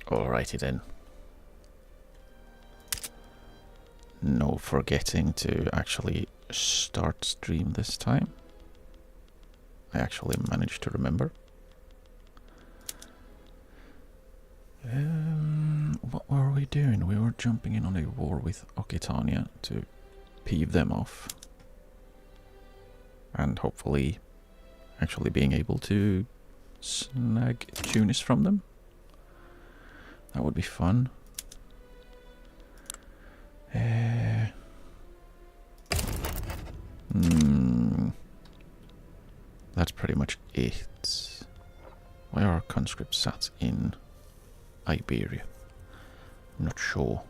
Alrighty then. No forgetting to actually start stream this time. I actually managed to remember. What were we doing? We were jumping in on a war with Occitania to peeve them off. And hopefully actually being able to snag Tunis from them. That would be fun. That's pretty much it. Why are conscripts sat in Iberia? Not sure.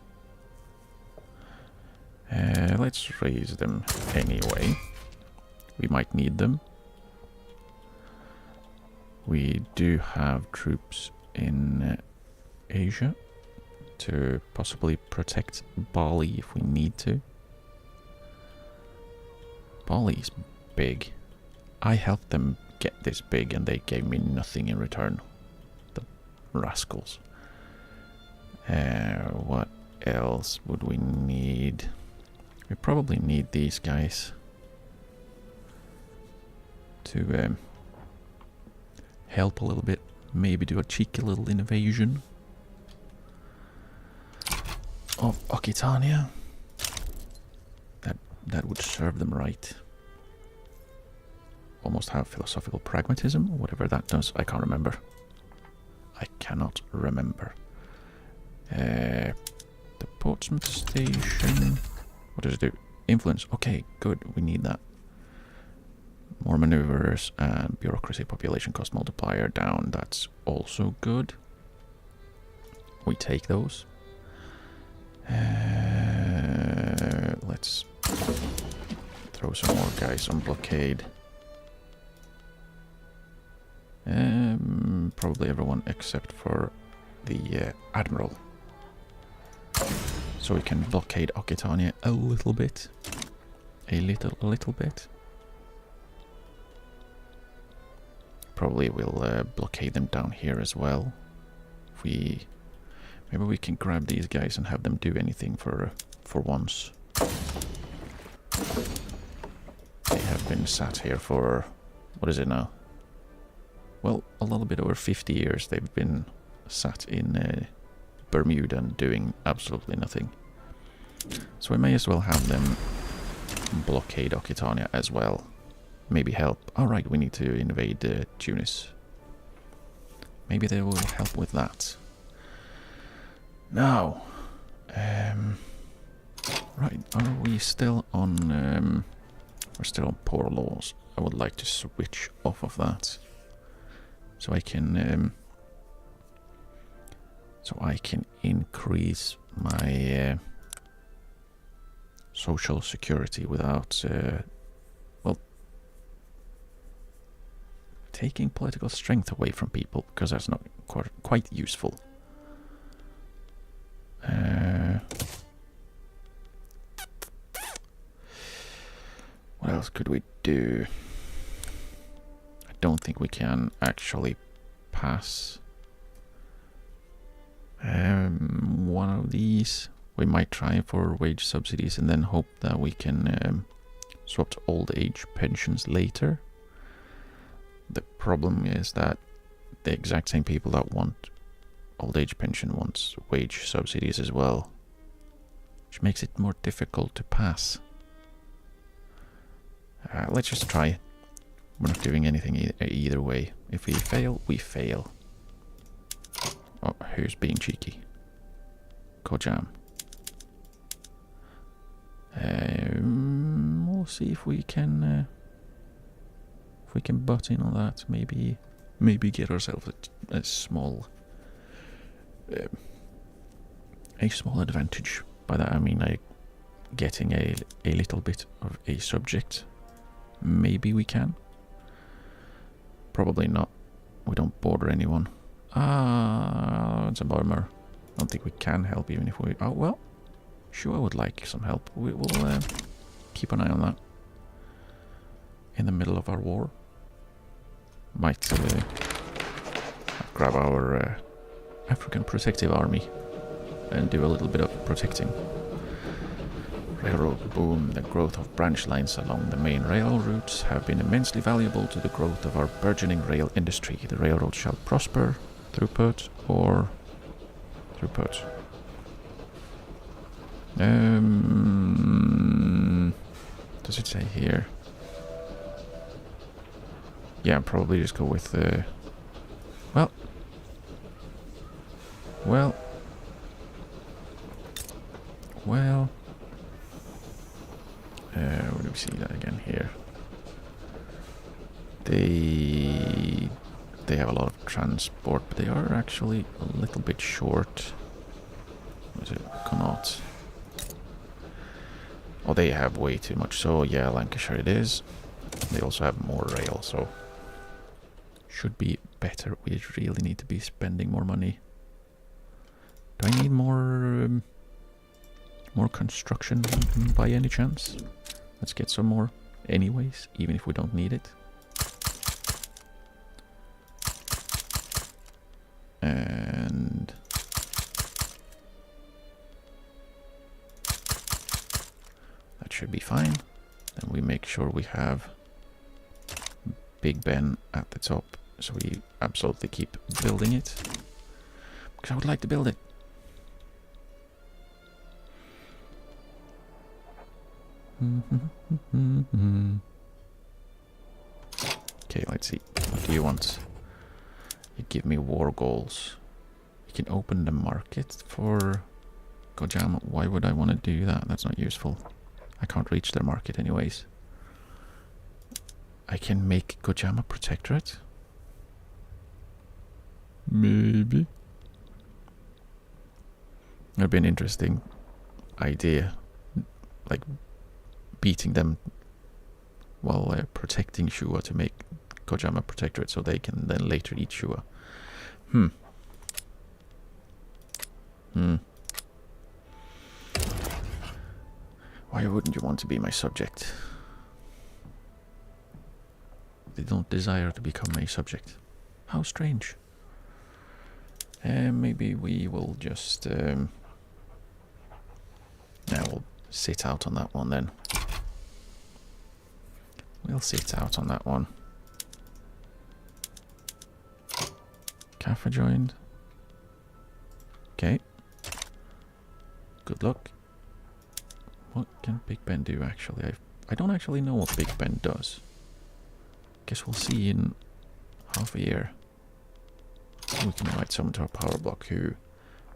Let's raise them anyway. We might need them. We do have troops in Asia to possibly protect Bali if we need to. Bali's big. I helped them get this big and they gave me nothing in return. The rascals. What else would we need? We probably need these guys to help a little bit. Maybe do a cheeky little invasion of Occitania. That would serve them right. Almost have philosophical pragmatism, whatever that does. I can't remember. I cannot remember. The Portsmouth station. What does it do? Influence. Okay, good. We need that. More maneuvers and bureaucracy, population cost multiplier down. That's also good. We take those. Let's throw some more guys on blockade. Probably everyone except for the Admiral. So we can blockade Occitania a little bit. A little bit. Probably we'll blockade them down here as well. Maybe we can grab these guys and have them do anything for once. They have been sat here for, what is it now? Well, a little bit over 50 years they've been sat in Bermuda and doing absolutely nothing. So we may as well have them blockade Occitania as well. Maybe help. Alright, we need to invade Tunis. Maybe they will help with that. Now, right, are we still on, we're still on poor laws. I would like to switch off of that. So I can increase my social security without, well, taking political strength away from people, because that's not quite useful. What else could we do? I don't think we can actually pass one of these. We might try for wage subsidies and then hope that we can swap to old age pensions later. The problem is that the exact same people that want old age pension wants wage subsidies as well, which makes it more difficult to pass. Let's just try it. We're not doing anything either way. If we fail, we fail. Oh, who's being cheeky? Kojam. We'll see if we can butt in on that. Maybe get ourselves a small advantage. By that I mean getting a little bit of a subject. Maybe we can. Probably not. We don't border anyone. It's a bummer. I don't think we can help even if we... Oh, well. Sure, I would like some help. We will keep an eye on that. In the middle of our war. Might grab our African Protective Army and do a little bit of protecting. Railroad boom. The growth of branch lines along the main rail routes have been immensely valuable to the growth of our burgeoning rail industry. The railroad shall prosper. Throughput or throughput. Does it say here? Yeah, probably just go with well. Where do we see that again here? They have a lot of transport, but they are actually a little bit short. What is it? Connaught. Oh, they have way too much. So yeah, Lancashire it is. They also have more rail, so should be better. We really need to be spending more money. Do I need more construction by any chance? Let's get some more anyways, even if we don't need it. And that should be fine. Then we make sure we have Big Ben at the top, so we absolutely keep building it. Because I would like to build it. Okay, let's see. What do you want? You give me war goals. You can open the market for Kojama. Why would I want to do that? That's not useful. I can't reach their market anyways. I can make Kojama Protectorate? Maybe. That'd be an interesting idea. Like beating them while protecting Shua to make Kojama Protectorate so they can then later eat Shua. Why wouldn't you want to be my subject? They don't desire to become a subject. How strange. Maybe we will just now we'll sit out on that one then. We'll sit out on that one. Kaffa joined. Okay. Good luck. What can Big Ben do actually? I don't actually know what Big Ben does. Guess we'll see in half a year. We can invite someone to our power block who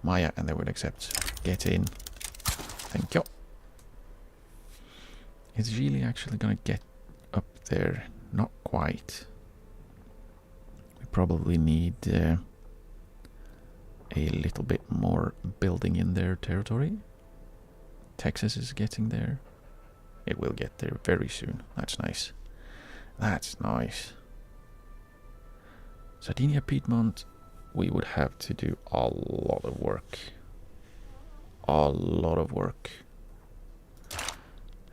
Maya and they would accept. Get in. Thank you. Is Gili actually gonna get up there? Not quite. We probably need a little bit more building in their territory. Texas is getting there. It will get there very soon. That's nice. That's nice. Sardinia, Piedmont, we would have to do a lot of work. A lot of work.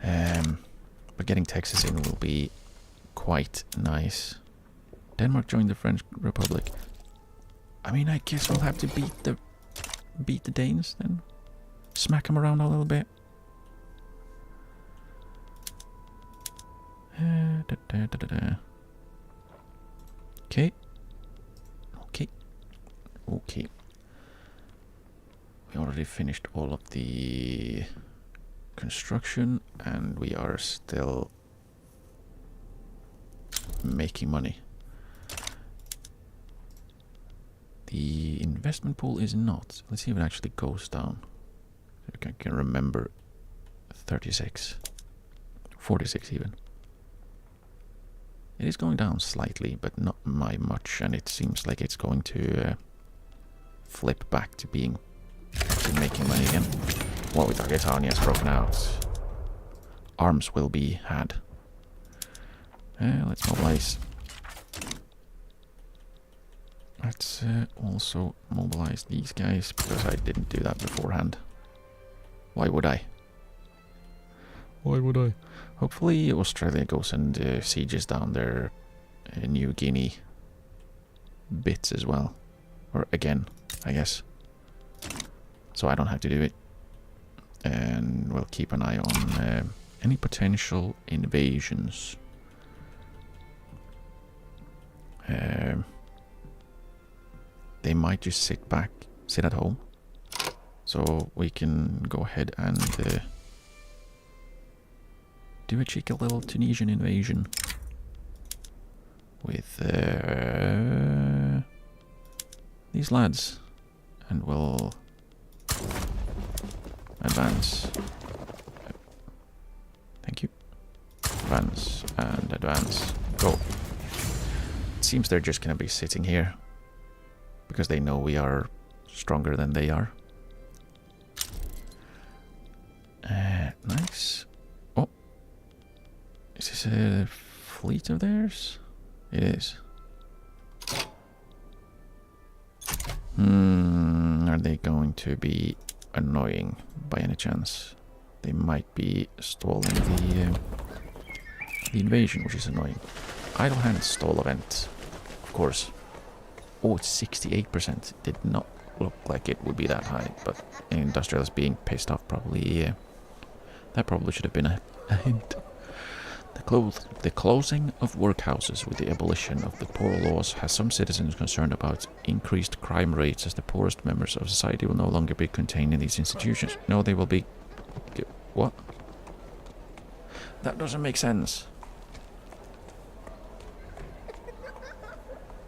But getting Texas in will be quite nice. Denmark joined the French Republic. I mean, I guess we'll have to beat the Danes then. Smack them around a little bit. Okay. Okay. We already finished all of the construction and we are still making money. The investment pool is not. Let's see if it actually goes down. I can remember 36. 46 even. It is going down slightly, but not by much, and it seems like it's going to flip back to making money again. Well, with Targetania is broken out. Arms will be had. Let's mobilize. Let's also mobilize these guys, because I didn't do that beforehand. Why would I? Why would I? Hopefully Australia goes and sieges down their New Guinea bits as well. Or again, I guess. So I don't have to do it. And we'll keep an eye on any potential invasions. They might just sit at home. So we can go ahead and do a cheeky little Tunisian invasion with these lads, and we'll advance. Thank you. Advance and advance. Go. It seems they're just gonna be sitting here because they know we are stronger than they are. Nice. Oh, is this a fleet of theirs? It is. Are they going to be annoying by any chance? They might be stalling the invasion, which is annoying. Idle hand stall event, of course. Oh, it's 68%. Did not look like it would be that high, but industrialists being pissed off probably. That probably should have been a hint. The closing of workhouses with the abolition of the poor laws has some citizens concerned about increased crime rates, as the poorest members of society will no longer be contained in these institutions. No, they will be... What? That doesn't make sense.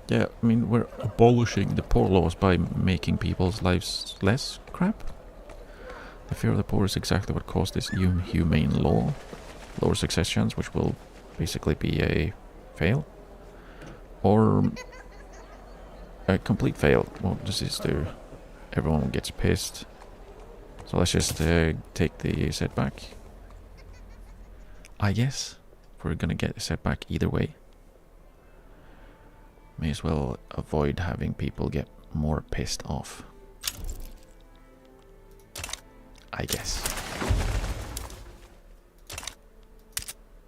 Yeah, I mean, we're abolishing the poor laws by making people's lives less crap. The fear of the poor is exactly what caused this inhumane law. Lower success chance, which will basically be a fail. Or a complete fail. What does this do? Everyone gets pissed. So let's just take the setback. I guess we're gonna get a setback either way. May as well avoid having people get more pissed off. I guess.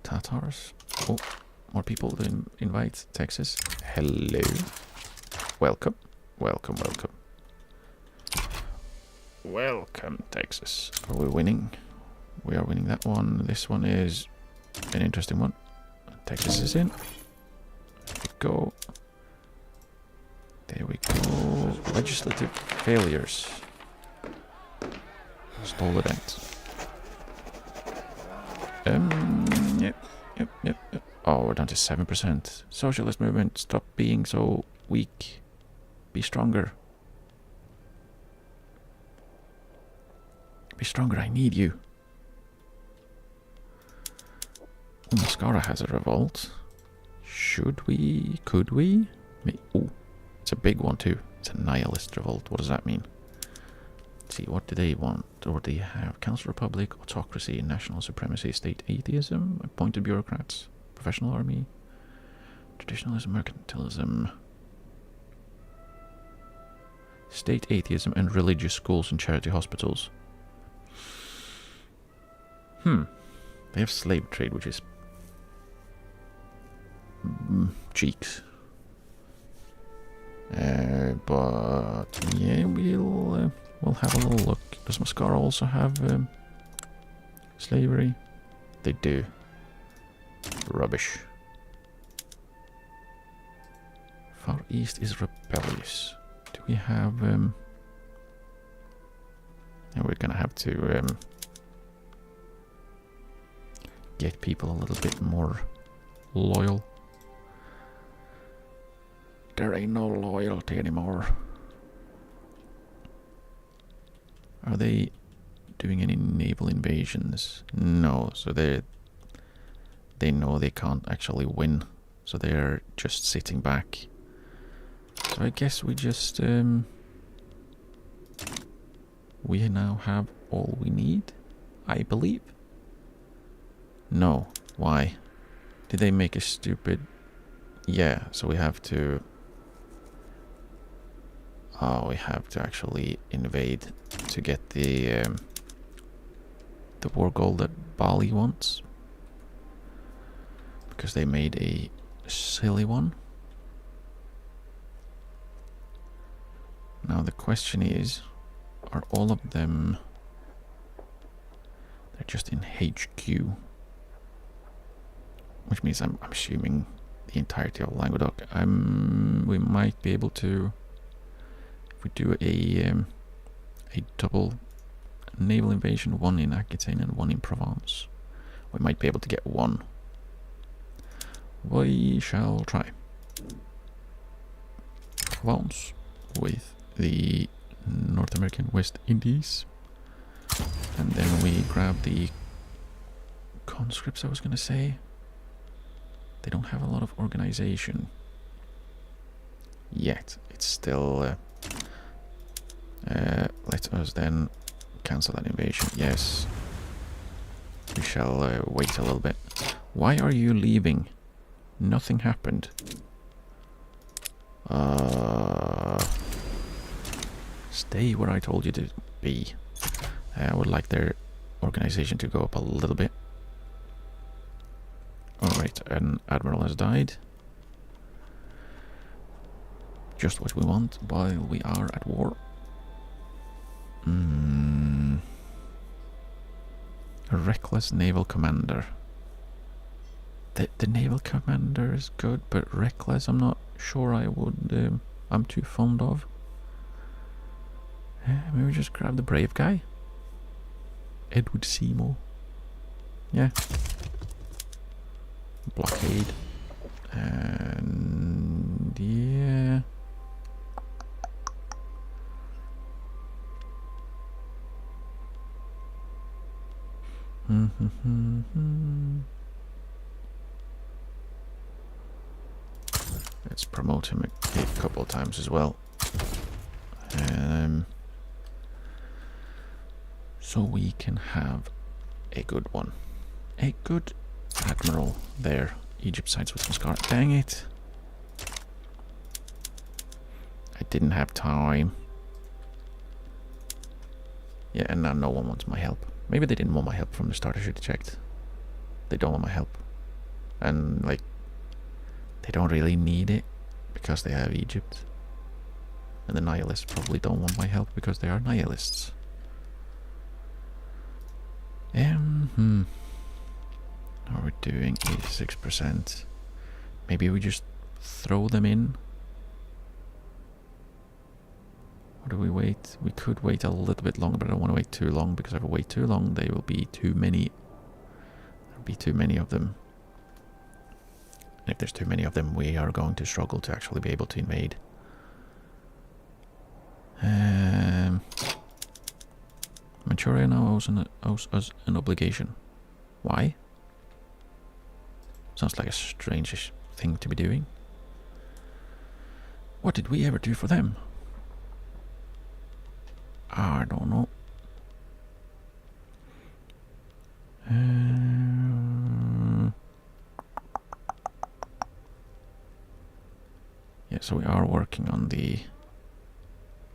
Tatars. Oh, more people to invite. Texas. Hello. Welcome. Welcome, welcome. Welcome, Texas. Are we winning? We are winning that one. This one is an interesting one. Texas is in. There we go. There we go. Legislative failures. Stall event. Yep. Oh, we're down to 7%. Socialist movement, stop being so weak. Be stronger. Be stronger, I need you. Oh, Mascara has a revolt. Should we? Could we? Oh, it's a big one too. It's a nihilist revolt. What does that mean? Let's see, what do they want? Or do they have? Council Republic, autocracy, national supremacy, state atheism, appointed bureaucrats, professional army, traditionalism, mercantilism, state atheism, and religious schools and charity hospitals. They have slave trade, which is cheeks. But yeah, we'll have a little look. Does Mascara also have slavery? They do. Rubbish. Far East is rebellious. Do we have... Yeah, we're gonna have to get people a little bit more loyal. There ain't no loyalty anymore. Are they doing any naval invasions? No, so they know they can't actually win, so they're just sitting back. So I guess we just we now have all we need, I believe. No, why? Did they make a stupid... Yeah, so we have to... Oh, we have to actually invade to get the war goal that Bali wants. Because they made a silly one. Now the question is, are all of them... They're just in HQ. Which means I'm assuming the entirety of Languedoc. We might be able to... If we do a double naval invasion, one in Aquitaine and one in Provence, we might be able to get one. We shall try. Provence with the North American West Indies. And then we grab the conscripts, I was going to say. They don't have a lot of organization yet. It's still... let us then cancel that invasion. Yes. We shall wait a little bit. Why are you leaving? Nothing happened. Stay where I told you to be. I would like their organization to go up a little bit. Alright, an admiral has died. Just what we want while we are at war. A reckless naval commander. The naval commander is good, but reckless I'm not sure I would... I'm too fond of. Maybe just grab the brave guy. Edward Seymour. Yeah. Blockade. And... yeah... Let's promote him a couple of times as well. So we can have a good one. A good admiral there. Egypt sides with Muscat. Dang it. I didn't have time. Yeah, and now no one wants my help. Maybe they didn't want my help from the start. I should have checked. They don't want my help. And, like, they don't really need it because they have Egypt. And the nihilists probably don't want my help because they are nihilists. Are we doing 86%? Maybe we just throw them in? Or do we wait? We could wait a little bit longer, but I don't want to wait too long, because if I wait too long, they will be too many. There'll be too many of them. And if there's too many of them, we are going to struggle to actually be able to invade. Manchuria now owes us an obligation. Why? Sounds like a strange thing to be doing. What did we ever do for them? I don't know. Yeah, so we are working on the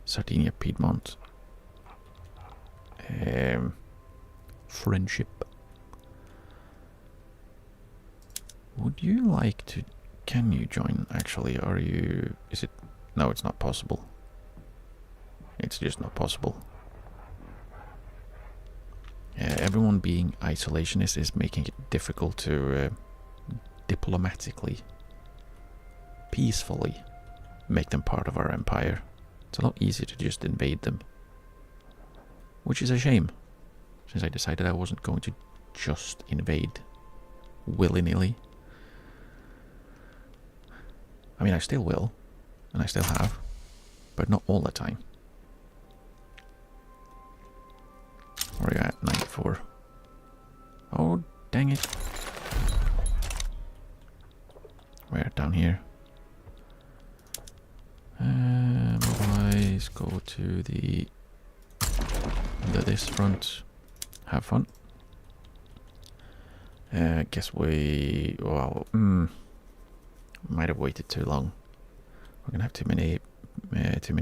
Sardinia Piedmont friendship. Would you like to... Can you join, actually? Are you... Is it... No, it's not possible. It's just not possible. Everyone being isolationist is making it difficult to diplomatically, peacefully make them part of our empire. It's a lot easier to just invade them. Which is a shame, since I decided I wasn't going to just invade willy-nilly. I mean, I still will, and I still have, but not all the time. Where are you at? 94. Oh, dang it. Where? Down here. Mobilize, go to this front. Have fun. Guess we... Well, might have waited too long. We're gonna have too many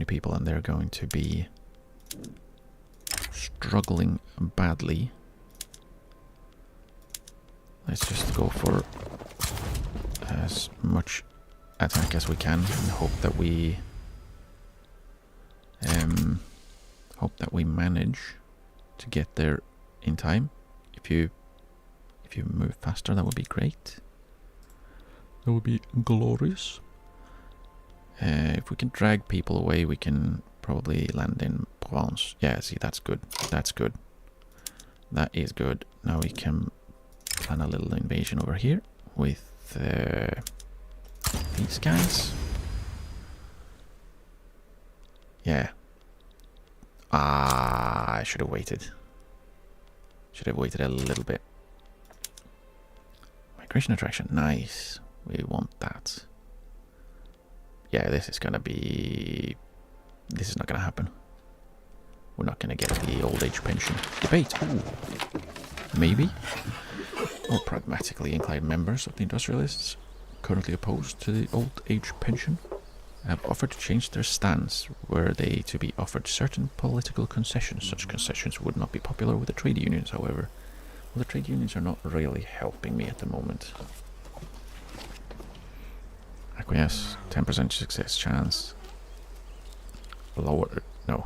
people, and they're going to be struggling badly. Let's just go for as much attack as we can and hope that we Hope that we manage to get there in time. If you move faster, that would be great. That would be glorious. If we can drag people away, we can probably land in Provence. Yeah, see, that's good. That's good. That is good. Now we can plan a little invasion over here with these guys. Yeah. I should have waited. Should have waited a little bit. Migration attraction, nice. We want that. Yeah, this is gonna be... This is not gonna happen. We're not gonna get the old age pension. Debate! Ooh. Maybe? More pragmatically inclined members of the industrialists, currently opposed to the old age pension, have offered to change their stance were they to be offered certain political concessions. Such concessions would not be popular with the trade unions, however. Well, the trade unions are not really helping me at the moment. Acquiesce, 10% success chance. Lower, no.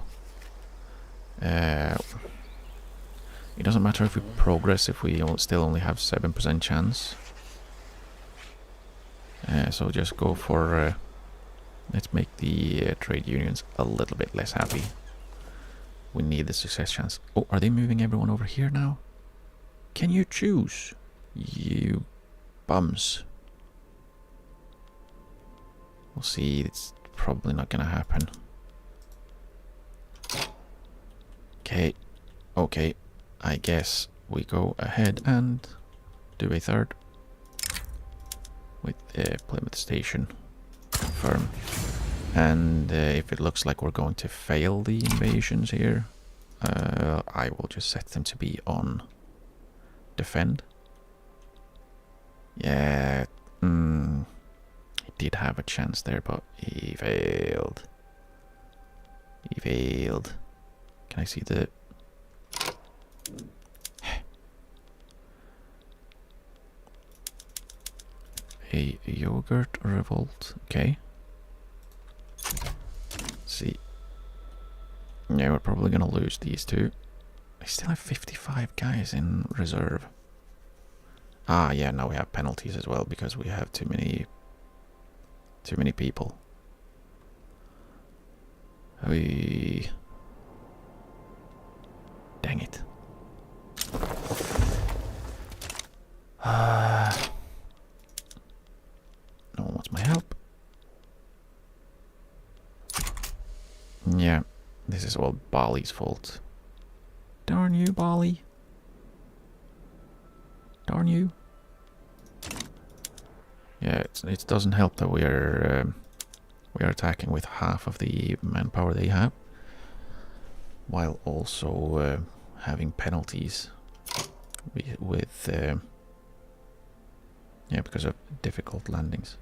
It doesn't matter if we progress if we still only have 7% chance. So just go for... let's make the trade unions a little bit less happy. We need the success chance. Oh, are they moving everyone over here now? Can you choose? You bums. We'll see. It's probably not gonna happen. Okay. Okay. I guess we go ahead and do a third with Plymouth Station. Confirm. And if it looks like we're going to fail the invasions here, I will just set them to be on defend. Yeah, he did have a chance there, but he failed. He failed. Can I see the... A yogurt revolt, okay. Let's see. Yeah, we're probably gonna lose these two. I still have 55 guys in reserve. Ah, yeah, now we have penalties as well because we have too many people. Dang it. No one wants my help. Yeah, this is all Bali's fault. Darn you, Bali. Darn you. Yeah, it doesn't help that we are attacking with half of the manpower they have, while also having penalties with yeah, because of difficult landings.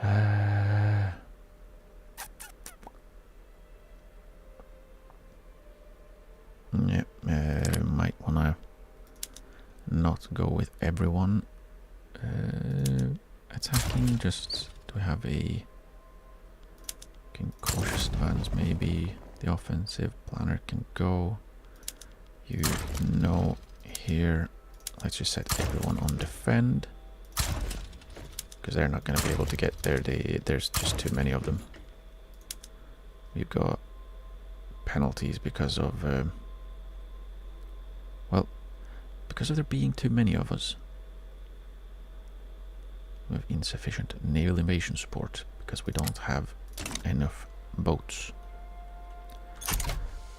Yeah, might wanna not go with everyone attacking. Just do we have a cautious advance? Maybe the offensive planner can go. You know, here. Let's just set everyone on defend, because they're not going to be able to get there. There's just too many of them. We've got penalties because of, well, because of there being too many of us. We have insufficient naval invasion support because we don't have enough boats.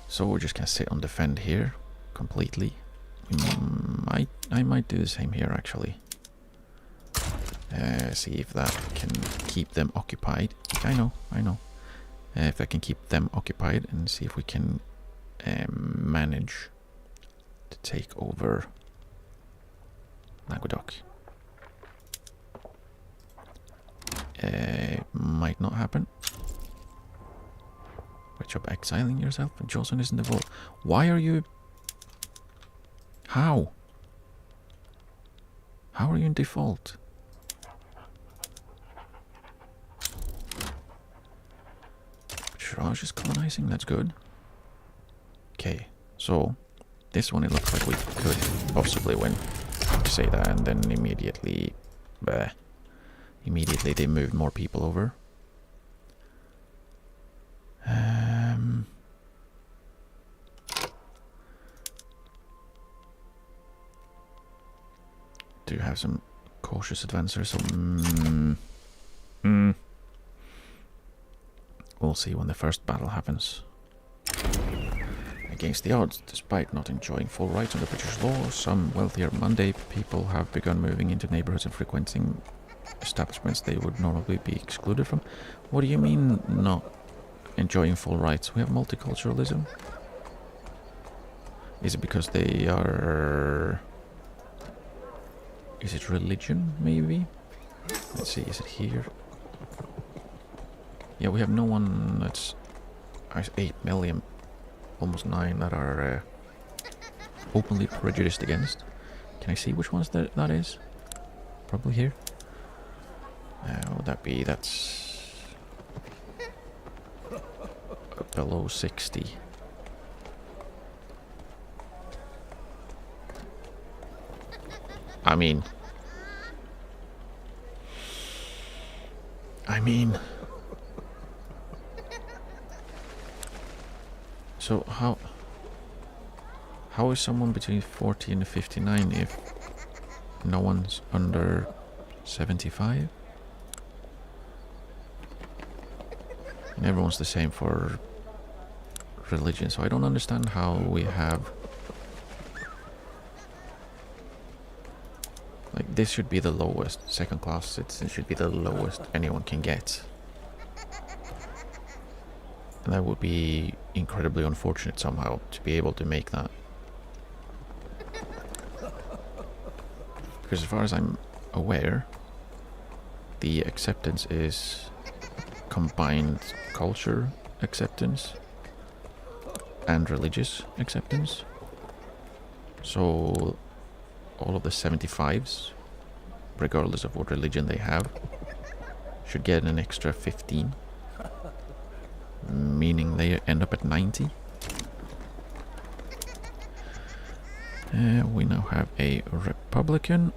So we're just going to sit on defend here completely. I might do the same here actually. See if that can keep them occupied. I know. If I can keep them occupied and see if we can manage to take over Languedoc. Might not happen. Which up exiling yourself? Johnson is in the vault. Why are you... How? How are you in default? Shiraj is colonizing, that's good. Okay, so this one it looks like we could possibly win. Say that, and then immediately... Bleh. Immediately they moved more people over. Do have some cautious advancers, so we'll see when the first battle happens. Against the odds, despite not enjoying full rights under British law, some wealthier Monday people have begun moving into neighborhoods and frequenting establishments they would normally be excluded from. What do you mean not enjoying full rights? We have multiculturalism. Is it because they are... Is it religion, maybe? Let's see, is it here? Yeah, we have no one that's... 8 million, almost 9 that are openly prejudiced against. Can I see which ones that is? Probably here. What would that be? That's... below 60. I mean... So how is someone between 40 and 59 if no one's under 75? And everyone's the same for religion, so I don't understand how we have... Like, this should be the lowest. Second class citizen should be the lowest anyone can get. And that would be incredibly unfortunate somehow to be able to make that. Because as far as I'm aware, the acceptance is combined culture acceptance and religious acceptance. So all of the 75s, regardless of what religion they have, should get an extra 15. Meaning they end up at 90. We now have a Republican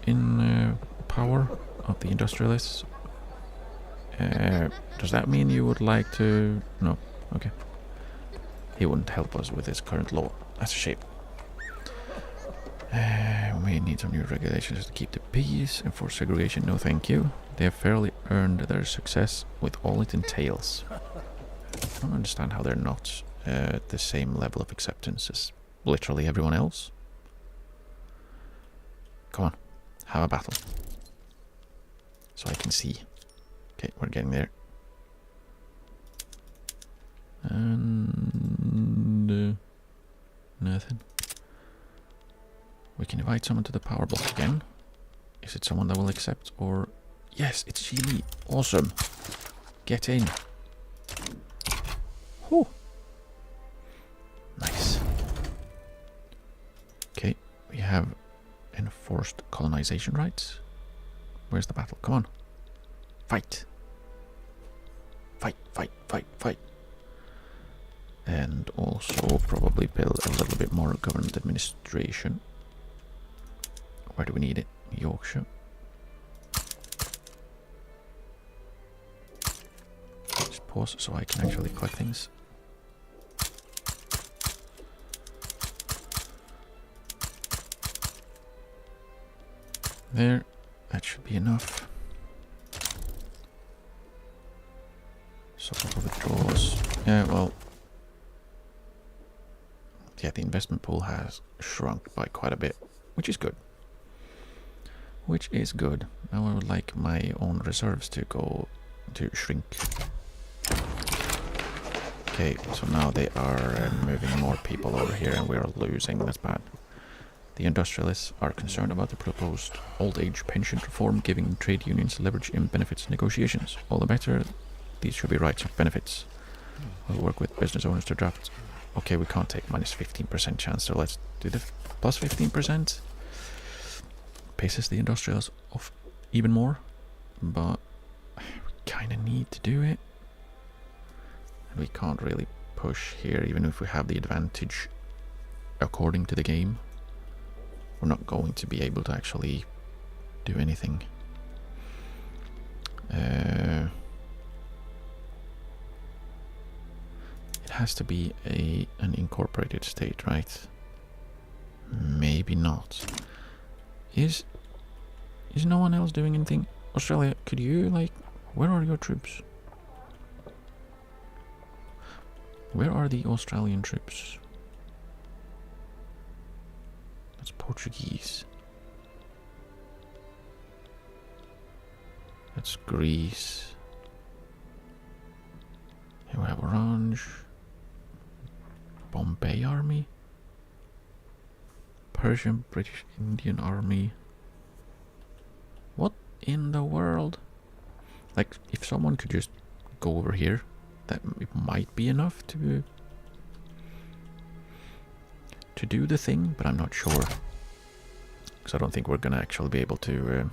in power of the industrialists. Does that mean you would like to... No, okay. He wouldn't help us with his current law. That's a shame. We need some new regulations to keep the peace. Enforce segregation, no thank you. They have fairly earned their success with all it entails. I don't understand how they're not at the same level of acceptance as literally everyone else. Come on, have a battle. So I can see. Okay, we're getting there. And... nothing. We can invite someone to the power block again. Is it someone that will accept or... Yes, it's Chile. Awesome. Get in. Whew. Nice. Okay, we have enforced colonization rights. Where's the battle? Come on. Fight. Fight, fight, fight, fight. And also probably build a little bit more government administration. Where do we need it? Yorkshire. Just pause so I can actually collect things. There. That should be enough. Support withdrawals. Yeah, well. Yeah, the investment pool has shrunk by quite a bit, which is good. Which is good. Now I would like my own reserves to go to shrink. Okay, so now they are moving more people over here and we are losing. That's bad. The industrialists are concerned about the proposed old age pension reform, giving trade unions leverage in benefits negotiations. All the better, these should be rights and benefits. We'll work with business owners to draft. Okay, we can't take minus 15% chance, so let's do the plus 15%. Pisses the industrials off even more, but we kind of need to do it. And we can't really push here, even if we have the advantage according to the game. We're not going to be able to actually do anything. It has to be an incorporated state, right? Maybe not. Is no one else doing anything? Australia, could you, like, where are your troops? Where are the Australian troops? That's Portuguese. That's Greece. Here we have Orange. Bombay Army. Persian British Indian Army. What in the world? Like, if someone could just go over here, that it might be enough to do the thing, but I'm not sure. Because I don't think we're gonna actually be able to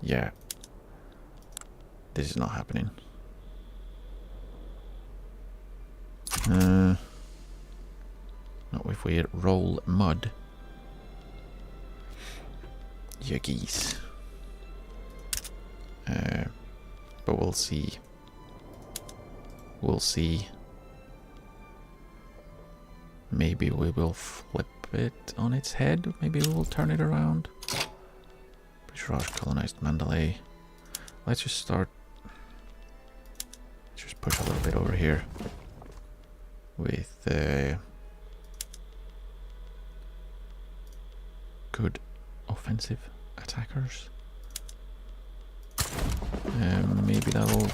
yeah. This is not happening. Not if we roll mud. Yuggies. But we'll see. We'll see. Maybe we will flip it on its head. Maybe we will turn it around. British Raj colonized Mandalay. Let's just start. Let's just push a little bit over here with good offensive attackers. Maybe that'll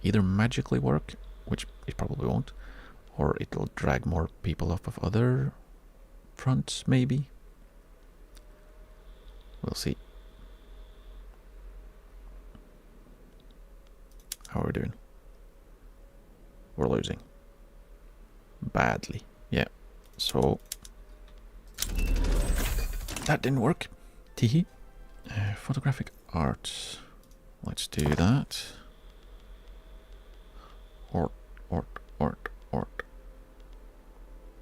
either magically work, which it probably won't, or it'll drag more people off of other fronts, maybe. We'll see. How are we doing? We're losing. Badly. Yeah. So that didn't work. Teehee. Photographic arts. Let's do that. Ort.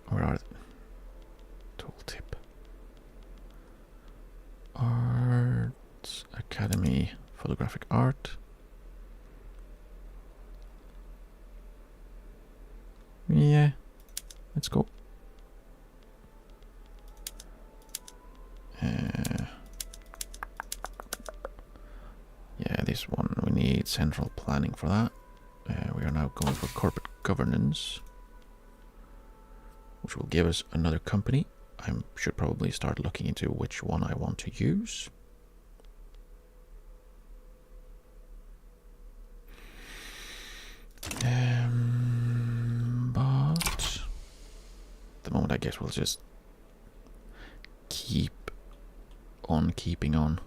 Where are they? Tooltip. Arts Academy. Photographic art. Yeah. Let's go. Yeah, this one, we need central planning for that. We are now going for corporate governance, which will give us another company. I should probably start looking into which one I want to use. But at the moment, I guess we'll just keep on keeping on.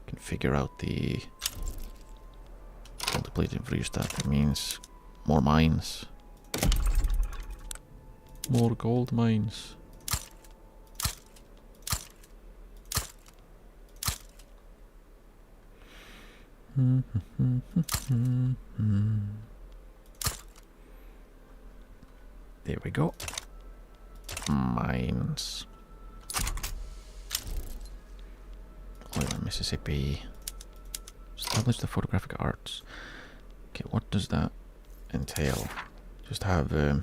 Can figure out the multiplicative Frühstadt. That means more mines. More gold mines. There we go. Mines. Oil in Mississippi. Establish the photographic arts. Okay, what does that entail? Just have a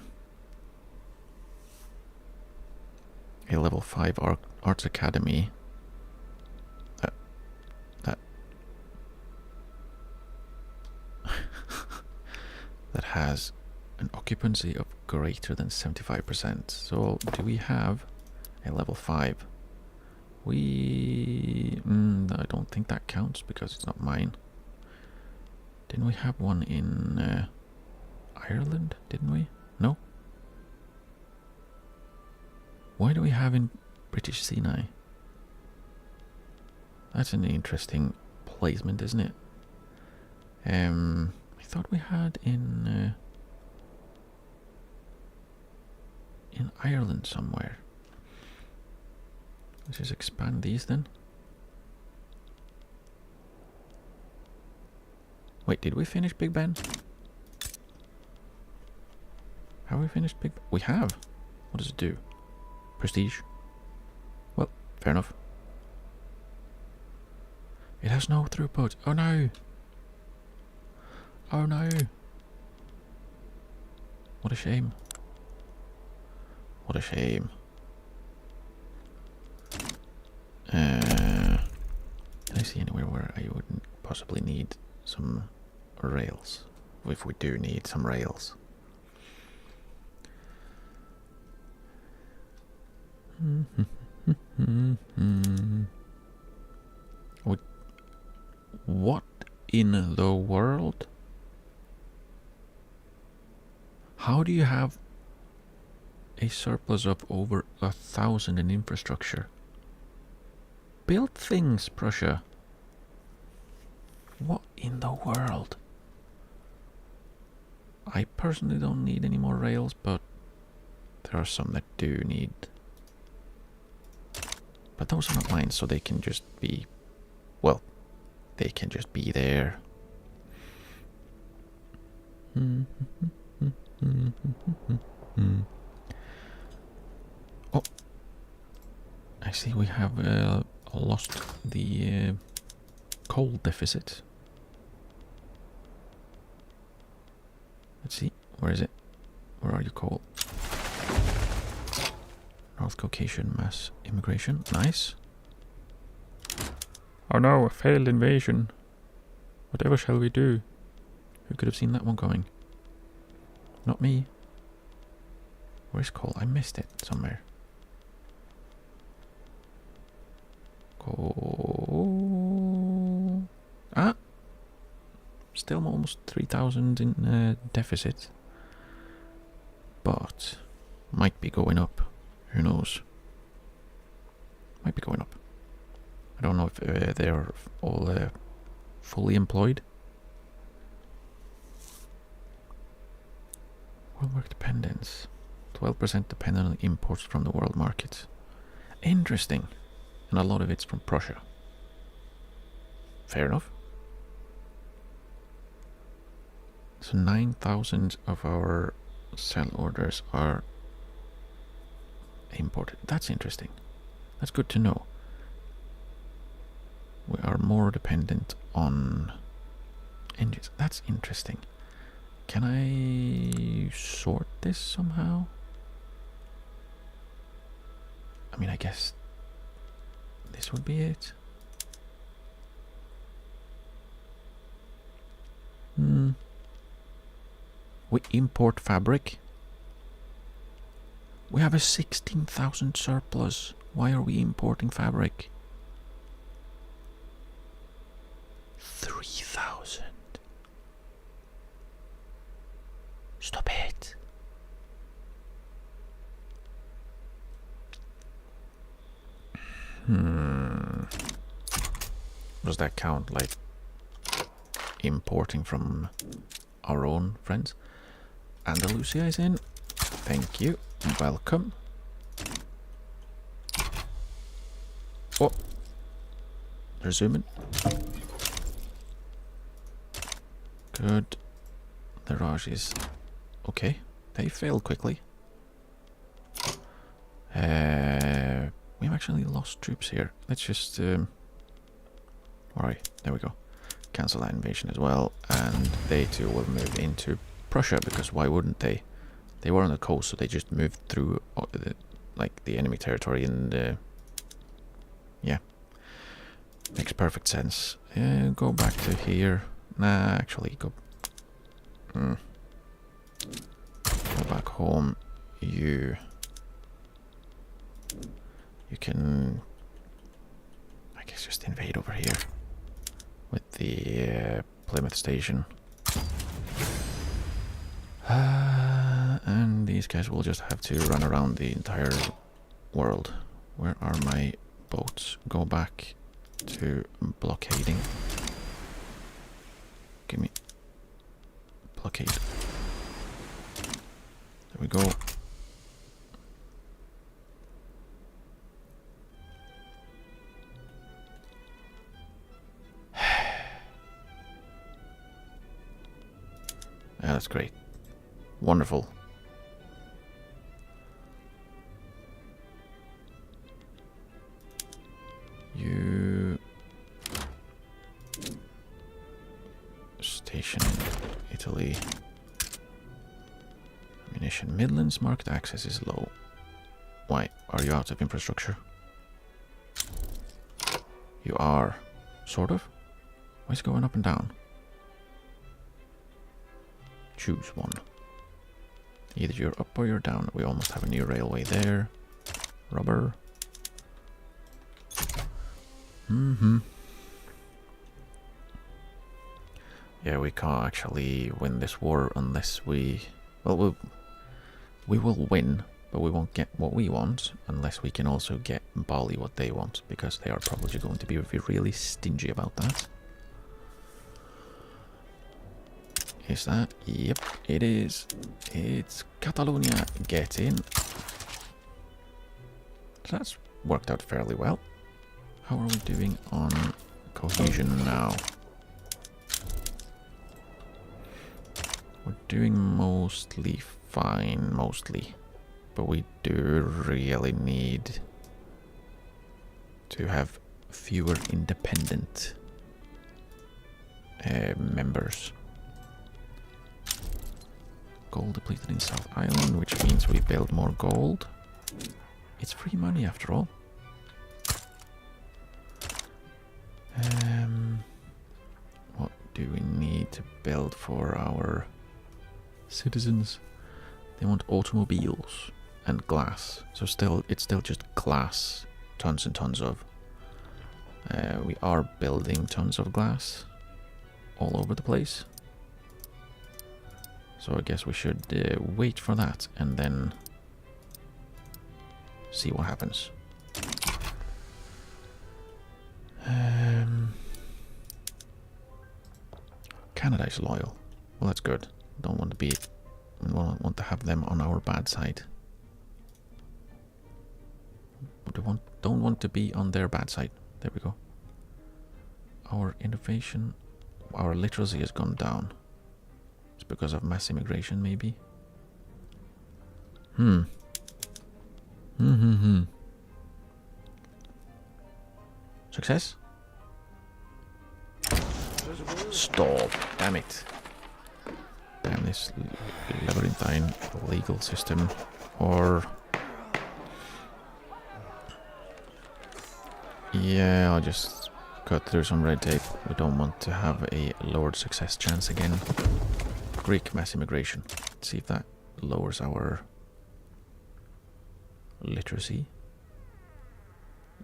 level 5 arts academy. That has an occupancy of greater than 75%. So do we have a level 5? I don't think that counts because it's not mine. Didn't we have one in Ireland? Didn't we? No? Why do we have in British Sinai? That's an interesting placement, isn't it? I thought we had in Ireland somewhere. Let's just expand these then. Wait, did we finish Big Ben? Have we finished Big Ben? We have. What does it do? Prestige? Well, fair enough. It has no throughput. Oh no! Oh no! What a shame. What a shame. Can I see anywhere where I wouldn't possibly need some rails? If we do need some rails. What in the world? How do you have a surplus of over 1,000 in infrastructure? Build things, Prussia. What in the world? I personally don't need any more rails, but there are some that do need. But those are not mine, so they can just be, well, they can just be there. Oh, I see we have lost the coal deficit. Let's see, where is it? Where are you, coal? North Caucasian mass immigration, nice. Oh no, a failed invasion. Whatever shall we do? Who could have seen that one coming? Not me. Where's coal? I missed it somewhere. Coal. Ah! Still almost 3,000 in deficit. But might be going up. Who knows? Might be going up. I don't know if they're all fully employed. World work dependence. 12% dependent on imports from the world market. Interesting. And a lot of it's from Prussia. Fair enough. So 9,000 of our sell orders are imported. That's interesting. That's good to know. We are more dependent on engines. That's interesting. Can I sort this somehow? I mean, I guess this would be it. We import fabric. We have a 16,000 surplus. Why are we importing fabric? 3,000. Stop it. Does that count like importing from our own friends? Andalusia is in. Thank you. Welcome. Oh, they're zooming. Good. The Raj is okay. They failed quickly. We've actually lost troops here. Let's just alright, there we go. Cancel that invasion as well, and they too will move into Prussia, because why wouldn't they? They were on the coast, so they just moved through like the enemy territory, and yeah, makes perfect sense. Go back to here. Nah, actually, go back home. You can, I guess, just invade over here with the Plymouth station. And these guys will just have to run around the entire world. Where are my boats? Go back to blockading. Give me blockade. There we go. that's great. Wonderful. You... Station Italy. Ammunition Midlands. Market access is low. Why? Are you out of infrastructure? You are. Sort of. Why is it going up and down? Choose one. Either you're up or you're down. We almost have a new railway there. Rubber. Yeah, we can't actually win this war unless we... Well, we will win, but we won't get what we want unless we can also get Bali what they want, because they are probably going to be really stingy about that. Is that? Yep, it is. It's Catalonia. Get in. That's worked out fairly well. How are we doing on cohesion now? We're doing mostly fine, mostly. But we do really need to have fewer independent members. Gold depleted in South Island, which means we build more gold. It's free money after all. What do we need to build for our citizens? They want automobiles and glass. So it's still just glass, tons and tons of. We are building tons of glass all over the place. So I guess we should wait for that and then see what happens. Canada is loyal. Well, that's good. Don't want to be... We want to have them on our bad side. Don't want to be on their bad side. There we go. Our innovation... Our literacy has gone down. It's because of mass immigration, maybe? Success? Stop. Damn it. Damn this labyrinthine legal system. Or... Yeah, I'll just cut through some red tape. We don't want to have a lowered success chance again. Greek mass immigration. Let's see if that lowers our literacy.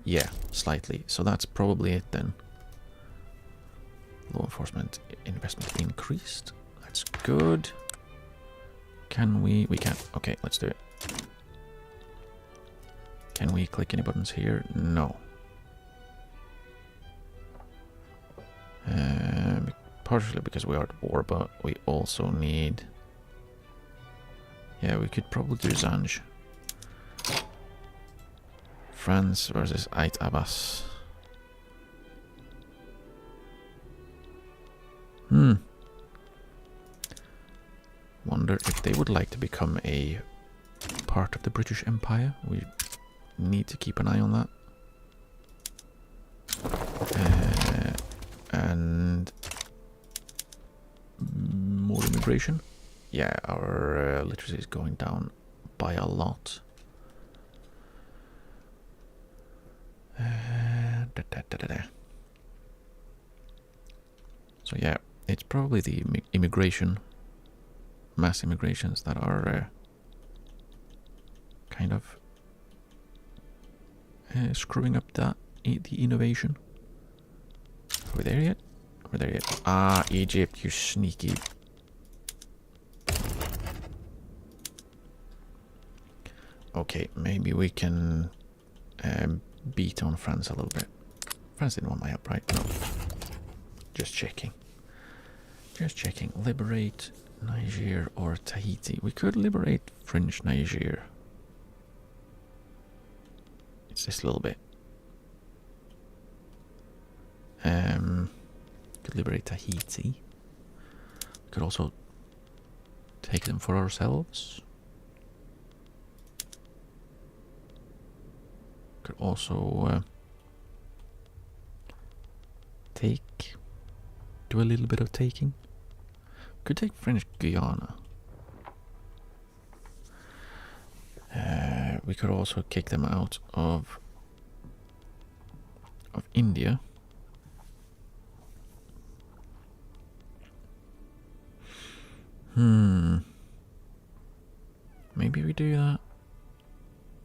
Yeah, slightly. So that's probably it then. Law enforcement investment increased. That's good. Can we? We can. Okay, let's do it. Can we click any buttons here? No. Partially because we are at war, but we also need... Yeah, we could probably do Zanj. France versus Ait Abbas. Wonder if they would like to become a part of the British Empire. We need to keep an eye on that. And more immigration. Yeah, our literacy is going down by a lot. So yeah, it's probably the immigration, mass immigrations that are kind of screwing up the innovation. Are we there yet? We're there yet. Ah, Egypt, you sneaky. Okay, maybe we can beat on France a little bit. France didn't want my help, right? No. Just checking. Just checking. Liberate Niger or Tahiti. We could liberate French Niger. It's this little bit. Could liberate Tahiti. Could also take them for ourselves. Could also do a little bit of taking. Could take French Guiana. We could also kick them out of India. Maybe we do that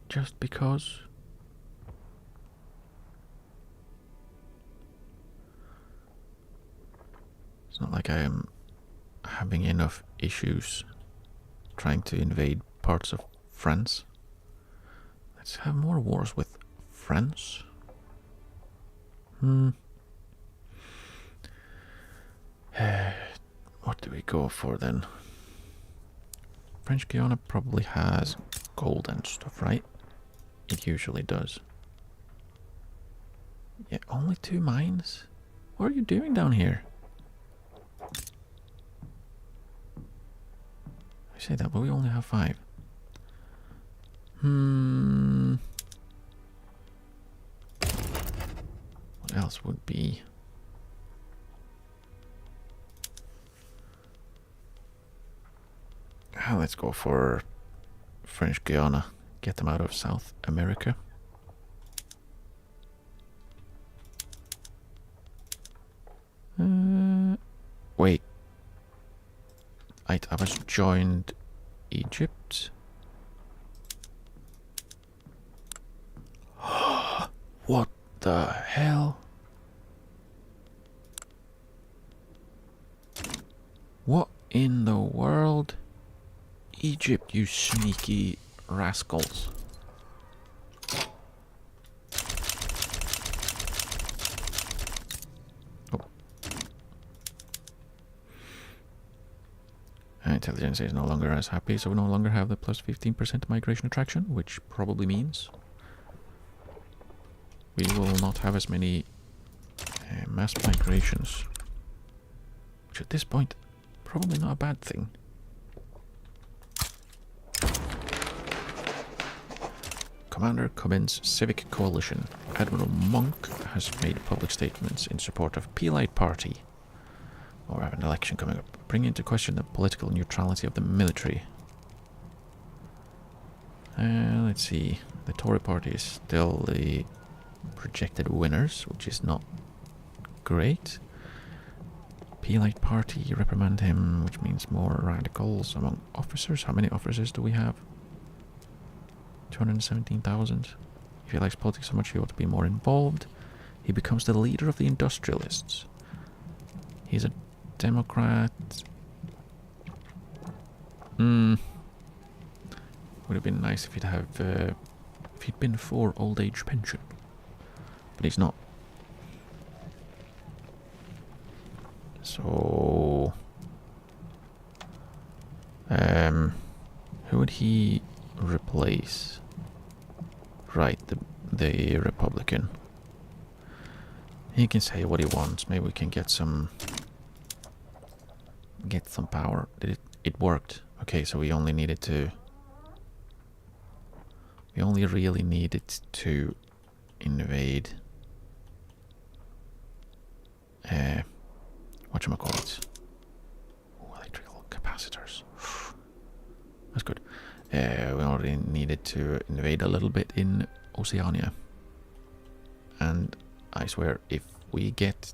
just because. It's not like I am having enough issues trying to invade parts of France. Let's have more wars with France. What do we go for then? French Guiana probably has gold and stuff, right? It usually does. Yeah, only 2 mines? What are you doing down here? I say that, but we only have 5. What else would be? Let's go for French Guiana. Get them out of South America. Wait. I was joined Egypt. What the hell? What in the world? Egypt, you sneaky rascals. Oh. Intelligence is no longer as happy, so we no longer have the plus 15% migration attraction, which probably means we will not have as many mass migrations. Which at this point, probably not a bad thing. Commander Coben's Civic Coalition, Admiral Monk, has made public statements in support of P-Light Party. Or have an election coming up, bringing into question the political neutrality of the military. Let's see. The Tory Party is still the projected winners, which is not great. P-Light Party, reprimand him, which means more radicals among officers. How many officers do we have? 217,000. If he likes politics so much, he ought to be more involved. He becomes the leader of the industrialists. He's a Democrat. Would have been nice if he'd been for old age pension, but he's not. So, who would he replace? Right, the Republican. He can say what he wants. Maybe we can get some power. It worked. Okay, so we only needed to. We only really needed to invade. Whatchamacallit? Electrical capacitors. That's good. We already needed to invade a little bit in Oceania. And I swear, if we get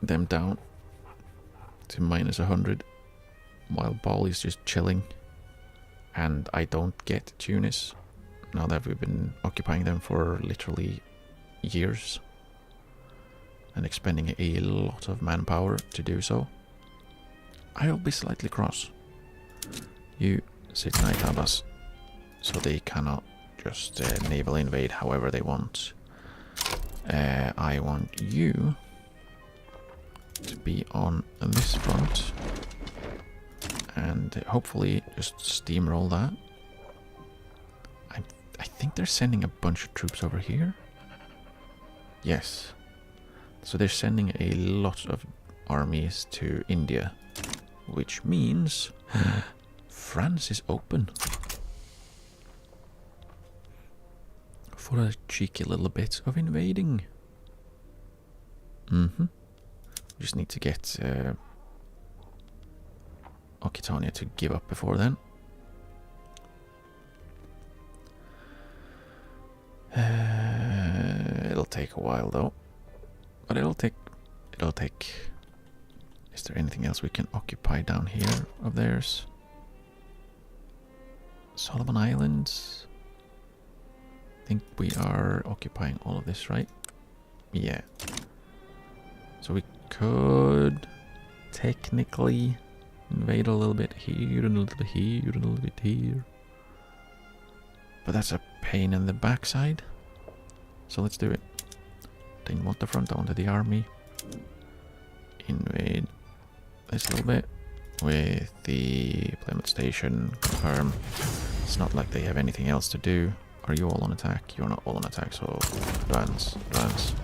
them down to minus 100, while Bali is just chilling, and I don't get Tunis, now that we've been occupying them for literally years, and expending a lot of manpower to do so, I'll be slightly cross. You sit Night Abbas, so they cannot just naval invade however they want. I want you to be on this front and hopefully just steamroll that. I think they're sending a bunch of troops over here. Yes. So they're sending a lot of armies to India, which means France is open for a cheeky little bit of invading. Just need to get Occitania to give up before then. It'll take a while though, but it'll take. Is there anything else we can occupy down here of theirs? Solomon Islands. I think we are occupying all of this, right? Yeah. So we could technically invade a little bit here and a little bit here and a little bit here. But that's a pain in the backside. So let's do it. Didn't want the front, I wanted the army. Invade this little bit with the Plymouth Station. Confirm. It's not like they have anything else to do. Are you all on attack? You're not all on attack, so advance, advance.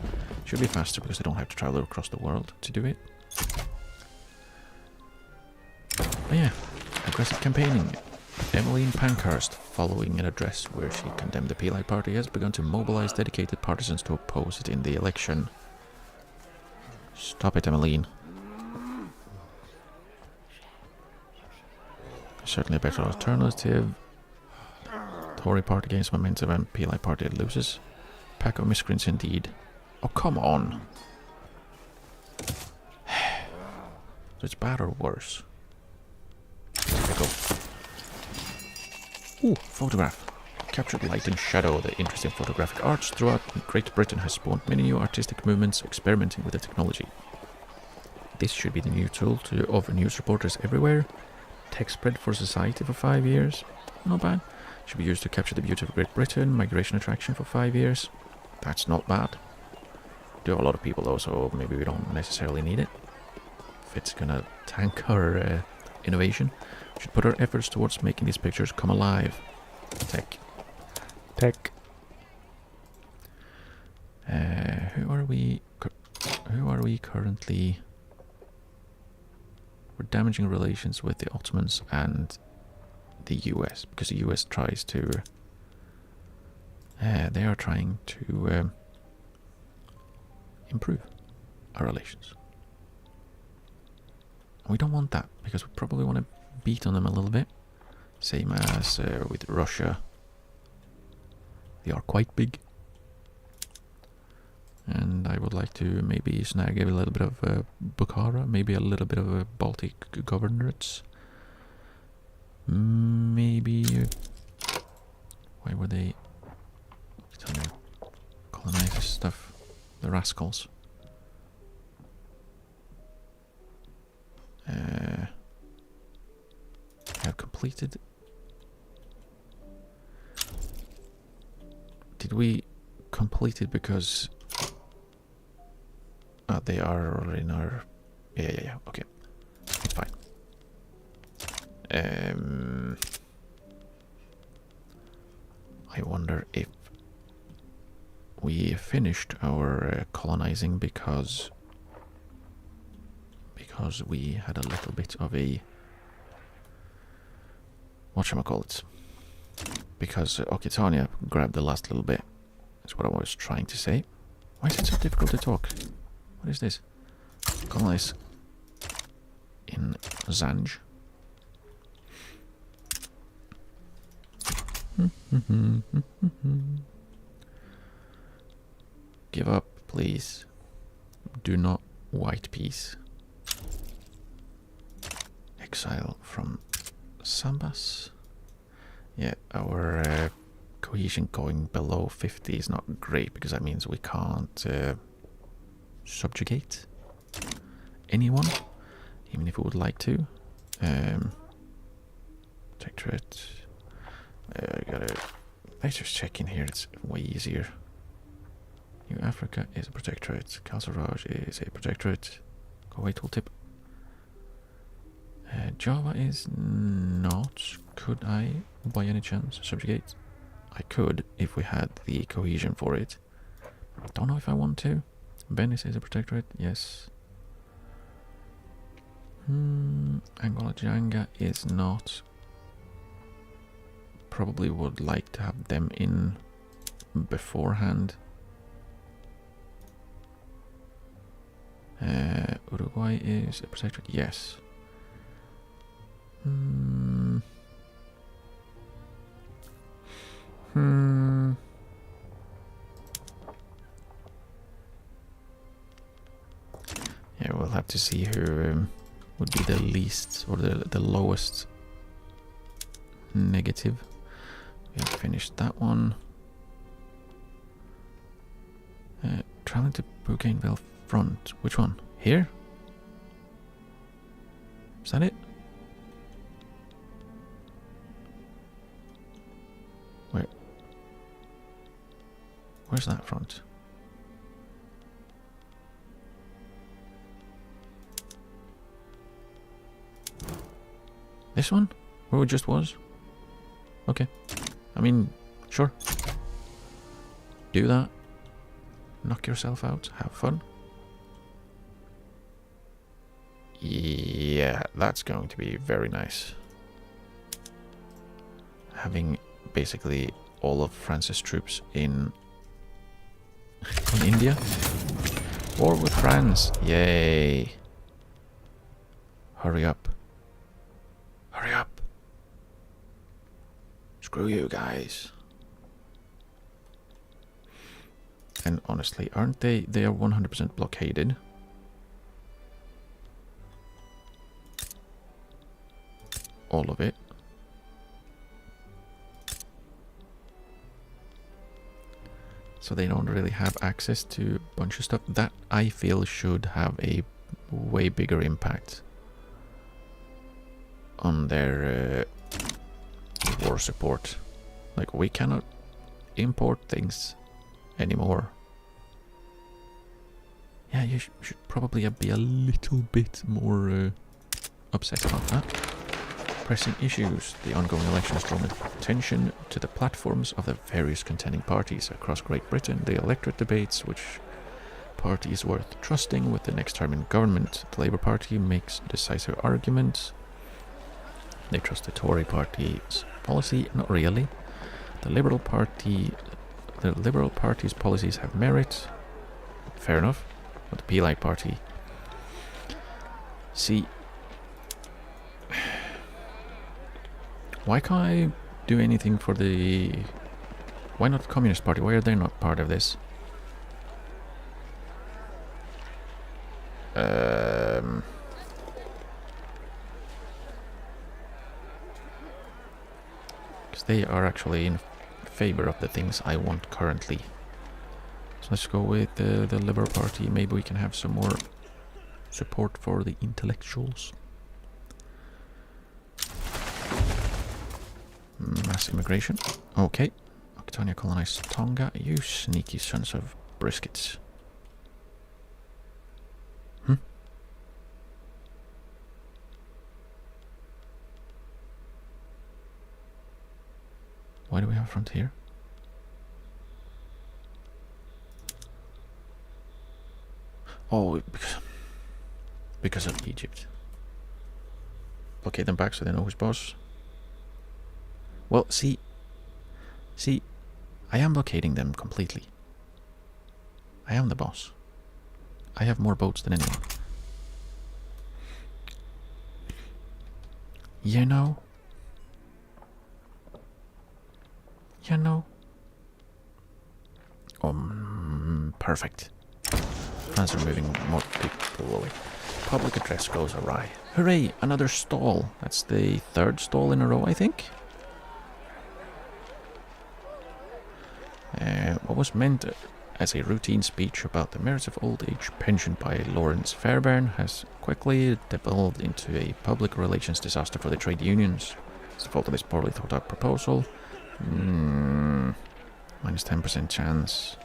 Should be faster because they don't have to travel across the world to do it. But yeah, aggressive campaigning. Emmeline Pankhurst, following an address where she condemned the Peli Party, has begun to mobilize dedicated partisans to oppose it in the election. Stop it, Emmeline. Certainly a better alternative. Tory Party gains momentum and Peli Party loses. Pack of miscreants indeed. Oh, come on. So it's bad or worse? There we go. Ooh, photograph. Captured light and shadow. The interesting photographic arts throughout Great Britain has spawned many new artistic movements experimenting with the technology. This should be the new tool of news reporters everywhere. Tech spread for society for 5 years. Not bad. Should be used to capture the beauty of Great Britain. Migration attraction for 5 years. That's not bad. Do a lot of people though, so maybe we don't necessarily need it. If it's gonna tank our innovation, we should put our efforts towards making these pictures come alive. Tech. Tech. Who are we currently? We're damaging relations with the Ottomans and the US because the US tries to. They are trying to improve our relations. We don't want that because we probably want to beat on them a little bit. Same as with Russia. They are quite big. And I would like to maybe snag a little bit of Bukhara, maybe a little bit of Baltic governorates. Maybe. Why were they colonize this stuff? The rascals. Have completed. Did we complete it because they are already in our... Yeah, okay. It's fine. I wonder if we finished our colonizing because we had a little bit of a... whatchamacallit? Because Occitania grabbed the last little bit. That's what I was trying to say. Why is it so difficult to talk? What is this? Colonize in Zanj. Give up, please. Do not white peace. Exile from Sambas. Yeah, our cohesion going below 50 is not great because that means we can't subjugate anyone, even if we would like to. Protectorate. Let's just check in here, it's way easier. New Africa is a protectorate. Kalsaraj is a protectorate. Kuwait tooltip. Java is not. Could I, by any chance, subjugate? I could if we had the cohesion for it. Don't know if I want to. Venice is a protectorate, yes. Angola Janga is not. Probably would like to have them in beforehand. Uruguay is a protectorate, yes. Yeah, we'll have to see who would be the least or the lowest negative. We have finished that one. Traveling to Bougainville front. Which one? Here? Is that it? Where's that front? This one? Where it just was? Okay. I mean, sure. Do that. Knock yourself out. Have fun. Yeah, that's going to be very nice. Having basically all of France's troops in India. War with France. Yay. Hurry up. Hurry up. Screw you guys. And honestly, aren't they? They are 100% blockaded. All of it. So they don't really have access to a bunch of stuff. That, I feel, should have a way bigger impact on their war support. Like, we cannot import things anymore. Yeah, you should probably be a little bit more upset about that. Pressing issues. The ongoing election has drawn attention to the platforms of the various contending parties across Great Britain. The electorate debates which party is worth trusting with the next term in government. The Labour Party makes decisive arguments. They trust the Tory Party's policy? Not really. The Liberal Party's policies have merit. Fair enough. But the Peelite Party... See... Why can't I do anything for the... Why not the Communist Party? Why are they not part of this? Because they are actually in favor of the things I want currently. So let's go with the Liberal Party. Maybe we can have some more support for the intellectuals. Mass immigration. Okay. Octania colonized Tonga. You sneaky sons of briskets. Why do we have a frontier? Oh, because of Egypt. Blockade them back so they know who's boss. Well, see, I am blockading them completely. I am the boss. I have more boats than anyone. You know? Perfect. France are moving more people away. Public address goes awry. Hooray! Another stall. That's the third stall in a row, I think. What was meant as a routine speech about the merits of old age pension by Lawrence Fairbairn has quickly devolved into a public relations disaster for the trade unions. It's the fault of this poorly thought out proposal. Minus 10% chance.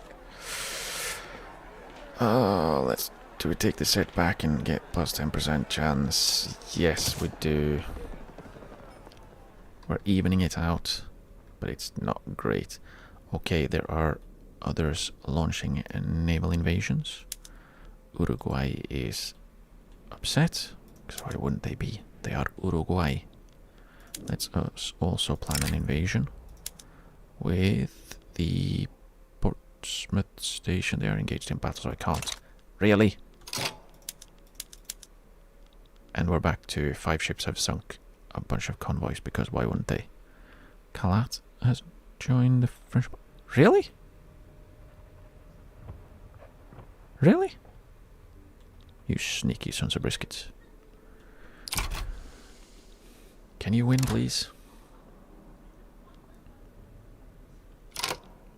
Do we take the setback and get plus 10% chance? Yes, we do. We're evening it out, but it's not great. Okay, there are others launching naval invasions. Uruguay is upset Because why wouldn't they be? They are Uruguay. Let's also plan an invasion with the Portsmouth station. They are engaged in battle, so I can't. Really? And we're back to 5 ships have sunk a bunch of convoys, because why wouldn't they? Kalat has joined the French... Really? Really? You sneaky sons of briskets. Can you win, please?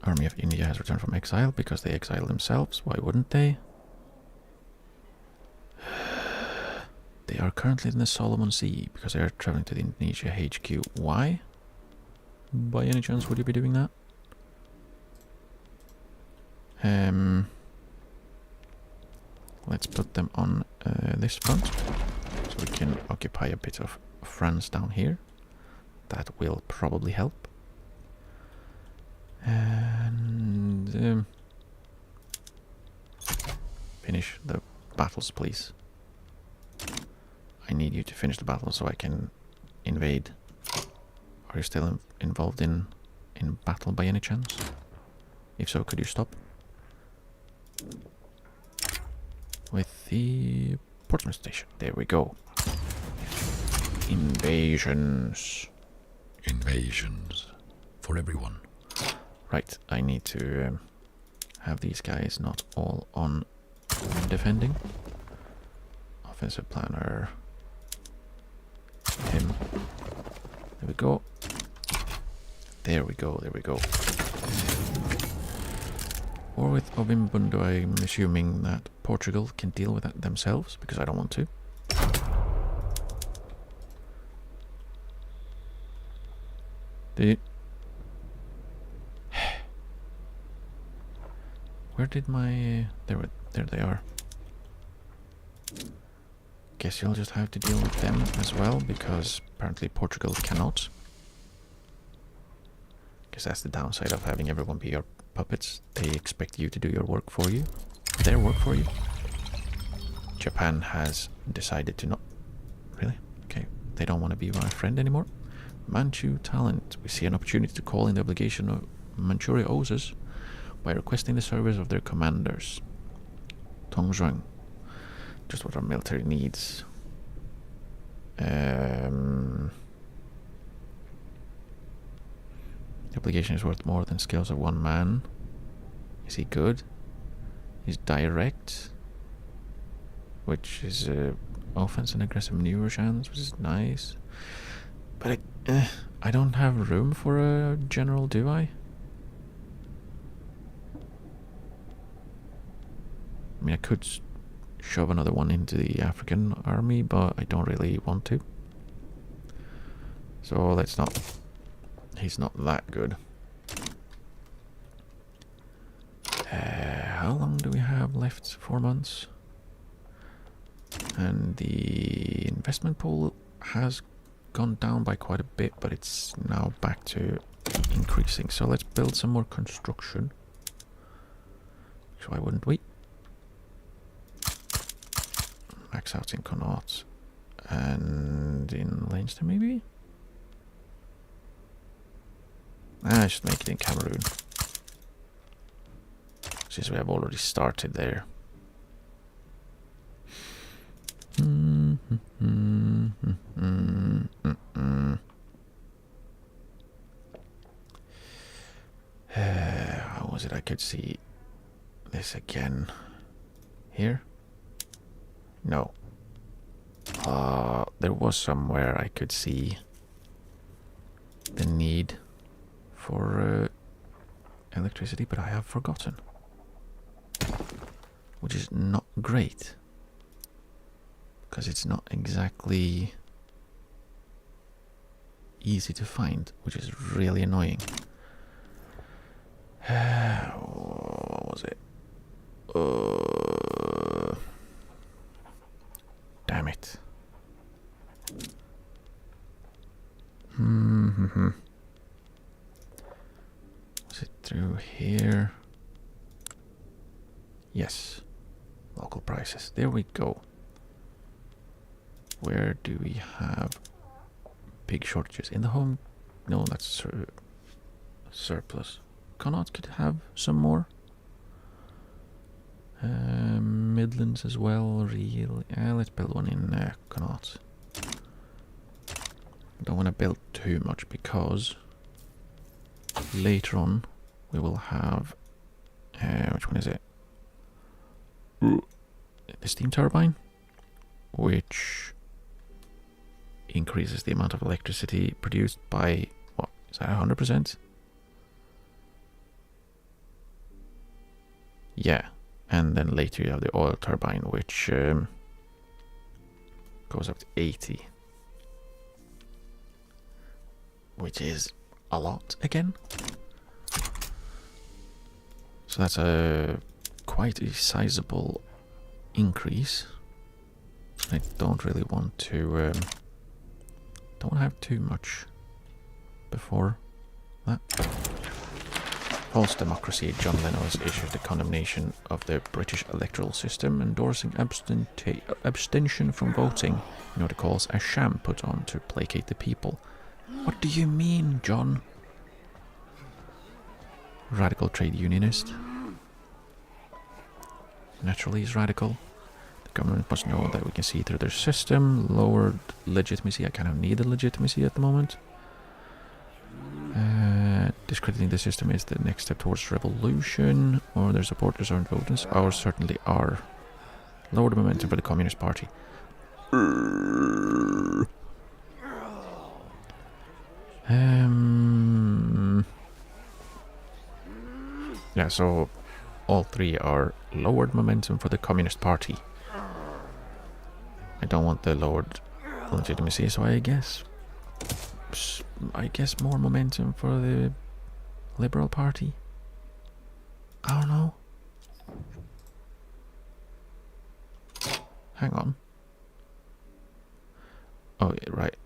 Army of India has returned from exile because they exiled themselves. Why wouldn't they? They are currently in the Solomon Sea because they are traveling to the Indonesia HQ. Why? By any chance would you be doing that? Let's put them on this front so we can occupy a bit of France down here. That will probably help. And finish the battles, please. I need you to finish the battle so I can invade. Are you still involved in battle by any chance? If so, could you stop? With the Portsmouth station. There we go. Invasions. Invasions. For everyone. Right, I need to have these guys not all on defending. Offensive planner. Him. There we go. There we go, there we go. War with Obimbundo, I'm assuming that Portugal can deal with that themselves, because I don't want to. Where did my... There they are. Guess you'll just have to deal with them as well, because apparently Portugal cannot. Guess that's the downside of having everyone be your puppets. They expect you to do your work for you. Their work for you. Japan has decided to not... Really? Okay. They don't want to be my friend anymore. Manchu talent. We see an opportunity to call in the obligation of Manchuria owes us by requesting the service of their commanders. Tongzhuang. Just what our military needs. The obligation is worth more than skills of one man. Is he good? He's direct, which is offense and aggressive maneuver chance, which is nice. But I don't have room for a general, do I? I mean, I could shove another one into the African army, but I don't really want to. So let's not... He's not that good. How long do we have left? 4 months. And the investment pool has gone down by quite a bit, but it's now back to increasing. So let's build some more construction. Why wouldn't we? Max out in Connaught and in Leinster maybe? I should make it in Cameroon, since we have already started there. How was it? I could see this again. Here? No. There was somewhere I could see the need for electricity, but I have forgotten. Which is not great, because it's not exactly easy to find, which is really annoying. What was it? Damn it. Was it through here? Yes. Local prices. There we go. Where do we have big shortages? In the home? No, that's surplus. Connaught could have some more. Midlands as well, really. Let's build one in Connaught. Don't want to build too much because later on we will have which one is it? The steam turbine, which increases the amount of electricity produced by what is that, 100%? Yeah, and then later you have the oil turbine, which goes up to 80. Which is a lot again. So that's a quite a sizable increase. I don't really want to don't have too much before that. False democracy. John Lennon has issued the condemnation of the British electoral system, endorsing abstention from voting in what he calls a sham put on to placate the people. What do you mean, John? Radical trade unionist. Naturally, he's radical. The government must know that we can see through their system. Lowered legitimacy. I kind of need the legitimacy at the moment. Discrediting the system is the next step towards revolution. Or their supporters aren't voters. Ours certainly are. Lower the momentum for the Communist Party. Yeah, so all three are lowered momentum for the Communist Party. I don't want the lowered legitimacy, so I guess more momentum for the Liberal Party. I don't know. Hang on. Oh, right.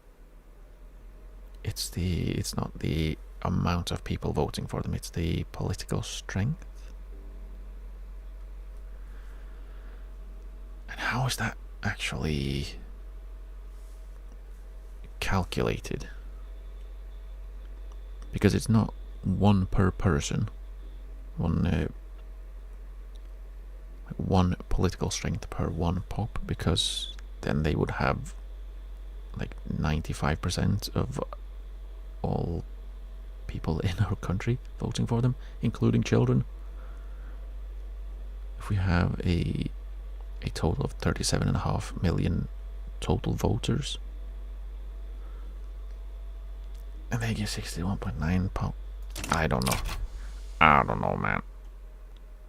It's not the amount of people voting for them, it's the political strength. And how is that actually calculated? Because it's not one per person, one political strength per one pop, because then they would have like 95% of all people in our country voting for them, including children. If we have a total of 37.5 million total voters, and they get 61.9 pound. I don't know, man.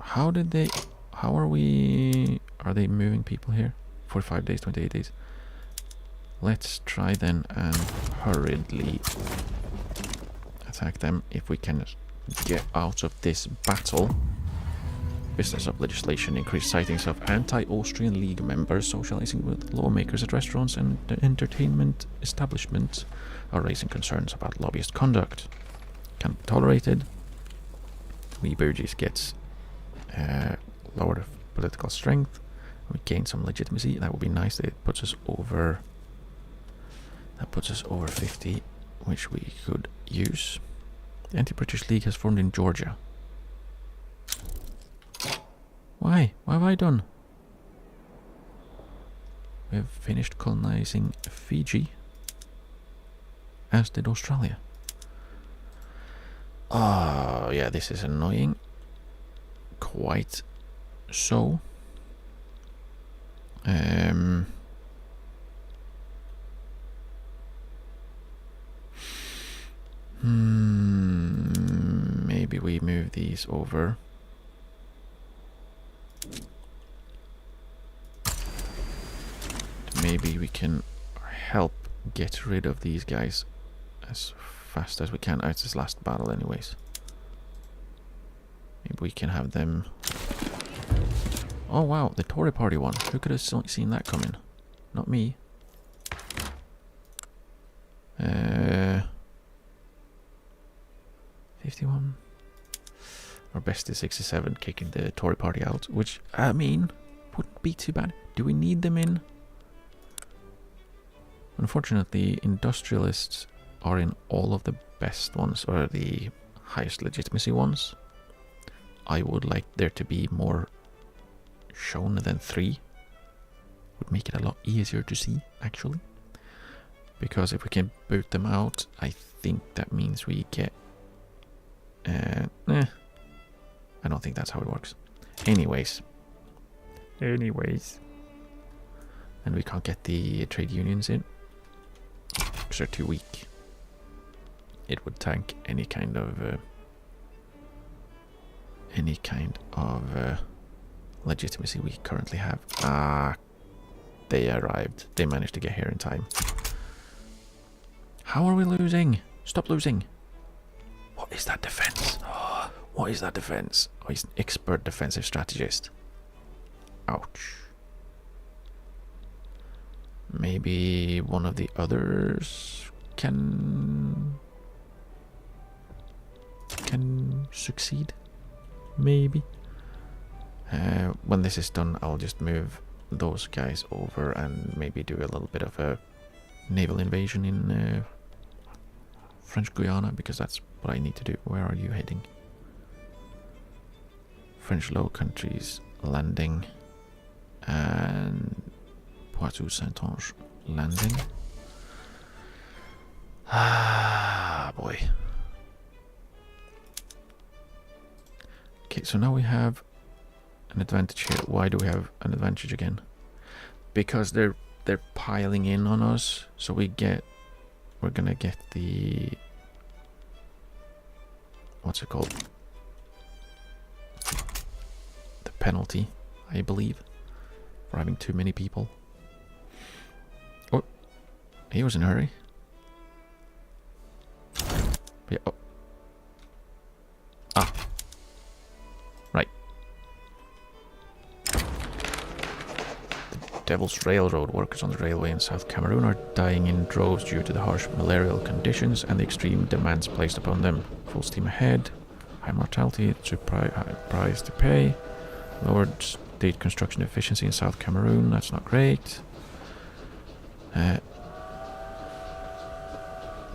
How are they moving people here? 45 days, 28 days. Let's try then and hurriedly attack them if we can get out of this battle. Business of legislation, increased sightings of anti-Austrian League members socializing with lawmakers at restaurants and entertainment establishments are raising concerns about lobbyist conduct. Can't be tolerated. We Burgess gets lower political strength. We gain some legitimacy. That would be nice. It puts us over. That puts us over 50, which we could use. The Anti-British League has formed in Georgia. Why? What have I done? We have finished colonizing Fiji, as did Australia. Oh, yeah, this is annoying. Quite so. Maybe we move these over. Maybe we can help get rid of these guys as fast as we can. Oh, it's this last battle anyways. Maybe we can have them. Oh wow, the Tory party won. Who could have seen that coming? Not me. 51. Our best is 67, kicking the Tory party out, which, I mean, wouldn't be too bad. Do we need them in? Unfortunately, industrialists are in all of the best ones, or the highest legitimacy ones. I would like there to be more shown than 3. Would make it a lot easier to see, actually. Because if we can boot them out, I think that means we get... I don't think that's how it works. Anyways. And we can't get the trade unions in. Because they're too weak. It would tank any kind of legitimacy we currently have. They arrived. They managed to get here in time. How are we losing? Stop losing. What is that defense? Oh, what is that defense? Oh, he's an expert defensive strategist. Ouch. Maybe one of the others can succeed. Maybe. When this is done, I'll just move those guys over and maybe do a little bit of a naval invasion in French Guiana, because that's what I need to do. Where are you heading? French Low Countries landing and Poitou-Saintonge landing. Ah, boy. Okay, so now we have an advantage here. Why do we have an advantage again? Because they're piling in on us, so we're gonna get the, what's it called? The penalty, I believe, for having too many people. Oh, he was in a hurry. Yeah. Oh. Ah. Right. Devil's Railroad workers on the railway in South Cameroon are dying in droves due to the harsh malarial conditions and the extreme demands placed upon them. Full steam ahead, high mortality, high price to pay, lowered state construction efficiency in South Cameroon, that's not great.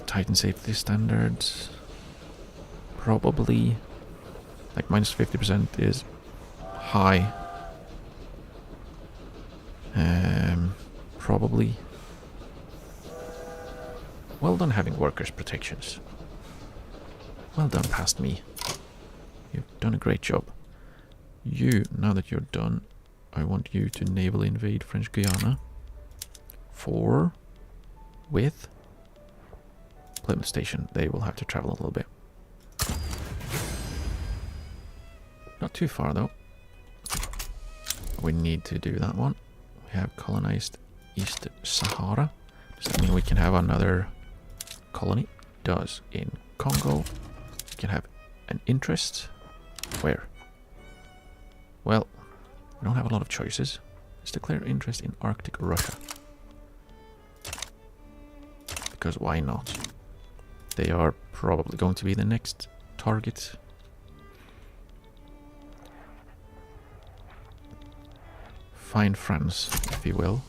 Tighten safety standards, probably, like minus 50% is high. Probably. Well done having workers' protections. Well done past me. You've done a great job. You, now that you're done, I want you to naval invade French Guiana. With Plymouth Station. They will have to travel a little bit. Not too far though. We need to do that one. We have colonized East Sahara. Does that mean we can have another colony? Does. In Congo. We can have an interest. Where? Well, we don't have a lot of choices. Let's declare interest in Arctic Russia. Because why not? They are probably going to be the next target. Find France, if you will.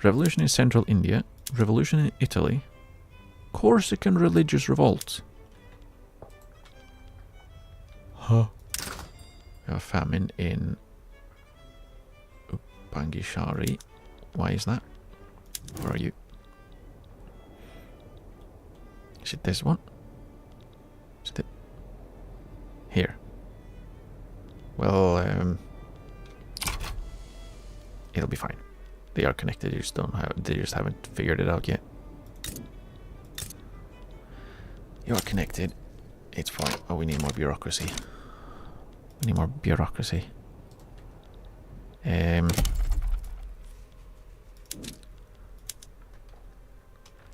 Revolution in Central India. Revolution in Italy. Corsican religious revolt. Huh. We have famine in Upangishari. Why is that? Where are you? Is it this one? Is it here? Well, it'll be fine. They are connected. They just haven't figured it out yet. You are connected. It's fine. Oh, we need more bureaucracy. We need more bureaucracy.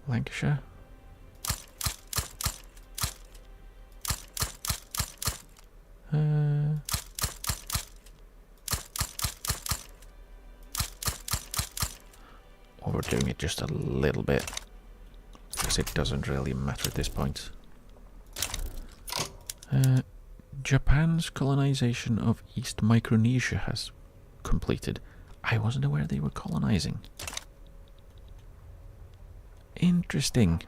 Lancashire. Overdoing it just a little bit, because it doesn't really matter at this point. Japan's colonization of East Micronesia has completed. I wasn't aware they were colonizing. Interesting.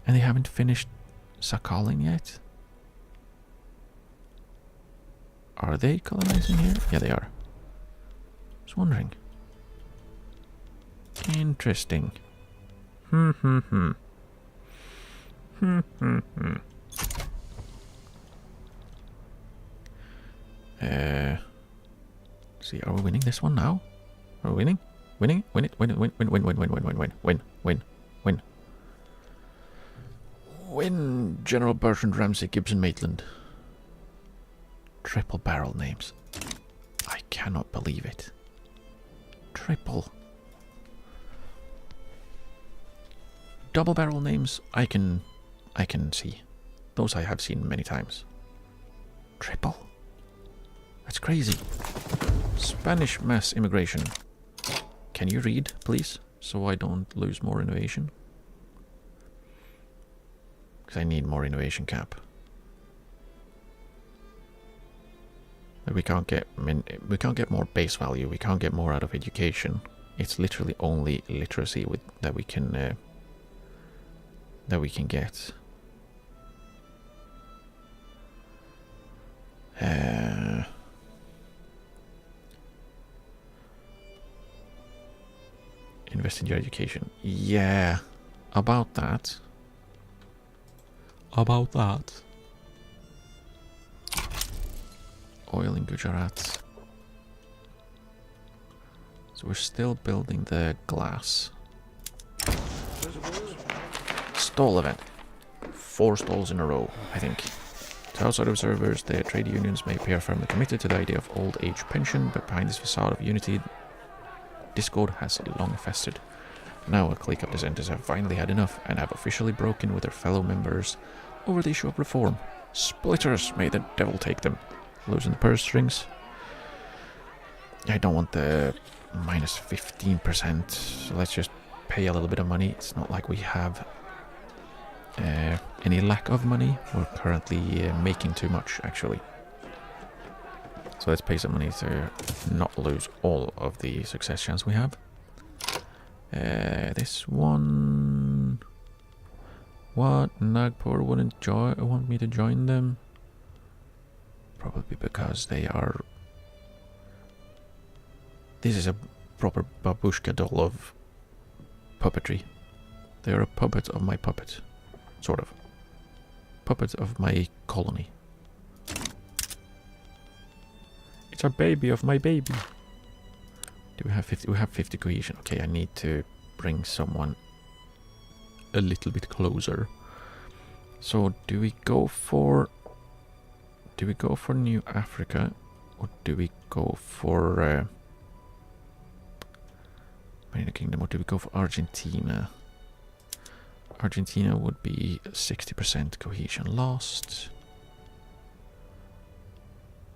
And they haven't finished Sakhalin yet? Are they colonizing here? Yeah, they are. I was wondering. Interesting. See, are we winning this one now? Are we winning? Winning? Win it, win it, win, win, win, win, win, win, win, win, win, win, win. Win, General Bertrand Ramsay Gibson Maitland. Triple barrel names. I cannot believe it. Triple. Double barrel names, I can see. Those I have seen many times. Triple. That's crazy. Spanish mass immigration. Can you read, please? So I don't lose more innovation. Because I need more innovation cap. We can't get more base value. We can't get more out of education. It's literally only literacy that we can get. Invest in your education. Yeah, about that. About that. Oil in Gujarat. So we're still building the glass. Stall event. 4 stalls in a row, I think. To outside observers, the trade unions may appear firmly committed to the idea of old age pension, but behind this facade of unity, discord has long festered. Now a clique of dissenters have finally had enough and have officially broken with their fellow members over the issue of reform. Splitters, may the devil take them. Losing the purse strings. I don't want the minus 15%, so let's just pay a little bit of money. It's not like we have any lack of money. We're currently making too much, actually. So let's pay some money to not lose all of the success chance we have. This one... What? Nagpur wouldn't want me to join them? Probably because they are... This is a proper babushka doll of puppetry. They are a puppet of my puppet. Sort of. Puppet of my colony. It's a baby of my baby. Do we have 50? We have 50 cohesion. Okay, I need to bring someone a little bit closer. So do we go for... Do we go for New Africa? Or do we go for... United Kingdom? Or do we go for Argentina? Argentina would be 60% cohesion lost.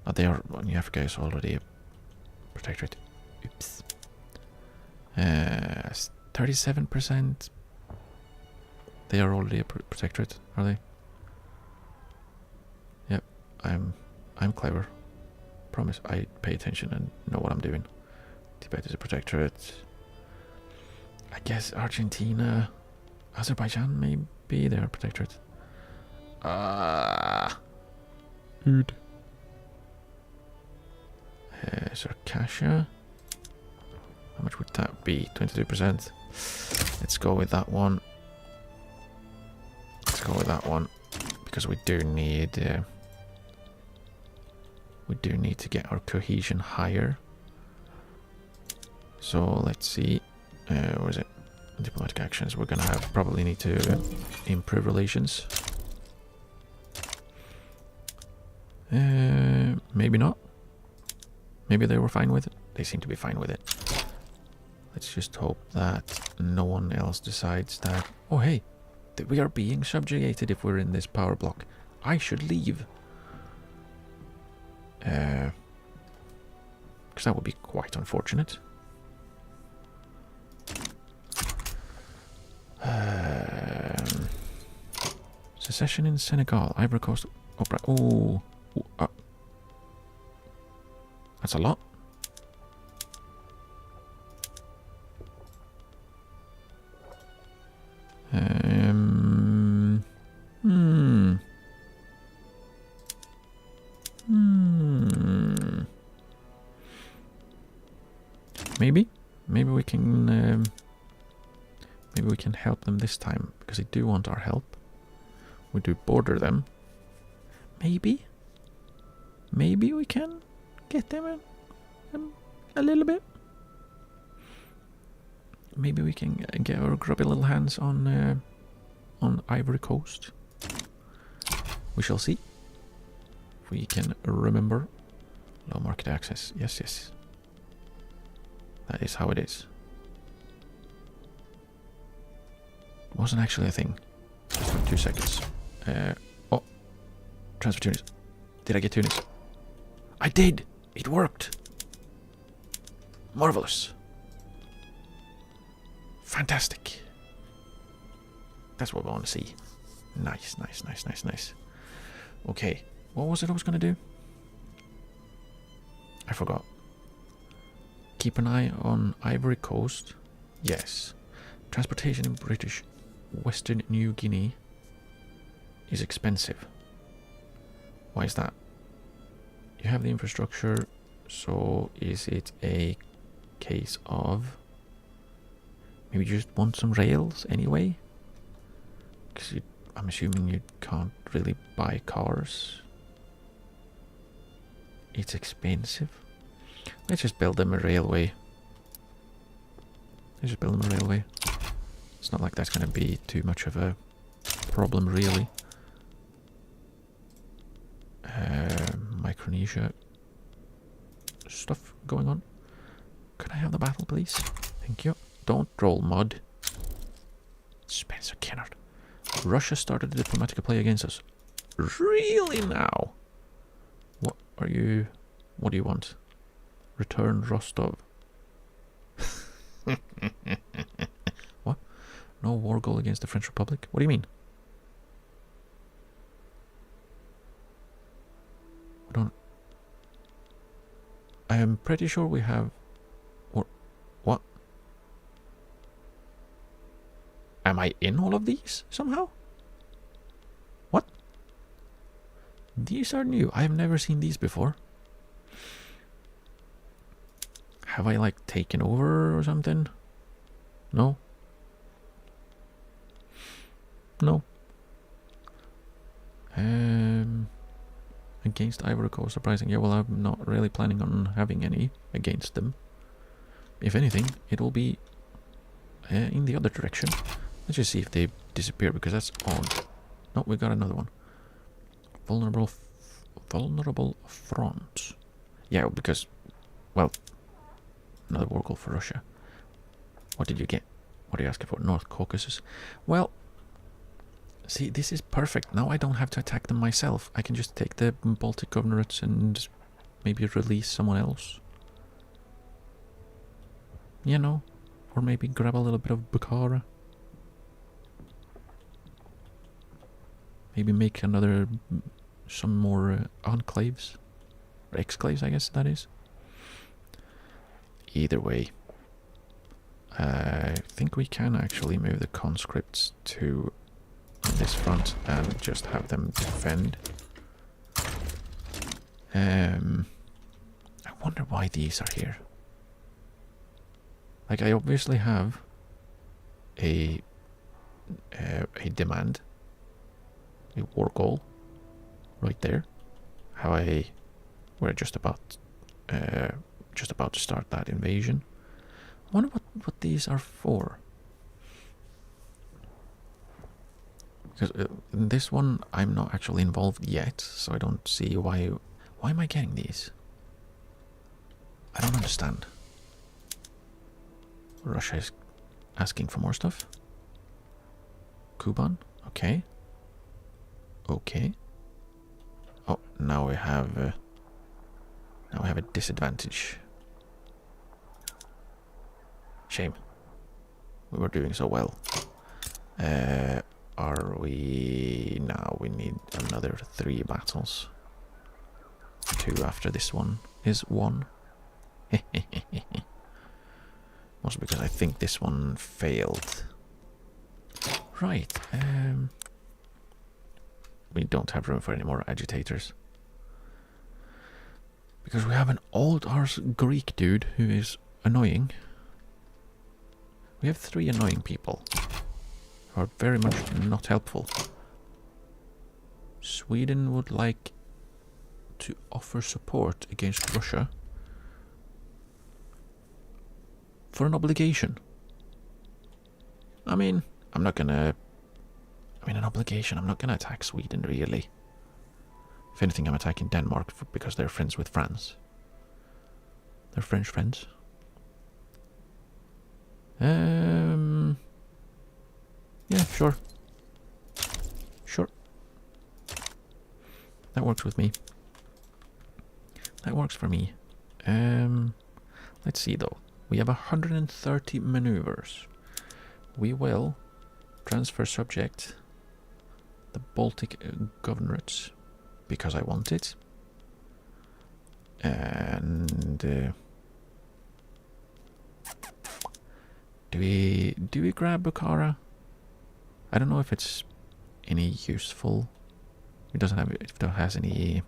Oh, they are... New Africa is already a protectorate. Oops. 37%. They are already a protectorate, are they? Yep, I'm clever. Promise, I pay attention and know what I'm doing. Tibet is a protectorate. I guess Argentina, Azerbaijan maybe they are protectorate. Good. Circassia. How much would that be? 22%. Let's go with that one. Let's go with that one because we do need to get our cohesion higher. So let's see. Where is it? Diplomatic actions. We're gonna probably need to improve relations. Maybe not. Maybe they were fine with it. They seem to be fine with it. Let's just hope that no one else decides that, oh hey, that we are being subjugated if we're in this power block. I should leave. Because that would be quite unfortunate. Secession in Senegal, Ivory Coast, Opera. Oh, that's a lot. we can maybe we can help them this time, because they do want our help. We do border them. Maybe we can get them a little bit. Maybe we can get our grubby little hands on Ivory Coast. We shall see. If we can remember. Low market access. Yes, yes. That is how it is. It wasn't actually a thing. Just for 2 seconds. Oh. Transfer Tunis. Did I get Tunis? I did! It worked! Marvelous. Fantastic. That's what we want to see. Nice, nice, nice, nice, nice. Okay. What was it I was going to do? I forgot. Keep an eye on Ivory Coast. Yes. Transportation in British Western New Guinea is expensive. Why is that? You have the infrastructure, so is it a case of maybe you just want some rails anyway? Because I'm assuming you can't really buy cars. It's expensive. Let's just build them a railway. Let's just build them a railway. It's not like that's going to be too much of a problem, really. Micronesia stuff going on. Could I have the battle, please? Thank you. Don't roll mud. Spencer Kennard. Russia started a diplomatic play against us. Really now? What are you... What do you want? Return Rostov. What? No war goal against the French Republic? What do you mean? I don't... I am pretty sure we have... Or... What? Am I in all of these somehow? What? These are new. I have never seen these before. Have I like taken over or something? No? No. Against Ivory Coast, surprising. Yeah, well, I'm not really planning on having any against them. If anything, it will be in the other direction. Let's just see if they disappear, because that's odd. No, we got another one. Vulnerable front. Yeah, because, well, another war goal for Russia. What did you get? What are you asking for? North Caucasus. Well, see, this is perfect. Now I don't have to attack them myself. I can just take the Baltic governorates and maybe release someone else. You know, or maybe grab a little bit of Bukhara. Maybe make some more enclaves. Or exclaves, I guess that is. Either way, I think we can actually move the conscripts to this front and just have them defend. I wonder why these are here. Like, I obviously have a demand, a war goal, right there. We're just about to start that invasion. I wonder what these are for. Because in this one, I'm not actually involved yet, so I don't see why. Why am I getting these? I don't understand. Russia is asking for more stuff. Kuban, okay. Okay. Oh, now we have a disadvantage. Shame. We were doing so well. Are we... Now we need another 3 battles. 2 after this one is won. Also because I think this one failed. Right. We don't have room for any more agitators. Because we have an old arse Greek dude who is annoying. We have 3 annoying people who are very much not helpful. Sweden would like to offer support against Russia for an obligation. I mean, an obligation. I'm not gonna attack Sweden, really. If anything, I'm attacking Denmark because they're friends with France. They're French friends. Yeah, sure. Sure. That works with me. That works for me. Let's see though. We have 130 maneuvers. We will transfer subject the Baltic governorates because I want it. And do we grab Bukhara? I don't know if it's any useful. It doesn't have. If it has any.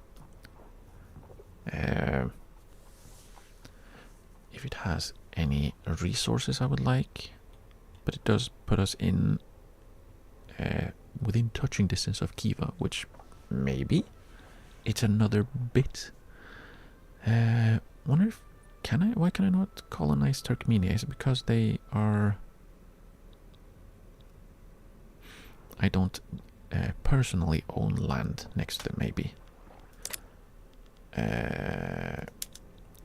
If it has any resources I would like, but it does put us in within touching distance of Khiva, which maybe it's another bit. Wonder if why can I not colonize Turkmenia? Is it because they are? I don't personally own land next to them, maybe.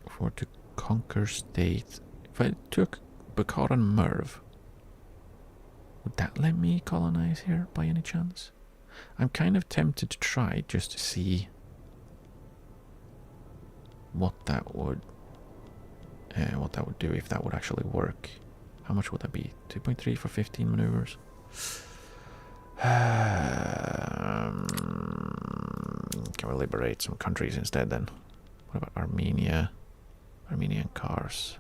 For to conquer state. If I took Bukhara and Merv, would that let me colonize here by any chance? I'm kind of tempted to try just to see what that would do, if that would actually work. How much would that be? 2.3 for 15 maneuvers. Can we liberate some countries instead then? What about Armenia? Armenian cars.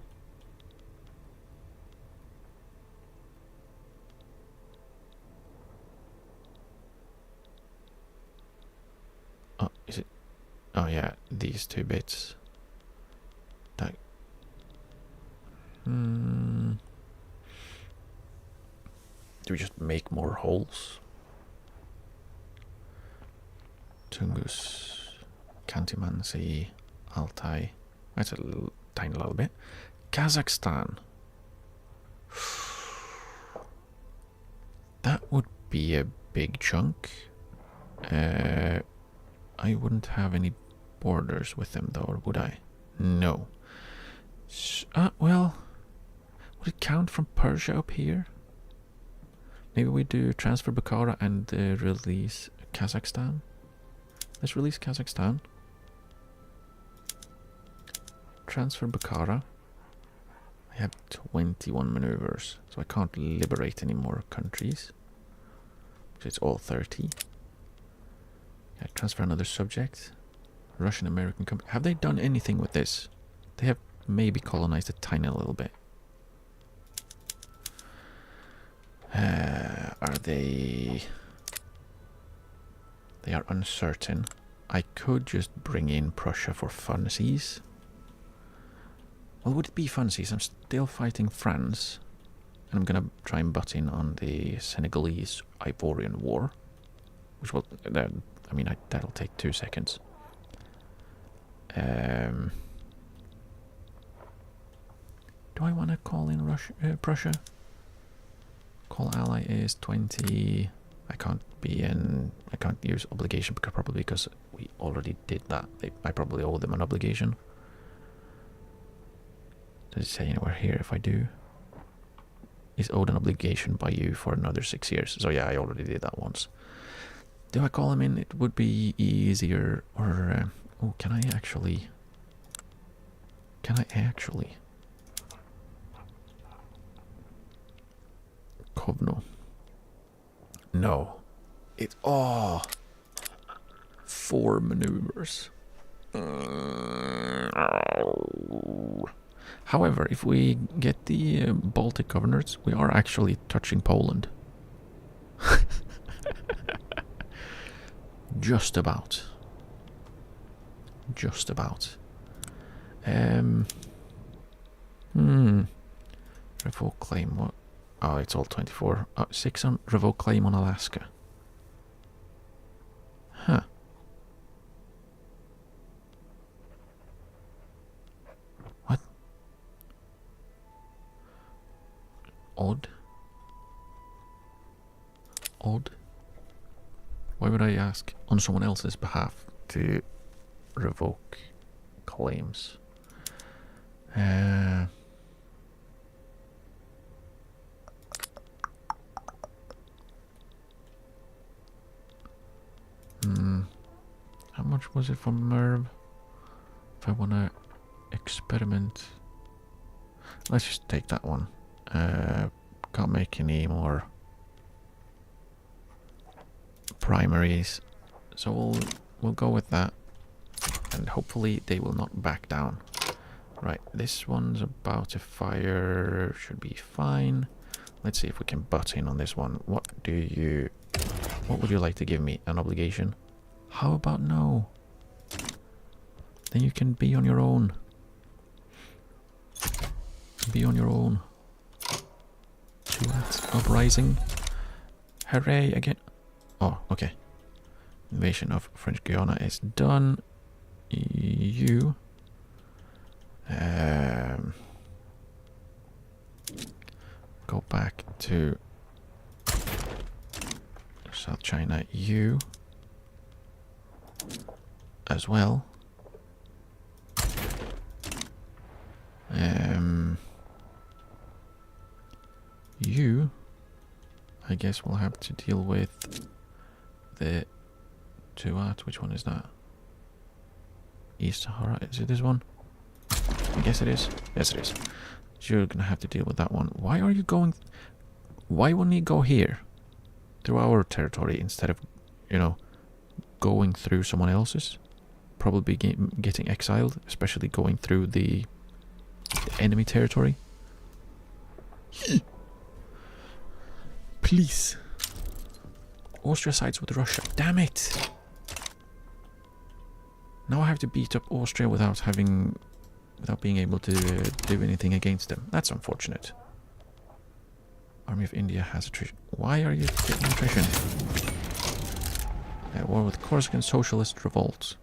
Oh, is it? Oh yeah, these 2 bits. That. Do we just make more holes? Tungus, Khanty-Mansi, Altai. That's a tiny little bit. Kazakhstan. That would be a big chunk. I wouldn't have any borders with them though, or would I? No. Well, would it count from Persia up here? Maybe we do transfer Bukhara and release Kazakhstan. Let's release Kazakhstan. Transfer Bukhara. I have 21 maneuvers, so I can't liberate any more countries. So it's all 30. I transfer another subject. Russian American company. Have they done anything with this? They have maybe colonized a tiny little bit. Are they? They are uncertain. I could just bring in Prussia for funsies. Well, would it be funsies? I'm still fighting France. And I'm gonna try and butt in on the Senegalese-Ivorian War. Which will, I mean, that'll take 2 seconds. Do I want to call in Prussia? Call ally is 20. I can't use obligation probably because we already did that. I probably owe them an obligation. Does it say anywhere here if I do? Is owed an obligation by you for another 6 years. So yeah, I already did that once. Do I call him in? It would be easier, or oh, can I actually? Kovno. No. It 4 maneuvers. However, if we get the Baltic governorates, we are actually touching Poland. Just about. Just about. Revoke claim. Oh, it's all 24. 6 on revoke claim on Alaska. Huh. What? Odd. Odd. Why would I ask on someone else's behalf to revoke claims? How much was it for Merv? If I want to experiment, let's just take that one. Can't make any more primaries, so we'll go with that, and hopefully they will not back down. Right, this one's about to fire, should be fine. Let's see if we can butt in on this one. What would you like to give me? An obligation? How about no? Then you can be on your own. Be on your own. Tuat uprising. Hooray again. Oh, okay. Invasion of French Guiana is done. You. Go back to South China. You. As well. You, I guess we'll have to deal with the Tuat. Which one is that? East Sahara. Is it this one? I guess it is. Yes, it is. You're gonna have to deal with that one. Why are you going? Why wouldn't you go here? Through our territory instead of, you know, going through someone else's? Probably getting exiled, especially going through the enemy territory. Please. Austria sides with Russia. Damn it! Now I have to beat up Austria without being able to do anything against them. That's unfortunate. Army of India has attrition. Why are you getting attrition? At war with Corsican Socialist Revolt.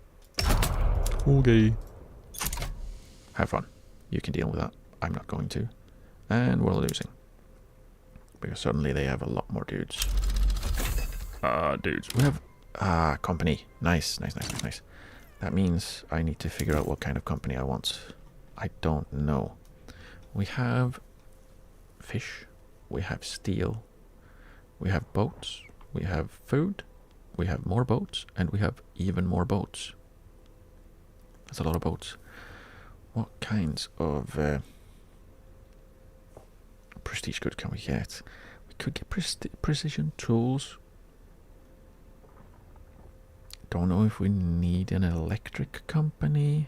Okay. Have fun. You can deal with that. I'm not going to. And we're losing. Because suddenly they have a lot more dudes. Dudes. We have... company. Nice. That means I need to figure out what kind of company I want. I don't know. We have fish. We have steel. We have boats. We have food. We have more boats. And we have even more boats. That's a lot of boats. What kinds of prestige good can we get? We could get precision tools. Don't know if we need an electric company.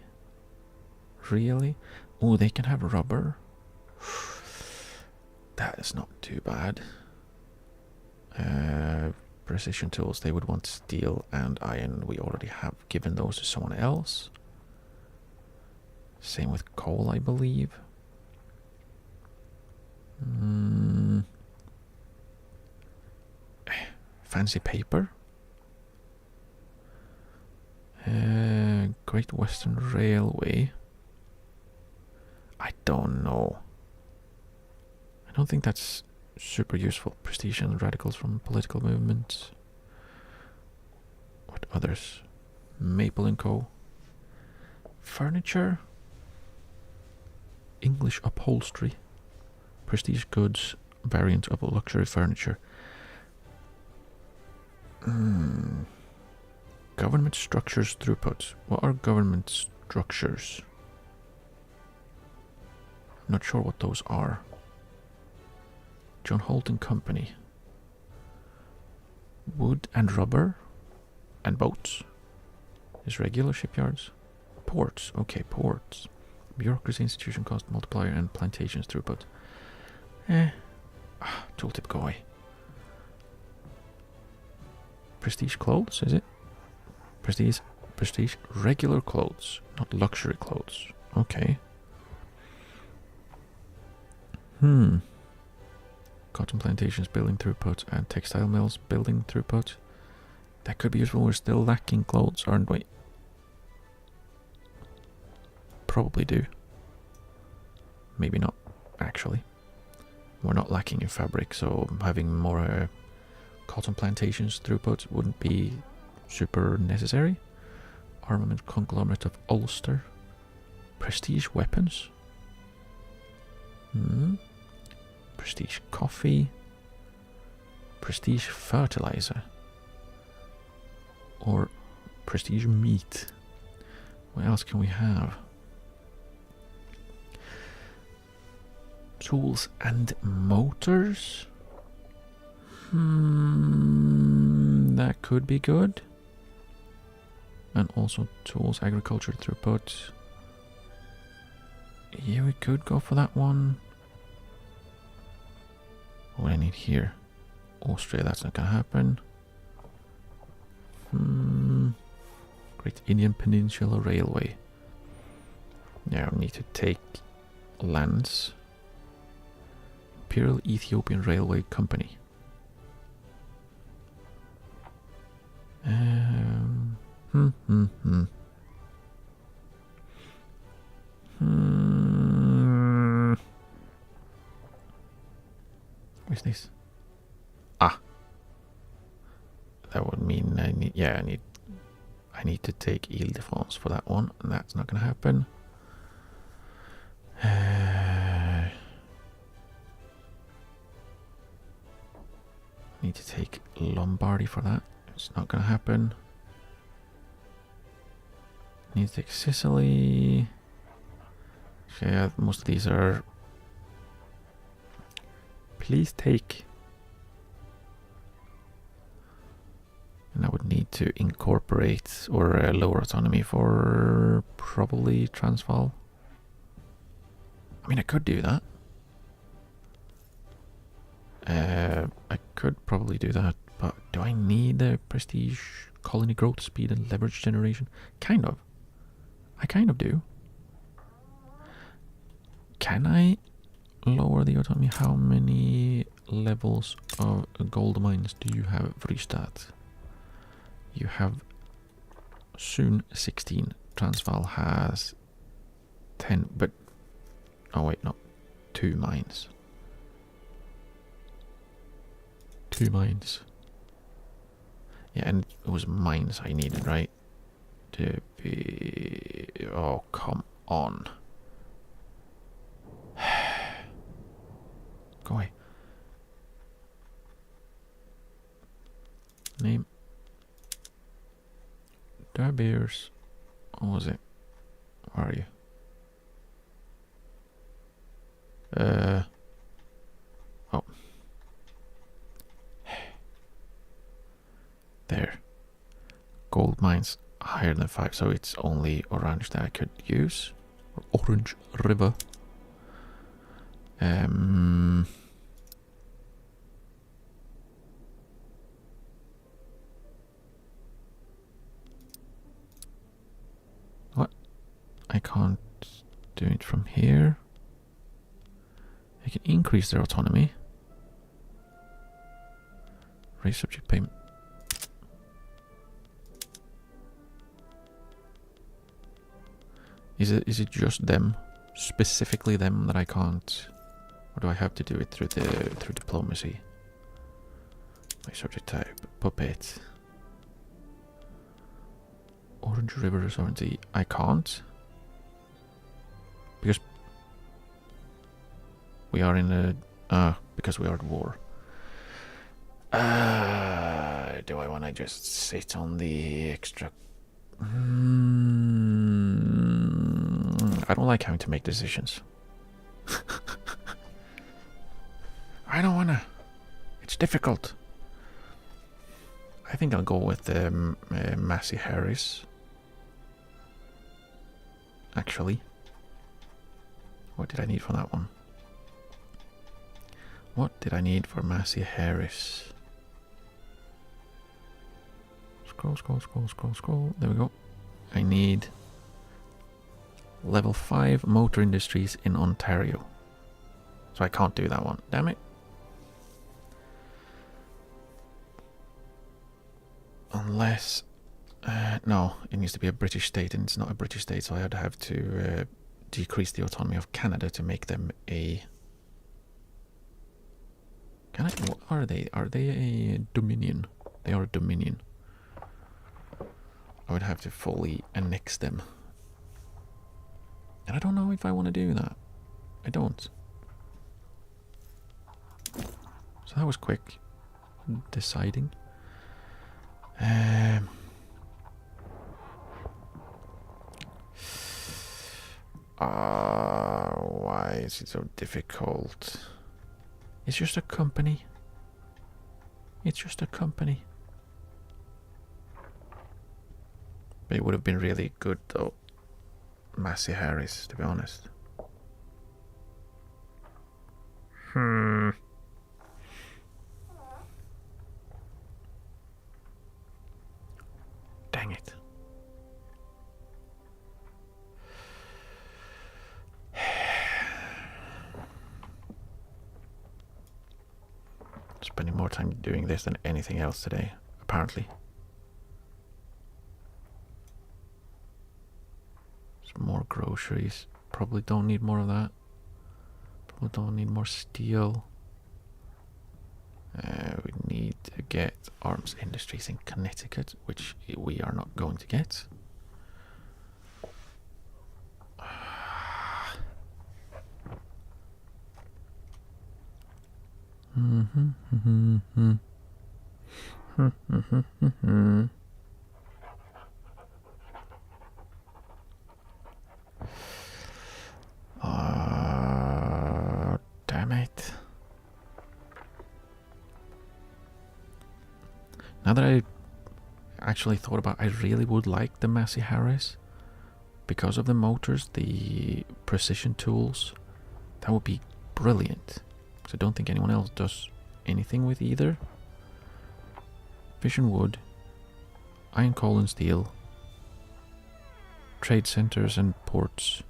Really? Oh, they can have rubber. That is not too bad. Precision tools, they would want steel and iron. We already have given those to someone else. Same with coal, I believe. Fancy paper. Great Western Railway. I don't know. I don't think that's super useful. Prestige and radicals from political movements. What others? Maple & Co. Furniture. English upholstery. Prestige goods. Variant of luxury furniture. Government structures throughput. What are government structures? I'm not sure what those are. John Holt and Company. Wood and rubber and boats. Is regular shipyards. Ports. Okay, ports. Bureaucracy, institution cost multiplier, and plantations throughput. Tooltip go away. Prestige clothes, is it? Prestige regular clothes, not luxury clothes. Okay. Cotton plantations building throughput and textile mills building throughput. That could be useful. We're still lacking clothes, aren't we? Probably do. Maybe not, actually. We're not lacking in fabric, so having more cotton plantations throughput wouldn't be super necessary. Armament conglomerate of Ulster. Prestige weapons. Prestige coffee. Prestige fertilizer. Or prestige meat. What else can we have? Tools and motors. That could be good. And also tools, agriculture throughput. Yeah, we could go for that one. What do I need here? Austria, that's not gonna happen. Great Indian Peninsula Railway. Yeah, we need to take lands. Imperial Ethiopian Railway Company. What's this? That would mean I need to take Ile-de-France for that one, and that's not gonna happen. Need to take Lombardy for that. It's not gonna happen. Need to take Sicily. Yeah, most of these are. Please take. And I would need to incorporate or lower autonomy for probably Transvaal. I mean, I could do that. I could probably do that, but do I need the prestige, colony growth speed, and leverage generation? Kind of. I kind of do. Can I lower the autonomy? How many levels of gold mines do you have, Vrystad? You have soon 16. Transvaal has 10, but oh wait, no, 2 mines. 2 mines. Yeah, and it was mines I needed, right? To be. Oh, come on. Go away. Name. De Beers. What was it? Where are you? Oh. There. Gold mines higher than 5, so it's only Orange that I could use. Or Orange River. What? I can't do it from here. I can increase their autonomy. Raise subject payment. Is it just them, specifically them, that I can't, or do I have to do it through diplomacy? My subject type, puppet. Orange River sovereignty. I can't, because we are in a because we are at war. Do I want to just sit on the extra? I don't like having to make decisions. I don't wanna. It's difficult. I think I'll go with Massey Harris. Actually. What did I need for that one? What did I need for Massey Harris? Scroll. There we go. I need level 5 motor industries in Ontario. So I can't do that one. Damn it. Unless... no, it needs to be a British state, and it's not a British state, so I'd have to decrease the autonomy of Canada to make them a... What are they? Are they a dominion? They are a dominion. I would have to fully annex them. And I don't know if I want to do that. I don't. So that was quick deciding. Why is it so difficult? It's just a company. It's just a company. But it would have been really good though. Massey Harris, to be honest. Dang it. Spending more time doing this than anything else today, apparently. Some more groceries. Probably don't need more of that. Probably don't need more steel. We need to get arms industries in Connecticut, which we are not going to get. Damn it. Now that I actually thought about, I really would like the Massey Harris because of the motors, the precision tools. That would be brilliant. So I don't think anyone else does anything with either. Fish and wood, iron, coal and steel, trade centers and ports,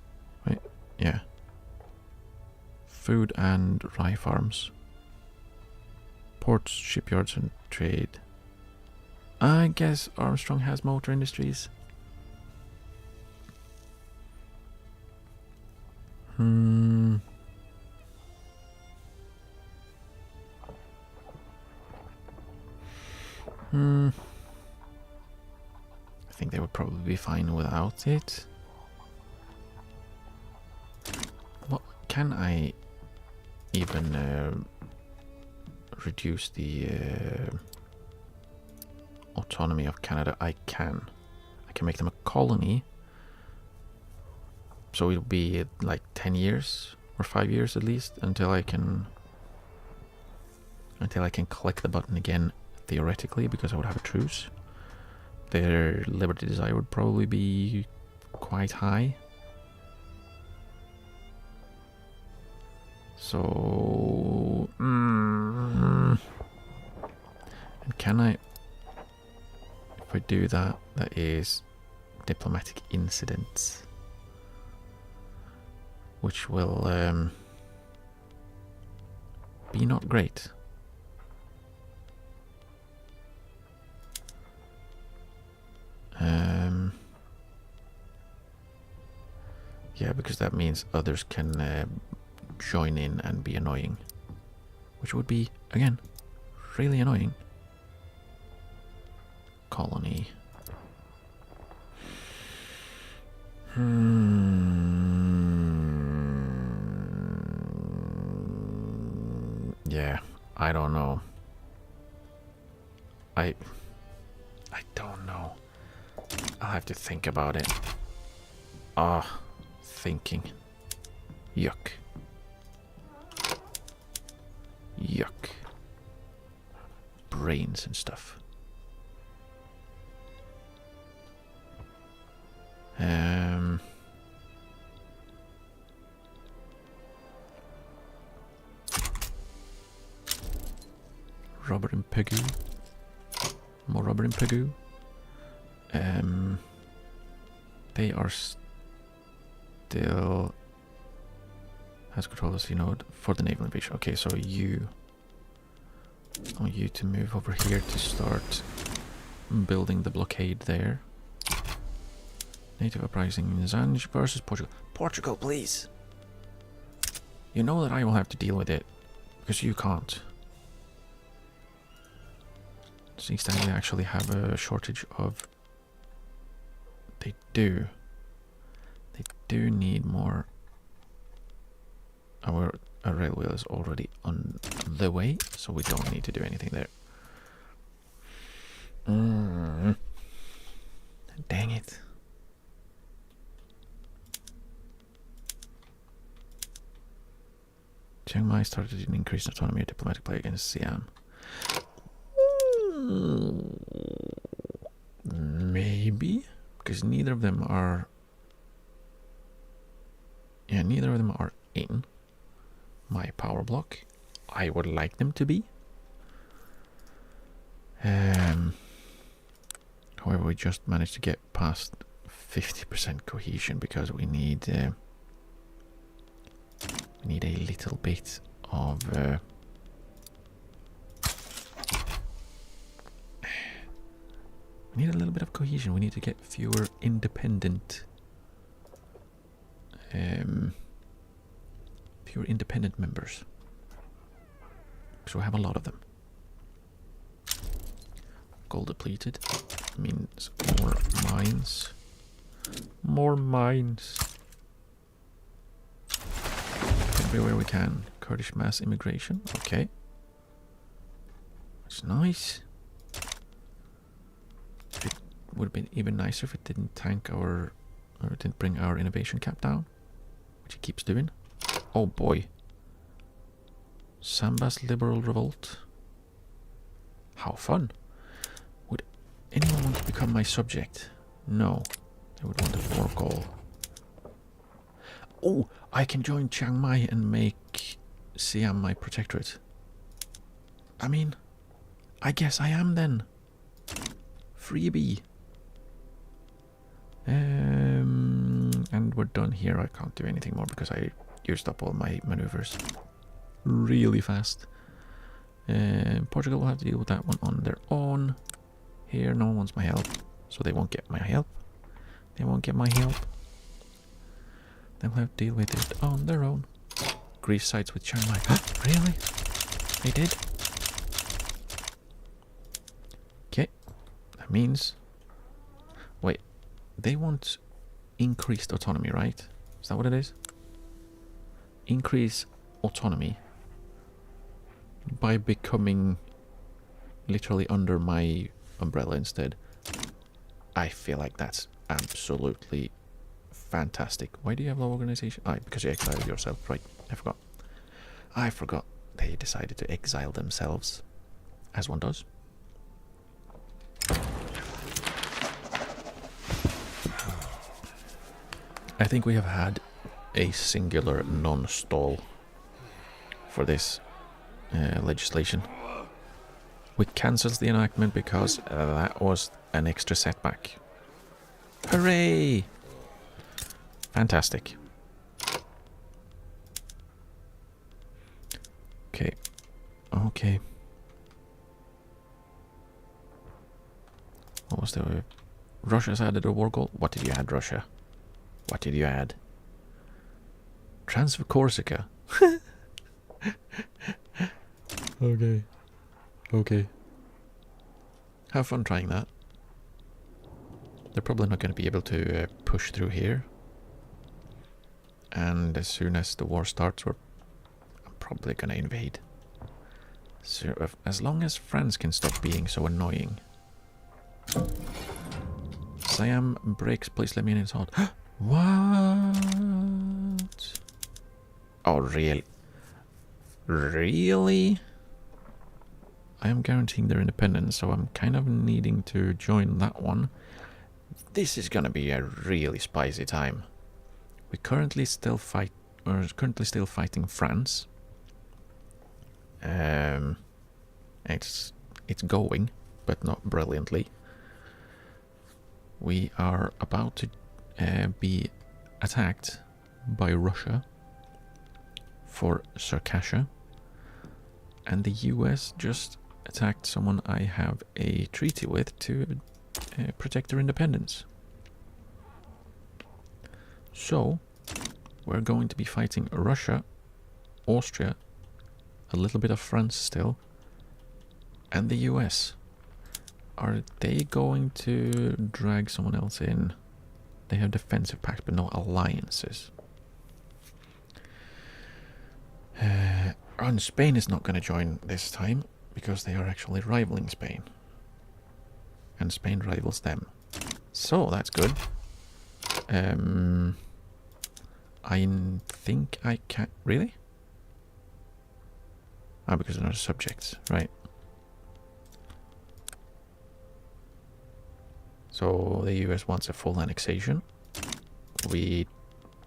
right? Yeah. Food and rye farms, ports, shipyards and trade. I guess Armstrong has motor industries. I think they would probably be fine without it. What can I even reduce the autonomy of Canada? I can make them a colony, so it'll be like 10 years or 5 years at least until I can click the button again, theoretically, because I would have a truce. Their liberty desire would probably be quite high. So and can I, if I do that, that is diplomatic incidents, which will be not great. Yeah, because that means others can join in and be annoying, which would be, again, really annoying. Colony. Yeah, I don't know. I don't know. I'll have to think about it. Thinking. Yuck. Yuck. Brains and stuff. Robert and Pegu. More Robert and Pegu. They are still has control of the sea node for the naval invasion. Okay, so I want you to move over here to start building the blockade there. Native uprising in Zanj versus Portugal. Portugal, please! You know that I will have to deal with it, because you can't. Seems that they actually have a shortage of... They do. They do need more... Our railway is already on the way, so we don't need to do anything there. Dang it. Chiang Mai started an increased autonomy of diplomatic play against Siam. Maybe, because neither of them are... Yeah, neither of them are in my power block. I would like them to be. However, we just managed to get past 50% cohesion because we need a little bit of we need a little bit of cohesion. We need to get fewer independent members. So we have a lot of them. Gold depleted means more mines. More mines. Everywhere we can. Kurdish mass immigration. Okay. That's nice. It would have been even nicer if it didn't tank our... or it didn't bring our innovation cap down. Which it keeps doing. Oh boy. Samba's liberal revolt. How fun. Would anyone want to become my subject? No. They would want a war goal. Oh, I can join Chiang Mai and make Siam my protectorate. I mean, I guess I am then. Freebie. And we're done here. I can't do anything more because I used up all my maneuvers really fast. Portugal will have to deal with that one on their own. Here, no one wants my help, so they won't get my help. They won't get my help. They'll have to deal with it on their own. Greece sides with Chiang Mai. Really? They did? Okay. That means... Wait. They want increased autonomy, right? Is that what it is? Increase autonomy by becoming literally under my umbrella instead. I feel like that's absolutely fantastic. Why do you have low organization? Because you exiled yourself, right? I forgot. They decided to exile themselves, as one does. I think we have had a singular non-stall for this legislation. We cancels the enactment because that was an extra setback. Hooray! Fantastic. Okay. Okay. What was the... Russia's added a war goal? What did you add, Russia? What did you add? Transfer Corsica. Okay. Okay. Have fun trying that. They're probably not going to be able to push through here. And as soon as the war starts, I'm probably going to invade. So as long as France can stop being so annoying. Siam breaks, please let me in its heart. What? Oh, really? Really? I am guaranteeing their independence, so I'm kind of needing to join that one. This is gonna be a really spicy time. We currently still fighting France. It's going, but not brilliantly. We are about to be attacked by Russia for Circassia, and the US just attacked someone I have a treaty with to protect their independence. So, we're going to be fighting Russia, Austria, a little bit of France still, and the US. Are they going to drag someone else in? They have defensive pacts but no alliances. And Spain is not going to join this time because they are actually rivaling Spain. And Spain rivals them. So that's good. I think I can't... Really? Ah, because they're not subjects, right. So the US wants a full annexation. We're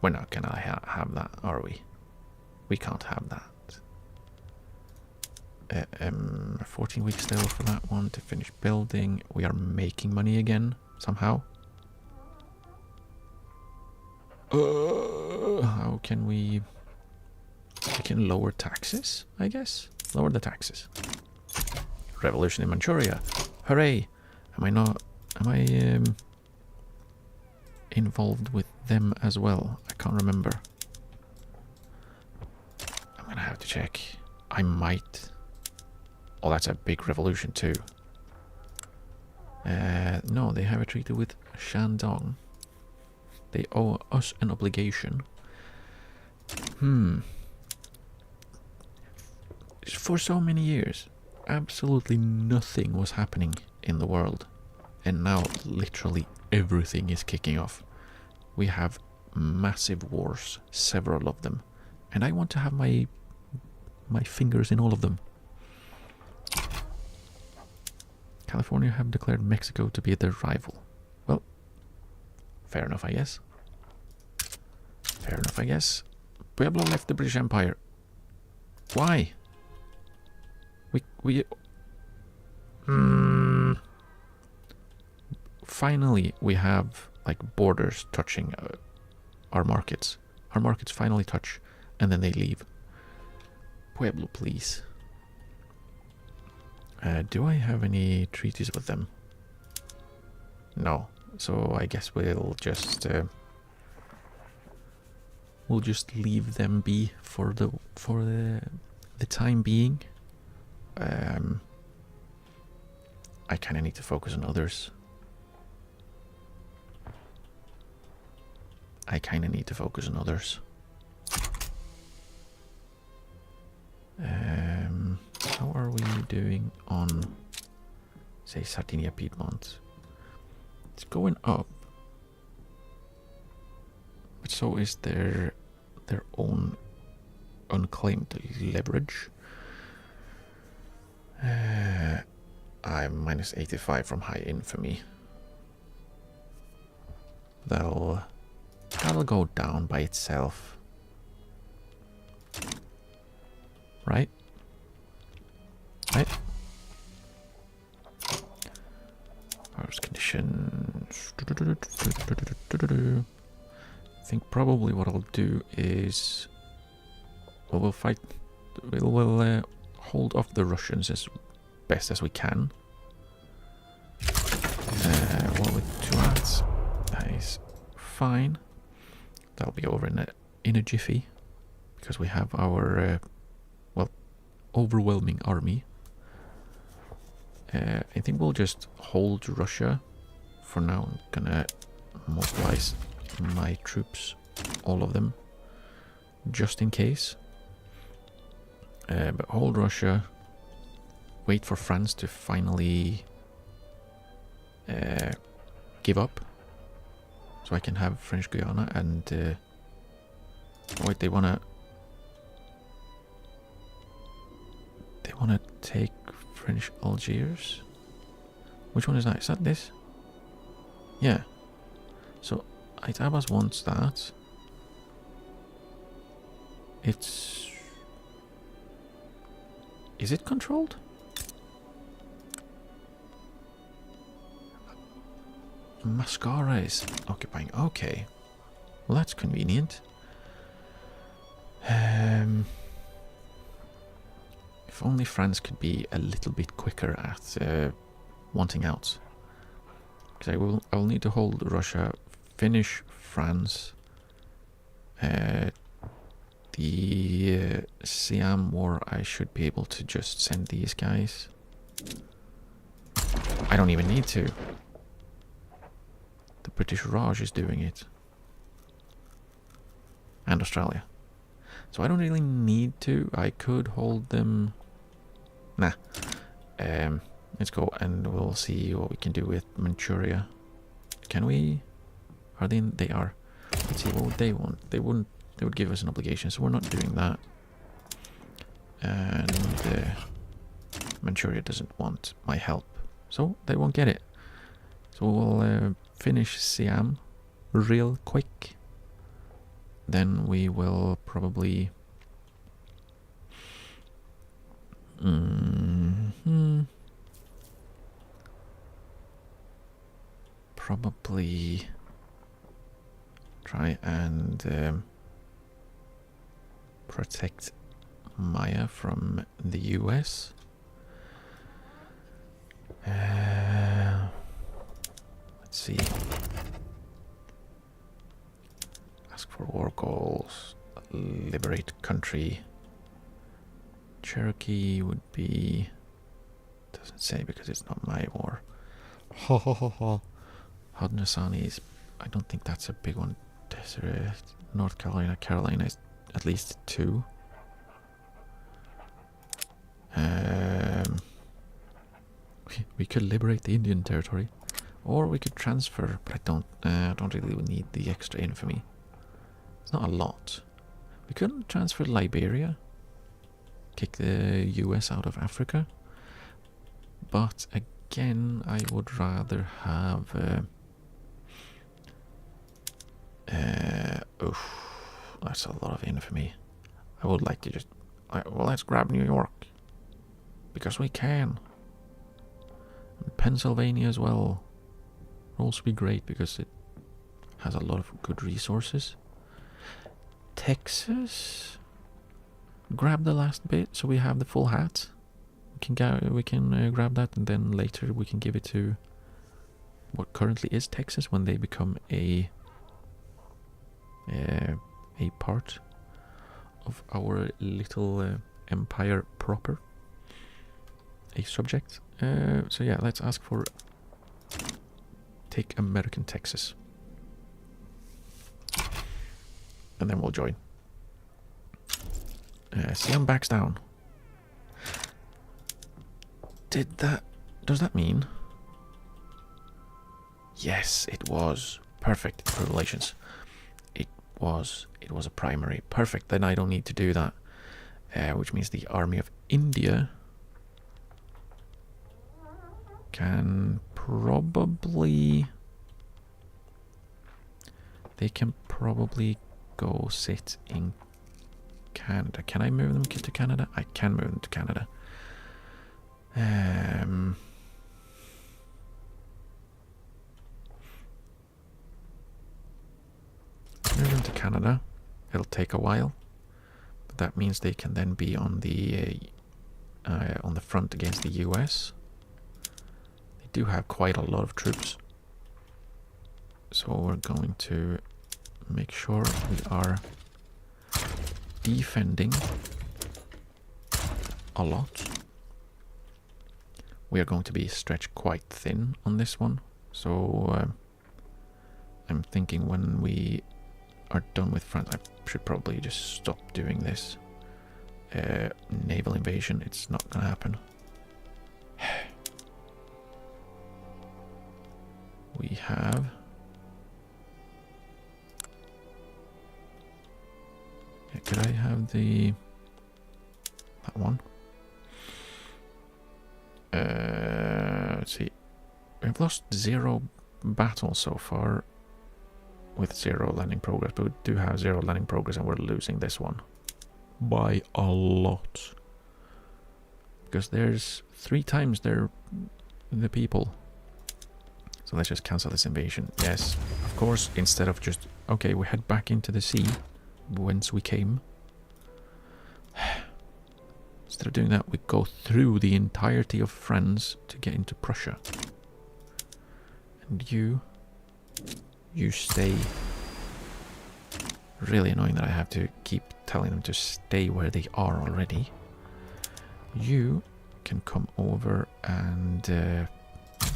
not gonna have that, are we? We can't have that. 14 weeks still for that one to finish building. We are making money again, somehow. How can we can lower taxes, I guess? Lower the taxes. Revolution in Manchuria. Hooray! Am I involved with them as well? I can't remember. I'm gonna have to check. I might. Oh, that's a big revolution too. No, they have a treaty with Shandong. They owe us an obligation. For so many years, absolutely nothing was happening in the world. And now literally everything is kicking off. We have massive wars, several of them. And I want to have my fingers in all of them. California have declared Mexico to be their rival. Well, fair enough, I guess. Fair enough, I guess. Pueblo left the British Empire. Why? Finally, we have like borders touching our markets. Our markets finally touch, and then they leave. Pueblo, please. Do I have any treaties with them? No. So I guess we'll just leave them be for the time being. I kind of need to focus on others. How are we doing on, say, Sardinia, Piedmont? It's going up, but so is their own unclaimed leverage. I'm minus 85 from high infamy. That'll go down by itself, right? Right. Powers conditions. I think probably what I'll do is, well, we'll fight. We'll hold off the Russians as best as we can. Well, with 2 ads, that is fine. That'll be over in a jiffy, because we have our well, overwhelming army. I think we'll just hold Russia for now. I'm gonna mobilize my troops, all of them, just in case. But hold Russia, wait for France to finally give up, so I can have French Guiana. And wait, they wanna take French Algiers. Which one is that? Is that this? Yeah. So Aitabas wants that. It's... Is it controlled? Mascara is occupying. Okay. Well, that's convenient. If only France could be a little bit quicker at wanting out. Because I will need to hold Russia, finish France, the Siam War. I should be able to just send these guys. I don't even need to. The British Raj is doing it. And Australia. So I don't really need to. I could hold them. Nah. Let's go and we'll see what we can do with Manchuria. Can we? Are they? They are. Let's see what would they want. They wouldn't. They would give us an obligation, so we're not doing that. And Manchuria doesn't want my help, so they won't get it. So we'll finish Siam real quick. Then we will probably probably try and protect Maya from the US. Let's see. Ask for war goals. Liberate country. Cherokee would be... Doesn't say because it's not my war. Ho ho ho ho. Haudenosaunee is... I don't think that's a big one. North Carolina. Carolina is at least 2. We could liberate the Indian territory, or we could transfer, but I don't really need the extra infamy. It's not a lot. We couldn't transfer Liberia, kick the US out of Africa, but again, I would rather have. That's a lot of infamy. I would like to just. Well, let's grab New York because we can. And Pennsylvania as well. Will also be great because it has a lot of good resources. Texas. Grab the last bit so we have the full hat. We can grab that, and then later we can give it to what currently is Texas when they become a part of our little empire proper, a subject. So yeah, let's ask for take American Texas, and then we'll join. Siam backs down. Does that mean? Yes, it was perfect for relations. It was a primary. Perfect. Then I don't need to do that. Which means the army of India can probably... They can probably go sit in Canada. Can I move them to Canada? I can move them to Canada. Move them to Canada. It'll take a while, but that means they can then be on the front against the US. They do have quite a lot of troops, so we're going to make sure we are defending a lot. We are going to be stretched quite thin on this one, so I'm thinking when we are done with France, I should probably just stop doing this naval invasion. It's not gonna happen. We have could I have that one? Let's see. We've lost 0 battles so far with 0 landing progress, but we do have 0 landing progress, and we're losing this one by a lot because there's 3 times the people. So let's just cancel this invasion. Yes, of course, instead of just okay, we head back into the sea whence we came. It's instead of doing that, we go through the entirety of France to get into Prussia. And you stay. Really annoying that I have to keep telling them to stay where they are already. You can come over and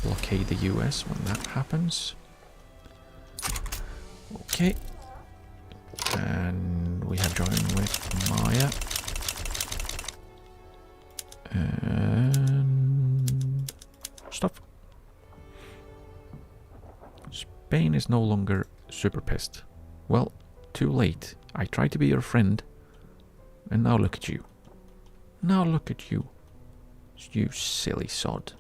blockade the US when that happens. Okay. And we have joined with Maya. And stop. Spain is no longer super pissed. Well, too late. I tried to be your friend, and now look at you. Now look at you. You silly sod.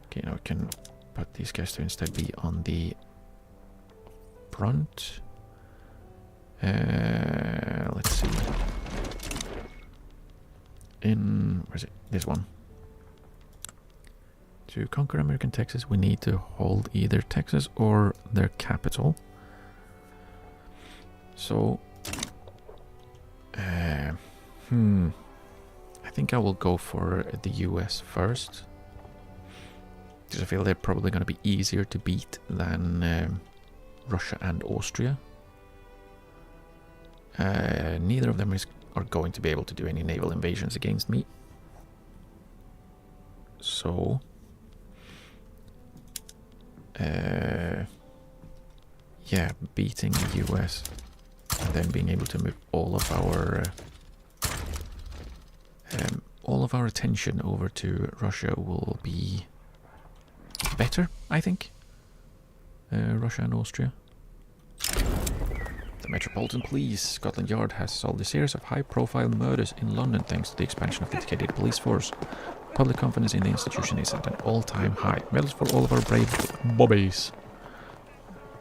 Okay, now we can put these guys to instead be on the front. Let's see. Where is it? This one. To conquer American Texas, we need to hold either Texas or their capital. So, I think I will go for the US first. Because I feel they're probably going to be easier to beat than Russia and Austria. Neither of them are going to be able to do any naval invasions against me. So, yeah, beating the US and then being able to move all of our attention over to Russia will be better, I think. Russia and Austria. The Metropolitan Police, Scotland Yard, has solved a series of high-profile murders in London thanks to the expansion of the dedicated police force. Public confidence in the institution is at an all-time high. Medals for all of our brave bobbies.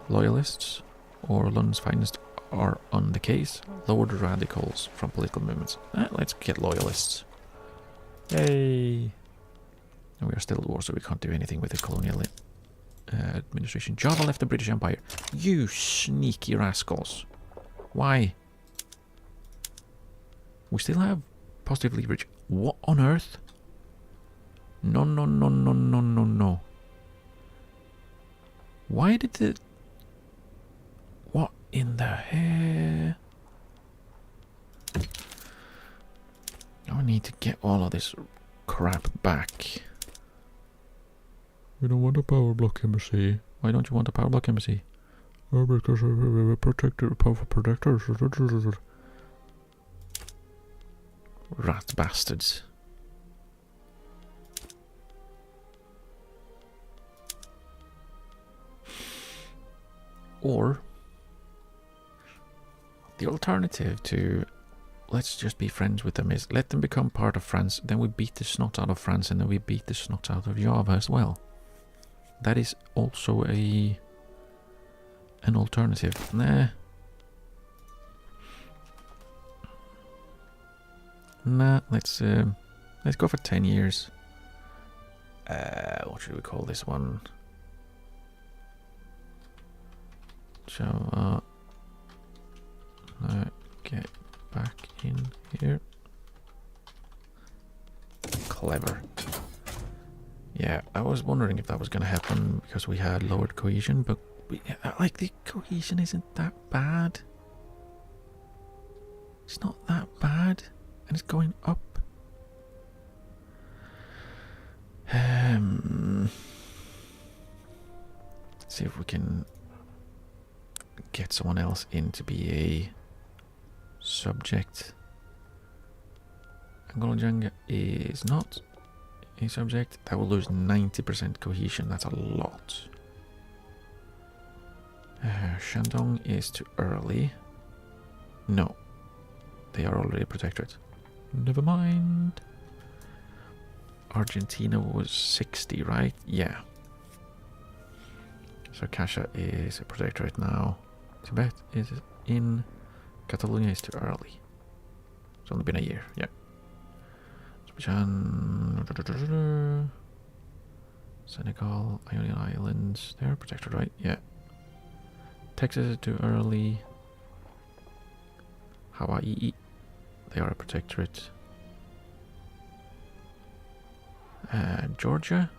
Loyalists, or London's finest, are on the case. Lower the radicals from political movements. Let's get loyalists. Yay! And we are still at war, so we can't do anything with the colonial administration. Java left the British Empire. You sneaky rascals. Why? We still have positive leverage. What on earth? No, no, no, no, no, no, no. Why did the... What in the hell? Now I need to get all of this crap back. We don't want a power block embassy. Why don't you want a power block embassy? Oh, because we're protected, powerful protectors. Rat bastards. Or the alternative to let's just be friends with them is let them become part of France, then we beat the snot out of France, and then we beat the snot out of Java as well. That is also an alternative. Nah, let's go for 10 years. What should we call this one? Java. Get back in here. Clever. Yeah, I was wondering if that was going to happen because we had lowered cohesion, but like the cohesion isn't that bad. It's not that bad, and it's going up. Let's see if we can get someone else in to be a subject. Angolajanga is not a subject. That will lose 90% cohesion. That's a lot. Shandong is too early. No. They are already a protectorate. Never mind. Argentina was 60, right? Yeah. So Kasha is a protectorate now. Tibet is in. Catalonia is too early. It's only been a year, yeah. Azerbaijan, Senegal, Ionian Islands, they're protected, right? Yeah. Texas is too early. Hawaii, they are a protectorate. Georgia?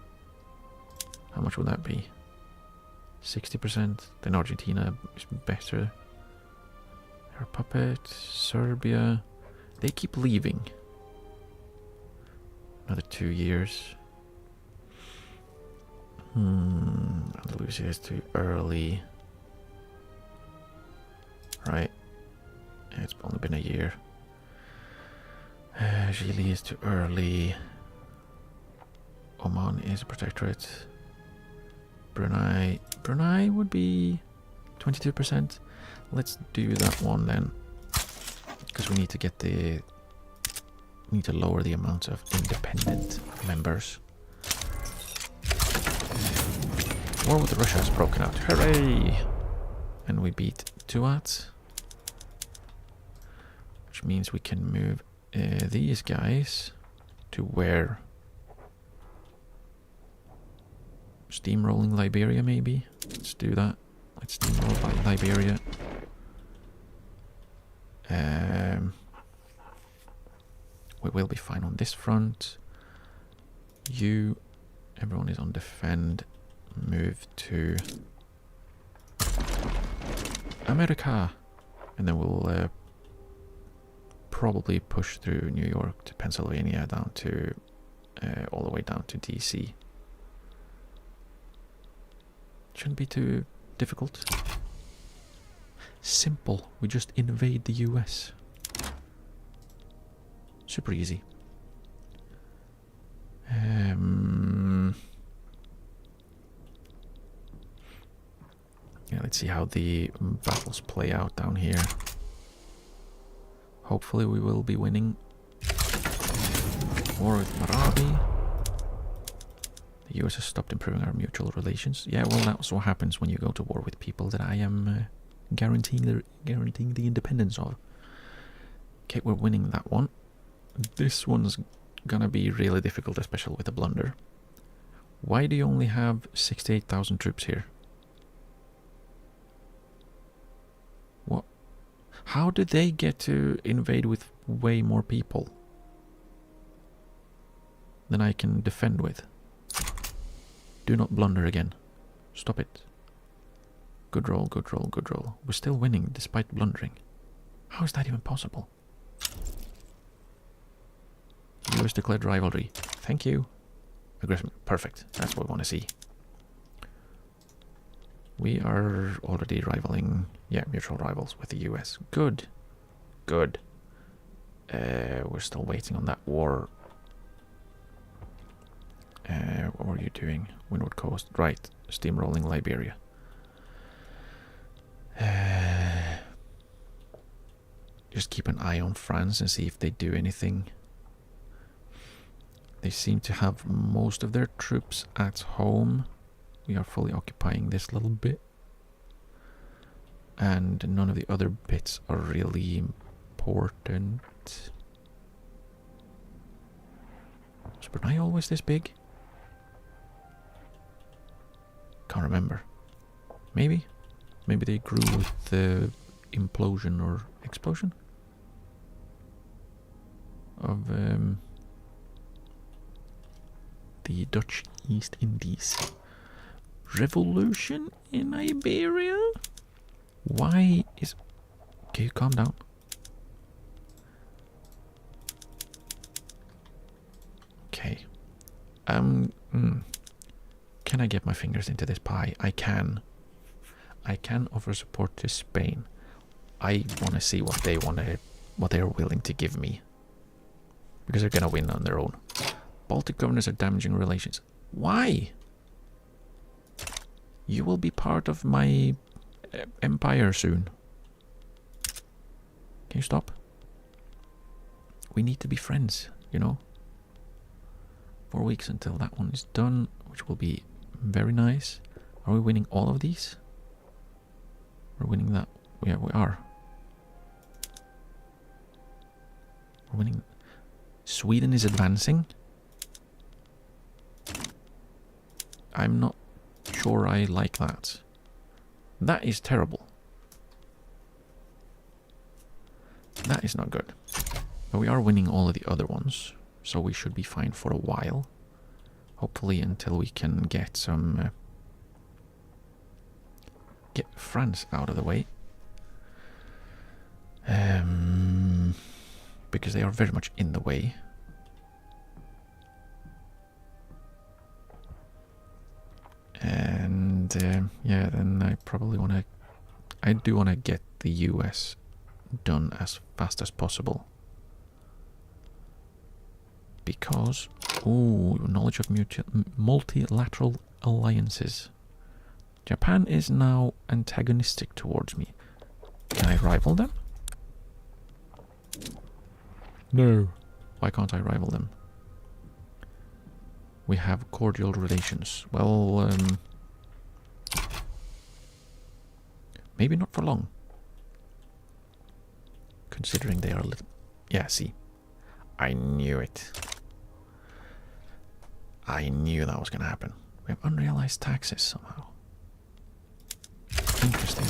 How much would that be? 60%. Then Argentina is better. Her puppet. Serbia. They keep leaving. Another 2 years. Andalusia is too early. Right. It's only been a year. Chile is too early. Oman is a protectorate. Brunei. Brunei would be 22%. Let's do that one then. Because we need to get the... We need to lower the amount of independent members. War with Russia has broken out. Hooray! And we beat Tuat. Which means we can move these guys to where? Steamrolling Liberia, maybe? Let's do that. Let's steamroll Liberia. We will be fine on this front. Everyone is on defend. Move to America. And then we'll probably push through New York to Pennsylvania down to all the way down to DC. Shouldn't be too difficult. Simple. We just invade the US. Super easy. Yeah, let's see how the battles play out down here. Hopefully we will be winning. War with Marabi. The US has stopped improving our mutual relations. Yeah, well, that's what happens when you go to war with people that I am guaranteeing the independence of. Okay, we're winning that one. This one's gonna be really difficult, especially with a blunder. Why do you only have 68,000 troops here? What? How did they get to invade with way more people than I can defend with? Do not blunder again. Stop it. Good roll, good roll, good roll. We're still winning despite blundering. How is that even possible? US declared rivalry. Thank you. Aggression. Perfect. That's what we want to see. We are already rivaling, yeah, mutual rivals with the US. Good. Good. We're still waiting on that war. What were you doing? Windward Coast. Right. Steamrolling Liberia. Just keep an eye on France and see if they do anything. They seem to have most of their troops at home. We are fully occupying this little bit. And none of the other bits are really important. Was Brunei always this big? Can't remember. Maybe? Maybe they grew with the implosion or explosion of the Dutch East Indies. Revolution in Iberia? Why is... Okay, calm down. Okay. Can I get my fingers into this pie? I can. I can offer support to Spain. I want to see what they are willing to give me. Because they're gonna win on their own. Baltic governors are damaging relations. Why? You will be part of my empire soon. Can you stop? We need to be friends, you know? 4 weeks until that one is done, which will be very nice. Are we winning all of these? We're winning that. Yeah, we are. We're winning. Sweden is advancing. I'm not sure I like that. That is terrible. That is not good. But we are winning all of the other ones, so we should be fine for a while. Hopefully until we can get some... get France out of the way. Because they are very much in the way. And yeah, then I probably want to... I do want to get the US done as fast as possible. Because... ooh, knowledge of multilateral alliances. Japan is now antagonistic towards me. Can I rival them? No. Why can't I rival them? We have cordial relations. Well, maybe not for long. Considering they are a little... yeah, see. I knew it. I knew that was going to happen. We have unrealized taxes somehow. Interesting.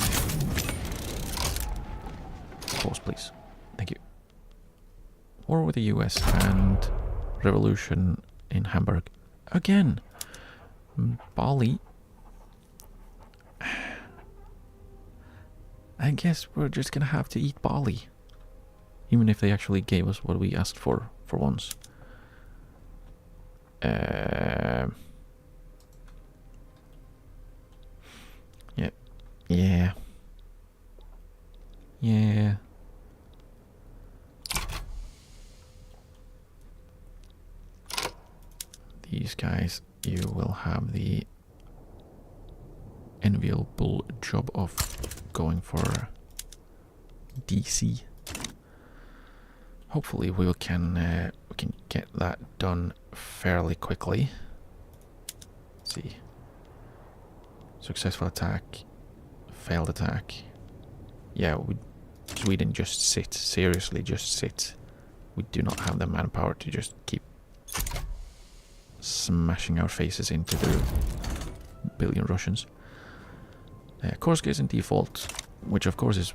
Pause, please. Thank you. War with the US and revolution in Hamburg. Again. Bali. I guess we're just gonna have to eat Bali. Even if they actually gave us what we asked for once. Yeah. Yeah. Yeah. These guys, you will have the enviable job of going for DC. Hopefully we can get that done fairly quickly. Let's see. Successful attack. Failed attack. Yeah, Sweden just sit. Seriously, just sit. We do not have the manpower to just keep smashing our faces into the billion Russians. Kursk is in default, which of course is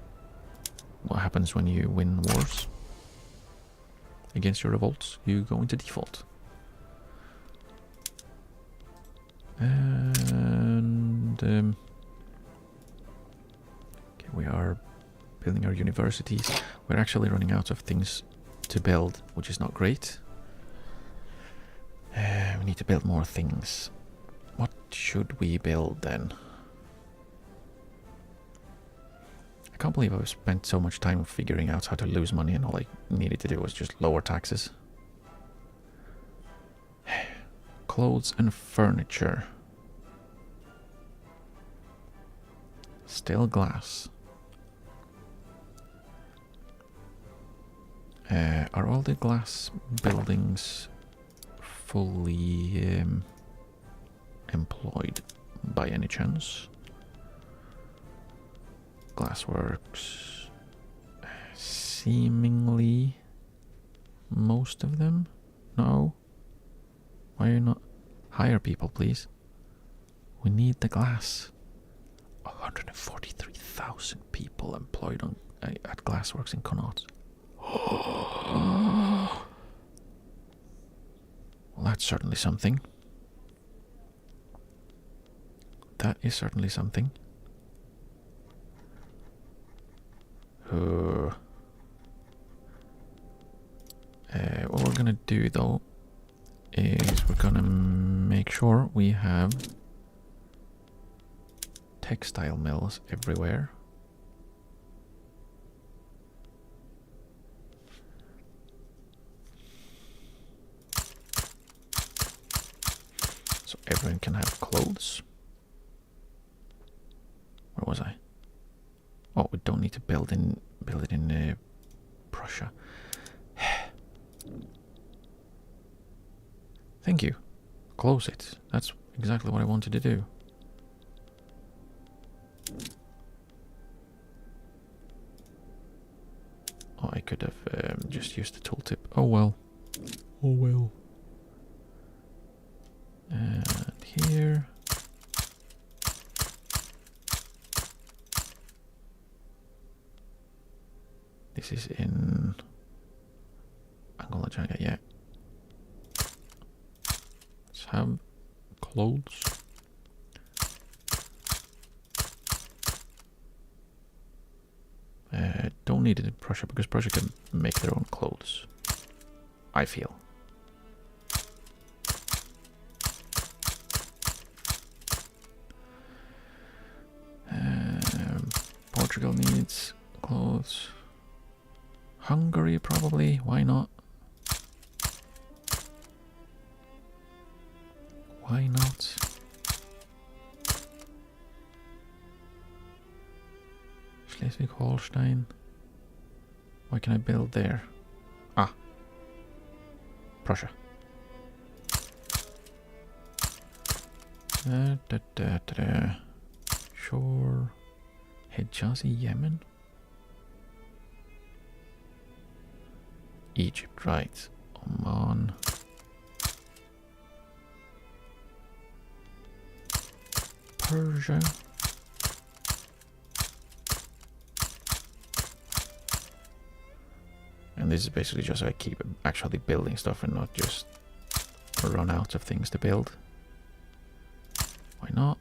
what happens when you win wars. Against your revolts, you go into default. And okay, we are building our universities. We're actually running out of things to build, which is not great. We need to build more things. What should we build then? I can't believe I've spent so much time figuring out how to lose money and all I needed to do was just lower taxes. Clothes and furniture. Still glass. Are all the glass buildings fully employed by any chance? Glassworks, seemingly most of them. No, why are you not? Hire people, please. We need the glass. 143,000 people employed on at Glassworks in Connaught. Well, that's certainly something. That is certainly something. What we're gonna do though is we're gonna make sure we have textile mills everywhere. So everyone can have clothes. Where was I? Oh, we don't need to build it in Prussia. Thank you. Close it. That's exactly what I wanted to do. Oh, I could have just used the tooltip. Oh well. Oh well. And here. This is in Angola, Janga, yeah. Let's have clothes? Don't need it in Prussia because Prussia can make their own clothes, I feel. Portugal needs clothes. Hungary probably, why not? Why not? Schleswig-Holstein. Why can I build there? Ah. Prussia. Sure. Hijazi, Yemen? Egypt, right. Oman. Persia. And this is basically just so I keep actually building stuff and not just run out of things to build. Why not?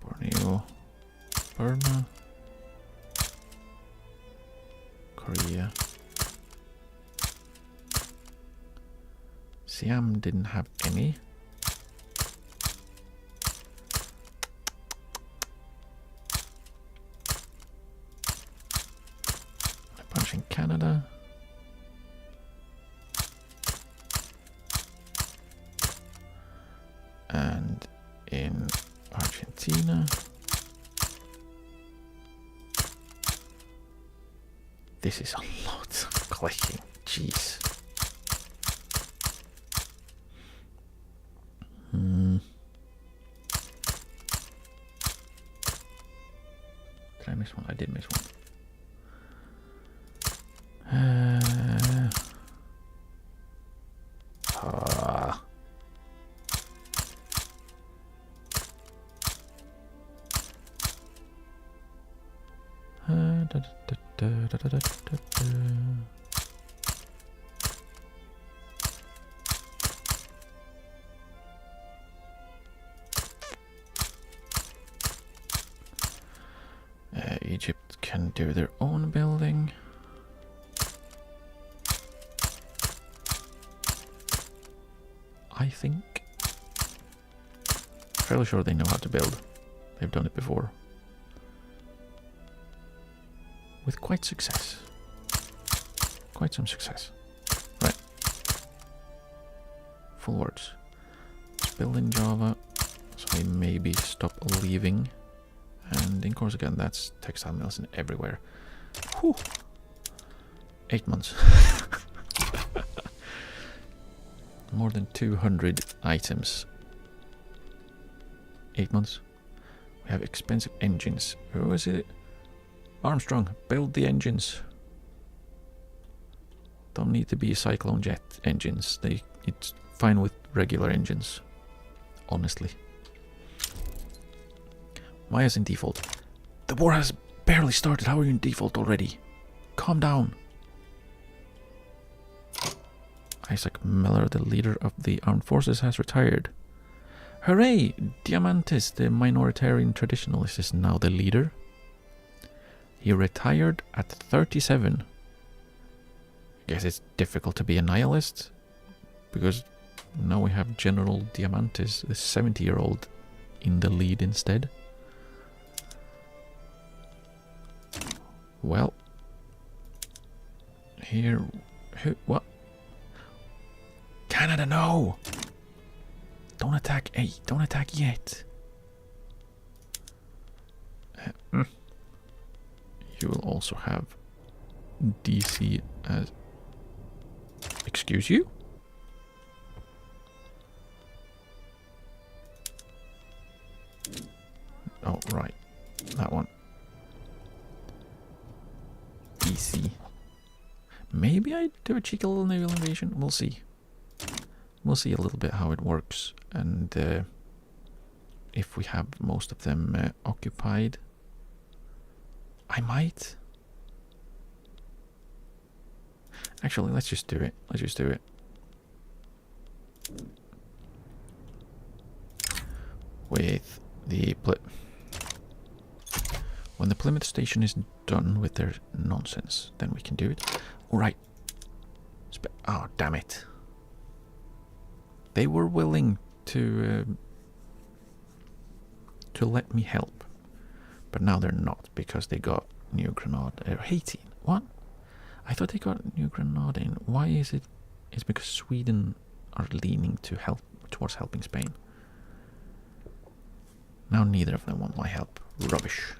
Borneo, Burma, Korea. Siam didn't have any. A bunch in Canada. And in Argentina. This is a lot of clicking. Jeez. Did I miss one? I did miss one. Egypt can do their own building. I think. Fairly sure they know how to build. They've done it before. With quite success. Quite some success. Right. Full words. Let's build in Java. So we maybe stop leaving. And in Corsica, that's textile mills in everywhere. Whew. 8 months. More than 200 items. 8 months. We have expensive engines. Who is it? Armstrong, build the engines. Don't need to be Cyclone jet engines. It's fine with regular engines. Honestly. Maya's in default. The war has barely started. How are you in default already? Calm down. Isaac Miller, the leader of the armed forces, has retired. Hooray! Diamantis, the minoritarian traditionalist, is now the leader. He retired at 37. Guess it's difficult to be a nihilist, because now we have General Diamantis, the 70-year-old, in the lead instead. Well, here, what? Canada, no! Don't attack, hey, don't attack yet. You will also have DC as... Excuse you? Oh, right. That one. DC. Maybe I do a cheeky little naval invasion. We'll see. We'll see a little bit how it works. And if we have most of them occupied. I might. Actually, let's just do it. Let's just do it. With the when the Plymouth station is done with their nonsense, then we can do it. All right. Oh, damn it. They were willing to let me help, but now they're not because they got New Granada. Haiti. What? I thought they got New Granada in. Why is it? It's because Sweden are leaning towards helping Spain. Now neither of them want my help. Rubbish.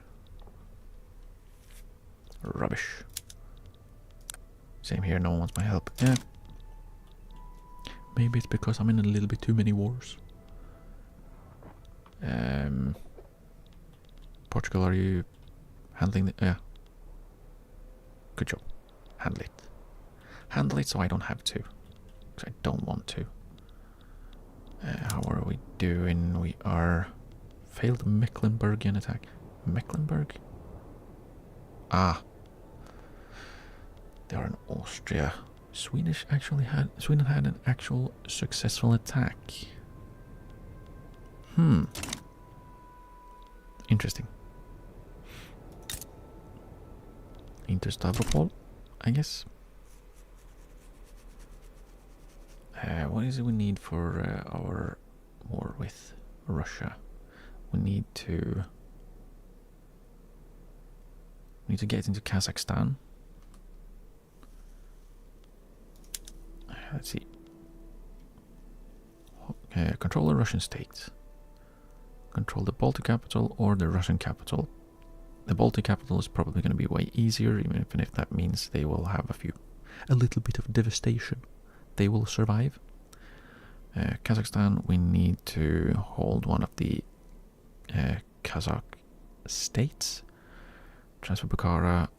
Rubbish. Same here, no one wants my help. Yeah. Maybe it's because I'm in a little bit too many wars. Portugal, are you handling the... Yeah. Good job. Handle it. Handle it so I don't have to. Because I don't want to. How are we doing? We are... Failed Mecklenburgian attack. Mecklenburg? Ah. They are in Austria. Sweden had an actual successful attack. Interesting. Interstavropol, I guess. What is it we need for our war with Russia? We need to get into Kazakhstan. Let's see. Control the Russian state. Control the Baltic capital or the Russian capital. The Baltic capital is probably going to be way easier, even if that means they will have a little bit of devastation. They will survive. Kazakhstan, we need to hold one of the Kazakh states. Transfer Bukhara,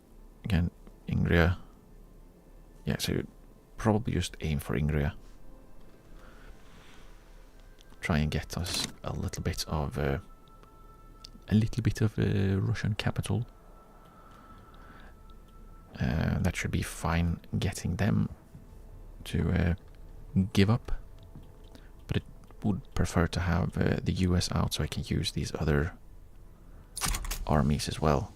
again, Ingria. Yeah, so probably just aim for Ingria. Try and get us a little bit of Russian capital. That should be fine getting them to give up. But it would prefer to have the US out so I can use these other armies as well.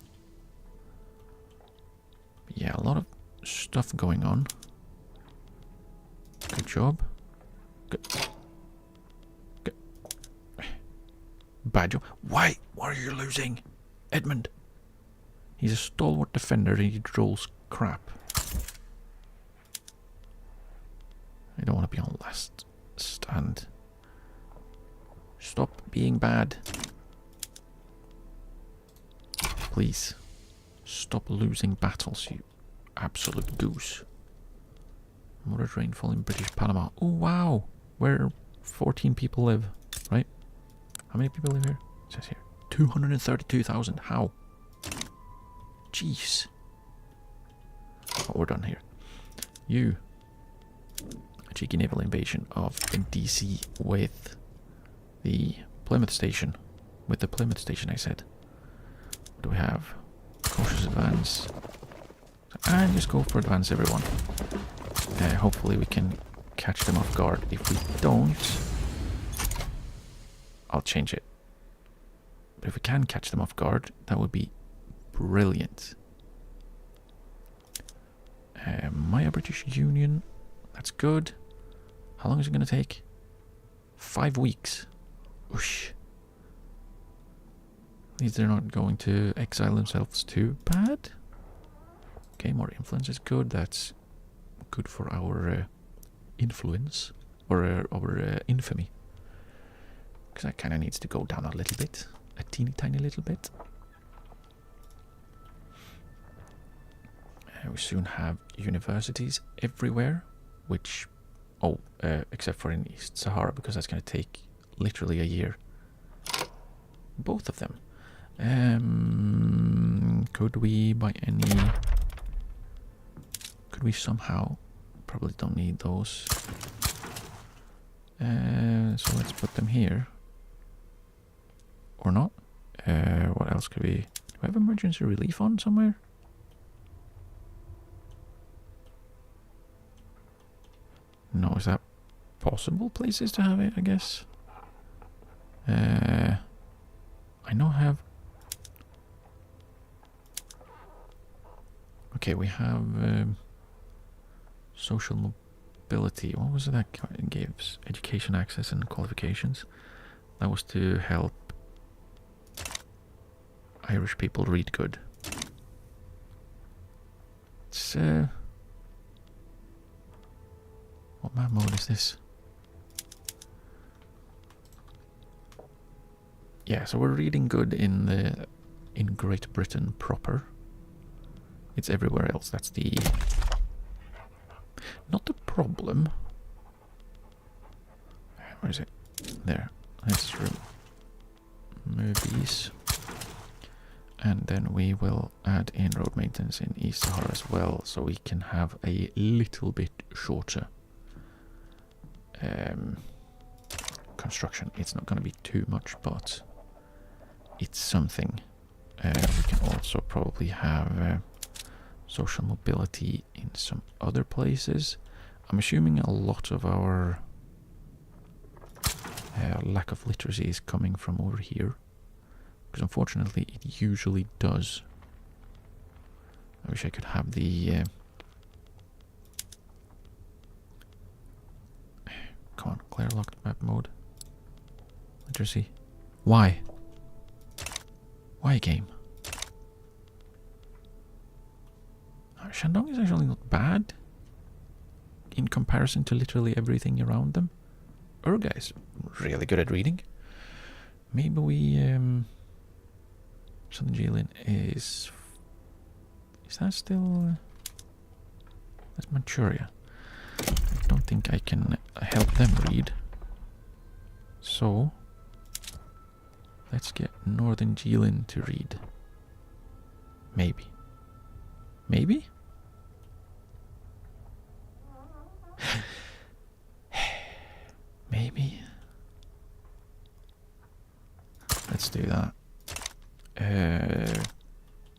But yeah, a lot of stuff going on. Good job. Good. Good. Bad job. Why are you losing? Edmund. He's a stalwart defender and he rolls crap. I don't want to be on last stand. Stop being bad. Please. Stop losing battles, you absolute goose. Moderate rainfall in British Panama. Oh, wow. Where 14 people live, right? How many people live here? It says here. 232,000. How? Jeez. Oh, we're done here. You. A cheeky naval invasion of DC with the Plymouth station. With the Plymouth station, I said. What do we have? Cautious advance. And just go for advance, everyone. Hopefully we can catch them off guard. If we don't, I'll change it. But if we can catch them off guard, that would be brilliant. Maya British Union, that's good. How long is it going to take? 5 weeks. Whoosh. At least they're not going to exile themselves too bad. Okay, more influence is good. That's good for our influence or our infamy. Because that kind of needs to go down a little bit. A teeny tiny little bit. We soon have universities everywhere, which, except for in East Sahara, because that's going to take literally a year. Both of them. Could we somehow, probably don't need those. So let's put them here. Or not. What else could we... Do we have emergency relief on somewhere? No, is that possible places to have it, I guess? I know I have... Okay, we have social mobility. What was it that gives? Education access and qualifications. That was to help Irish people read good. It's what map mode is this? Yeah, so we're reading good in Great Britain proper. It's everywhere else. That's the... Not the problem. Where is it? There. Let's remove these. And then we will add in road maintenance in East Sahara as well, so we can have a little bit shorter construction. It's not going to be too much, but it's something. We can also probably have social mobility in some other places. I'm assuming a lot of our lack of literacy is coming from over here, because unfortunately it usually does. I wish I could have the come on, clear locked map mode. Literacy. Why? Why, game? Shandong is actually not bad in comparison to literally everything around them. Urga is really good at reading. Maybe we Southern Jilin is that still that's Manchuria. I don't think I can help them read. So let's get Northern Jilin to read. Maybe. Maybe? Maybe. Let's do that.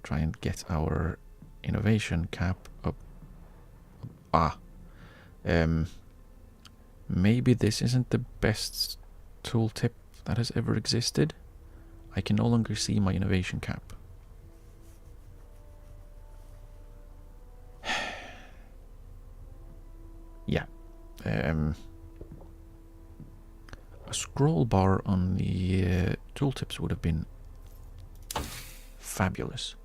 Try and get our innovation cap up. Maybe this isn't the best tooltip that has ever existed. I can no longer see my innovation cap. Yeah. A scroll bar on the tooltips would have been fabulous.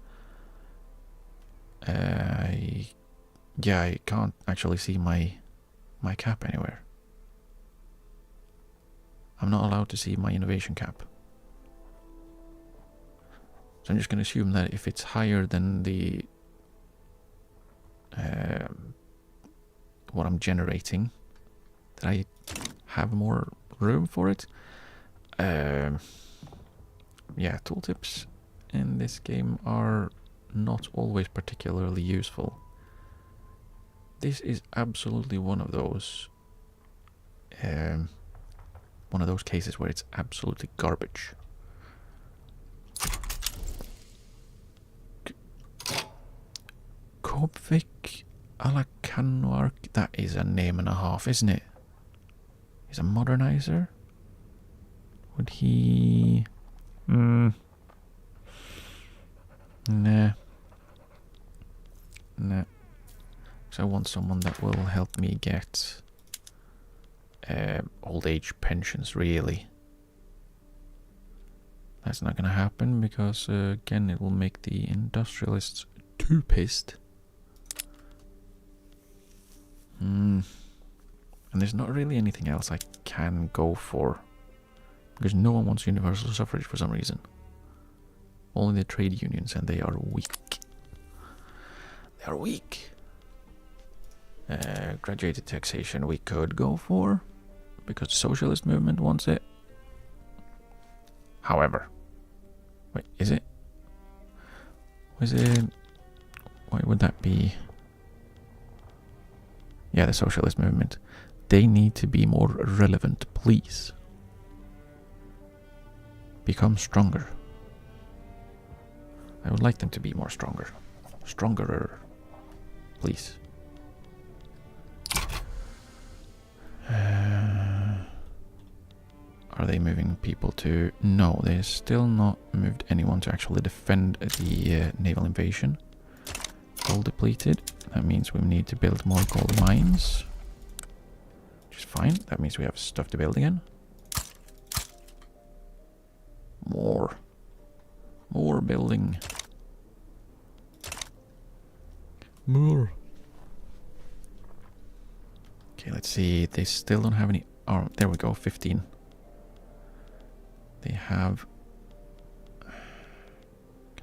Yeah, I can't actually see my cap anywhere. I'm not allowed to see my innovation cap. So I'm just going to assume that if it's higher than the what I'm generating, that I have more room for it. Yeah, tooltips in this game are not always particularly useful. This is absolutely one of those cases where it's absolutely garbage. Kobvik Alakanoark, that is a name and a half, isn't it? He's a modernizer. Would he... Nah. So I want someone that will help me get old age pensions, really. That's not going to happen because, again, it will make the industrialists too pissed. And there's not really anything else I can go for, because no one wants universal suffrage for some reason. Only the trade unions, and they are weak. They are weak. Graduated taxation we could go for, because the socialist movement wants it. However, wait, is it? Was it? Why would that be? Yeah, the socialist movement. They need to be more relevant, please. become stronger. I would like them to be more stronger. Strongerer. Please. Are they moving people to... No, they still not moved anyone to actually defend the naval invasion. Gold depleted. That means we need to build more gold mines. Which is fine. That means we have stuff to build again. More. More building. More. Okay, let's see. They still don't have any... Oh, there we go. 15. They have... Can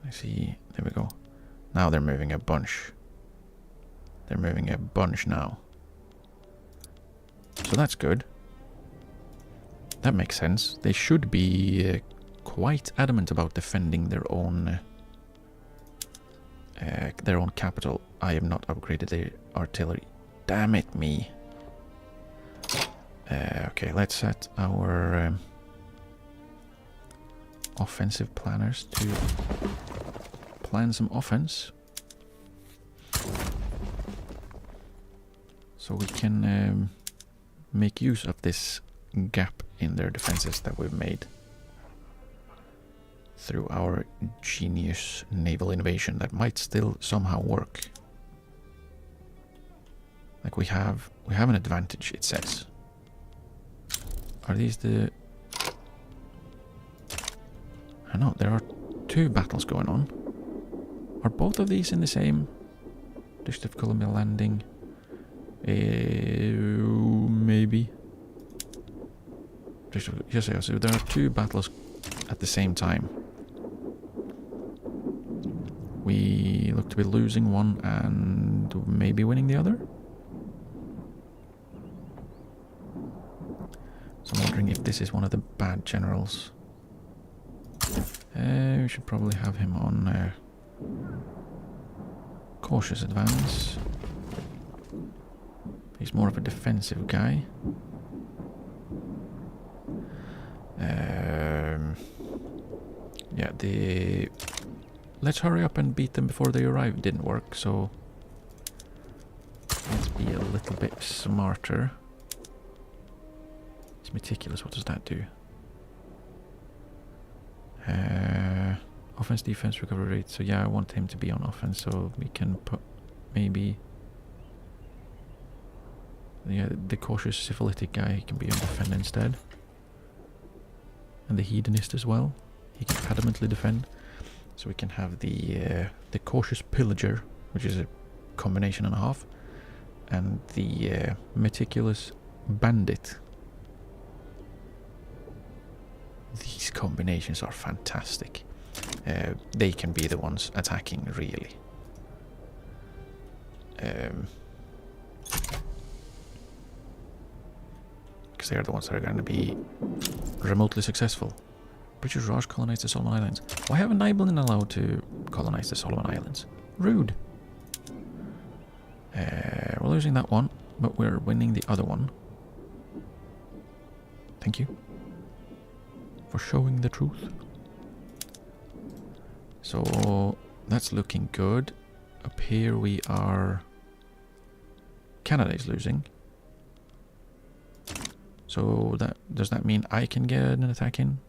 I see? There we go. Now they're moving a bunch. They're moving a bunch now. So that's good. That makes sense. They should be quite adamant about defending their own capital. I have not upgraded their artillery. Damn it, me. Okay, let's set our offensive planners to plan some offense. So we can make use of this gap in their defenses that we've made through our genius naval invasion that might still somehow work. Like we have an advantage, it says. Are these the... I know, there are 2 battles going on. Are both of these in the same District of Columbia Landing? Maybe. Yes, so there are 2 battles at the same time. We look to be losing one and maybe winning the other. So I'm wondering if this is one of the bad generals. We should probably have him on cautious advance. He's more of a defensive guy. Yeah, let's hurry up and beat them before they arrive didn't work, so let's be a little bit smarter. It's meticulous, what does that do? Offense, defense, recovery rate. So yeah, I want him to be on offense, so we can put maybe... Yeah, the cautious syphilitic guy, he can be on defend instead. And the hedonist as well. He can adamantly defend. So we can have the cautious pillager, which is a combination and a half. And the meticulous bandit. These combinations are fantastic. They can be the ones attacking, really. Because they are the ones that are going to be remotely successful. British Raj colonized the Solomon Islands. Why haven't I been allowed to colonize the Solomon Islands? Rude. We're losing that one, but we're winning the other one. Thank you for showing the truth. So that's looking good. Up here we are... Canada is losing. So does that mean I can get an attack in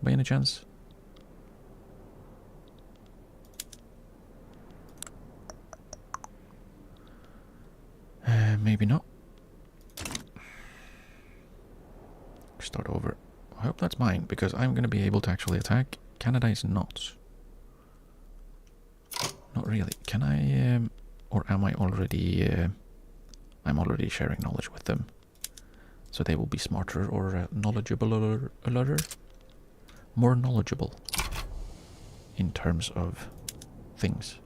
by any chance? Maybe not. Start over. I hope that's mine, because I'm going to be able to actually attack. Canada is not. Not really. Can I... or am I already... I'm already sharing knowledge with them. So they will be smarter or knowledgeable, more knowledgeable in terms of things.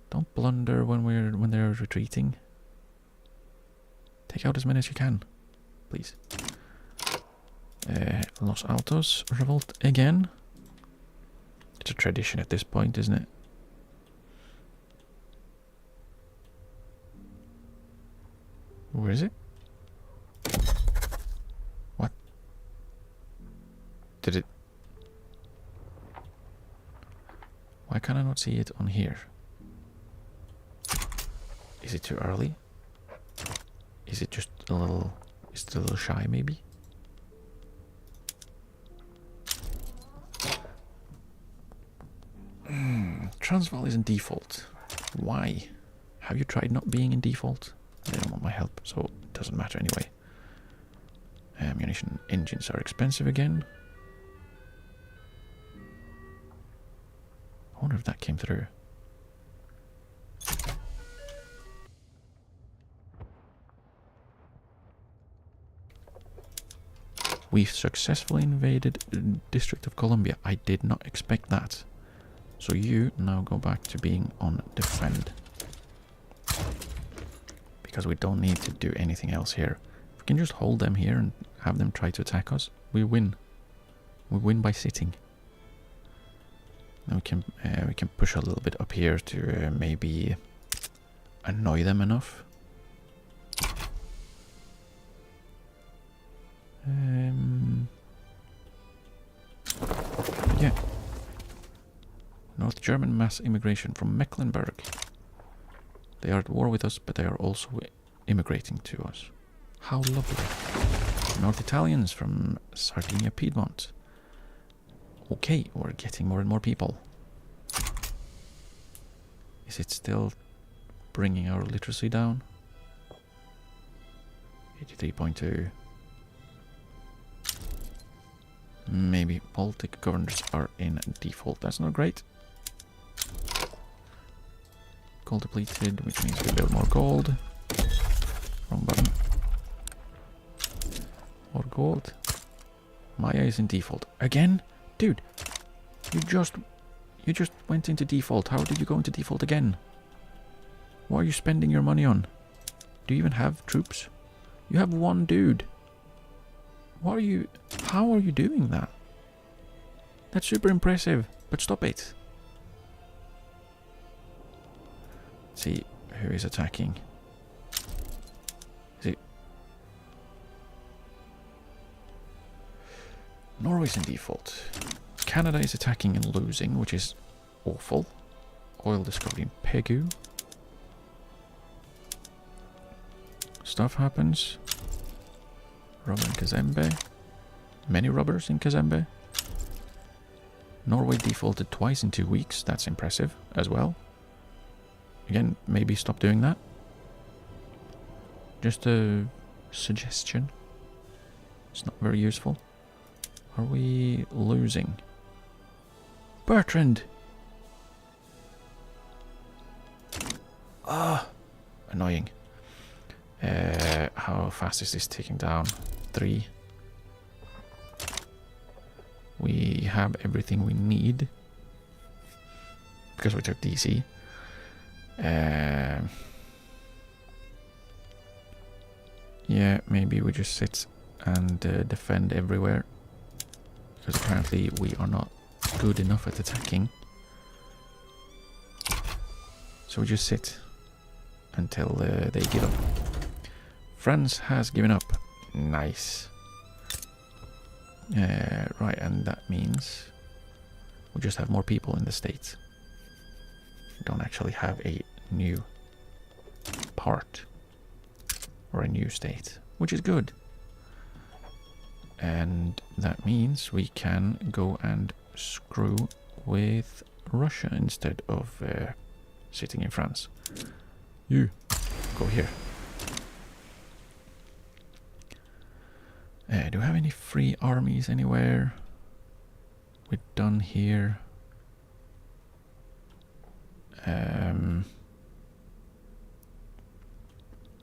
Don't blunder when they're retreating. Take out as many as you can, please. Los Altos revolt again. It's a tradition at this point, isn't it? Where is it? What? Did it... Why can I not see it on here? Is it too early? Is it just a little... Is it a little shy, maybe? Transvaal is in default. Why? Have you tried not being in default? They don't want my help, so it doesn't matter anyway. Ammunition engines are expensive again. I wonder if that came through. We've successfully invaded the District of Columbia. I did not expect that. So you now go back to being on defend. Because we don't need to do anything else here. If we can just hold them here and have them try to attack us, we win. We win by sitting. Then we can push a little bit up here to maybe annoy them enough. Yeah. North German mass immigration from Mecklenburg. They are at war with us, but they are also immigrating to us. How lovely. North Italians from Sardinia, Piedmont. Okay, we're getting more and more people. Is it still bringing our literacy down? 83.2. Maybe Baltic governors are in default. That's not great. Gold depleted, which means we build more gold. Wrong button. More gold. Maya is in default. Again? Dude, you just went into default. How did you go into default again? What are you spending your money on? Do you even have troops? You have one dude. What are you... How are you doing that? That's super impressive, but stop it. Let's see who is attacking. Is it... Norway's in default. Canada is attacking and losing, which is awful. Oil discovery in Pegu. Stuff happens. Rubber in Kazembe. Many rubbers in Kazembe. Norway defaulted twice in 2 weeks. That's impressive as well. Again, maybe stop doing that. Just a suggestion. It's not very useful. Are we losing? Bertrand! Ah! Annoying. How fast is this ticking down? 3. We have everything we need. Because we took DC. Yeah, maybe we just sit and defend everywhere. Because apparently we are not good enough at attacking. So we just sit until they give up. France has given up. Nice. Right, and that means we just have more people in the States. We don't actually have a new part or a new state, which is good. And that means we can go and screw with Russia instead of sitting in France. You go here. Do we have any free armies anywhere? We're done here. But